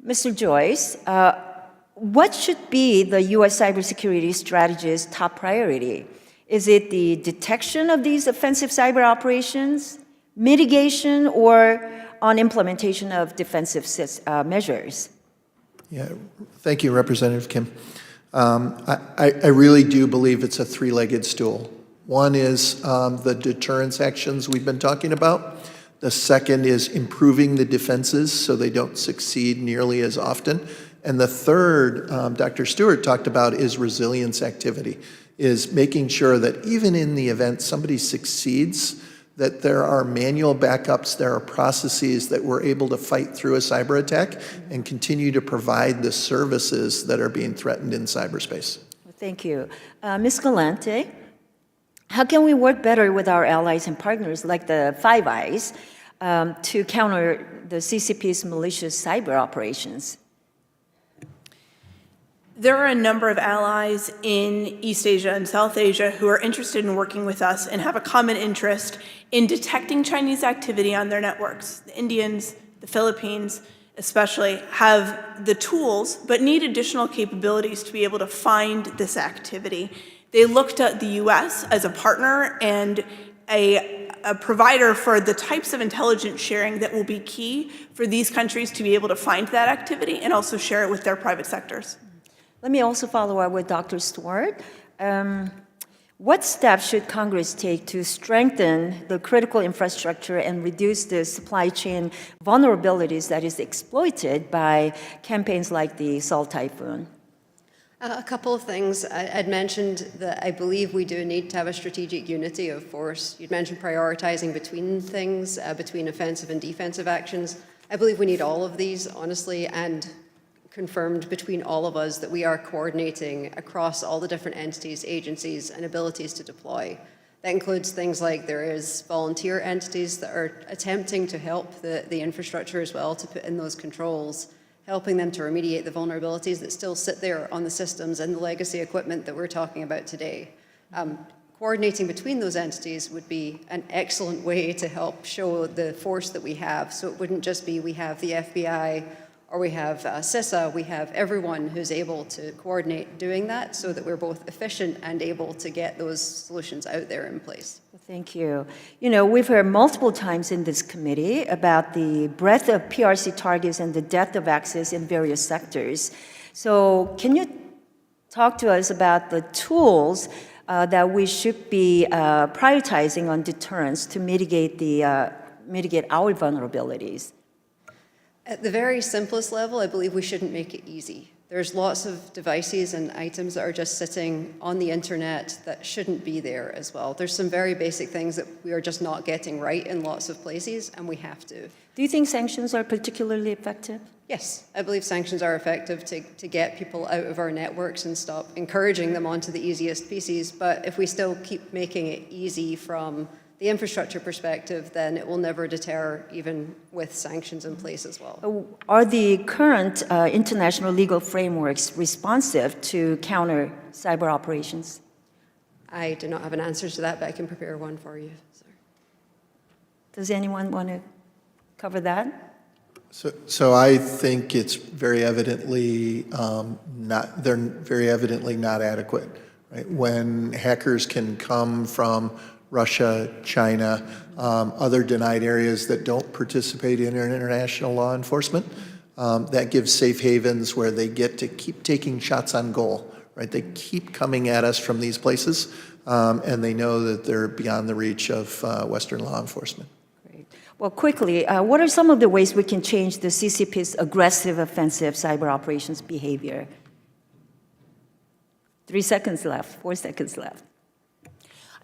Mr. Joyce, what should be the U.S. cybersecurity strategy's top priority? Is it the detection of these offensive cyber operations, mitigation, or on implementation of defensive measures?
Yeah, thank you, Representative Kim. I really do believe it's a three-legged stool. One is the deterrence actions we've been talking about. The second is improving the defenses so they don't succeed nearly as often. And the third, Dr. Stewart talked about, is resilience activity, is making sure that even in the event somebody succeeds, that there are manual backups, there are processes that we're able to fight through a cyber attack and continue to provide the services that are being threatened in cyberspace.
Thank you. Ms. Galante, How can we work better with our allies and partners like the Five Eyes to counter the CCP's malicious cyber operations?
There are a number of allies in East Asia and South Asia who are interested in working with us and have a common interest in detecting Chinese activity on their networks. The Indians, the Philippines, especially, have the tools but need additional capabilities to be able to find this activity. They looked at the US as a partner and a provider for the types of intelligence sharing that will be key for these countries to be able to find that activity and also share it with their private sectors.
Let me also follow up with Dr. Stewart. What steps should Congress take to strengthen the critical infrastructure and reduce the supply chain vulnerabilities that is exploited by campaigns like the Seoul Typhoon?
A couple of things. I'd mentioned that I believe we do need to have a strategic unity of force. You'd mentioned prioritizing between things, between offensive and defensive actions. I believe we need all of these, honestly, and confirmed between all of us that we are coordinating across all the different entities, agencies, and abilities to deploy. That includes things like there is volunteer entities that are attempting to help the infrastructure as well to put in those controls, helping them to remediate the vulnerabilities that still sit there on the systems and the legacy equipment that we're talking about today. Coordinating between those entities would be an excellent way to help show the force that we have. So it wouldn't just be we have the FBI or we have CISA, we have everyone who's able to coordinate doing that so that we're both efficient and able to get those solutions out there in place.
Thank you. You know, we've heard multiple times in this committee about the breadth of PRC targets and the depth of access in various sectors. So can you talk to us about the tools that we should be prioritizing on deterrence to mitigate our vulnerabilities?
At the very simplest level, I believe we shouldn't make it easy. There's lots of devices and items that are just sitting on the internet that shouldn't be there as well. There's some very basic things that we are just not getting right in lots of places, and we have to.
Do you think sanctions are particularly effective?
Yes, I believe sanctions are effective to get people out of our networks and stop encouraging them onto the easiest pieces. But if we still keep making it easy from the infrastructure perspective, then it will never deter, even with sanctions in place as well.
Are the current international legal frameworks responsive to counter cyber operations?
I do not have an answer to that, but I can prepare one for you. Sorry.
Does anyone want to cover that?
So I think it's very evidently they're very evidently not adequate. Right? When hackers can come from Russia, China, other denied areas that don't participate in international law enforcement. That gives safe havens where they get to keep taking shots on goal, right? They keep coming at us from these places, and they know that they're beyond the reach of Western law enforcement.
Great. Well, quickly, what are some of the ways we can change the CCP's aggressive, offensive cyber operations behavior? 3 seconds left, 4 seconds left.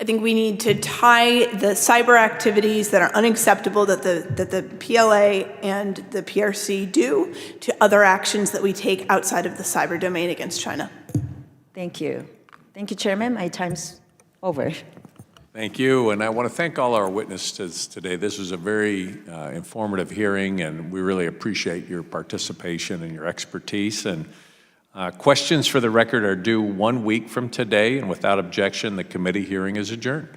I think we need to tie the cyber activities that are unacceptable that the PLA and the PRC do to other actions that we take outside of the cyber domain against China.
Thank you. Thank you, Chairman. My time's over.
Thank you, and I want to thank all our witnesses today. This was a very informative hearing, and we really appreciate your participation and your expertise. And questions for the record are due 1 week from today, and without objection, the committee hearing is adjourned.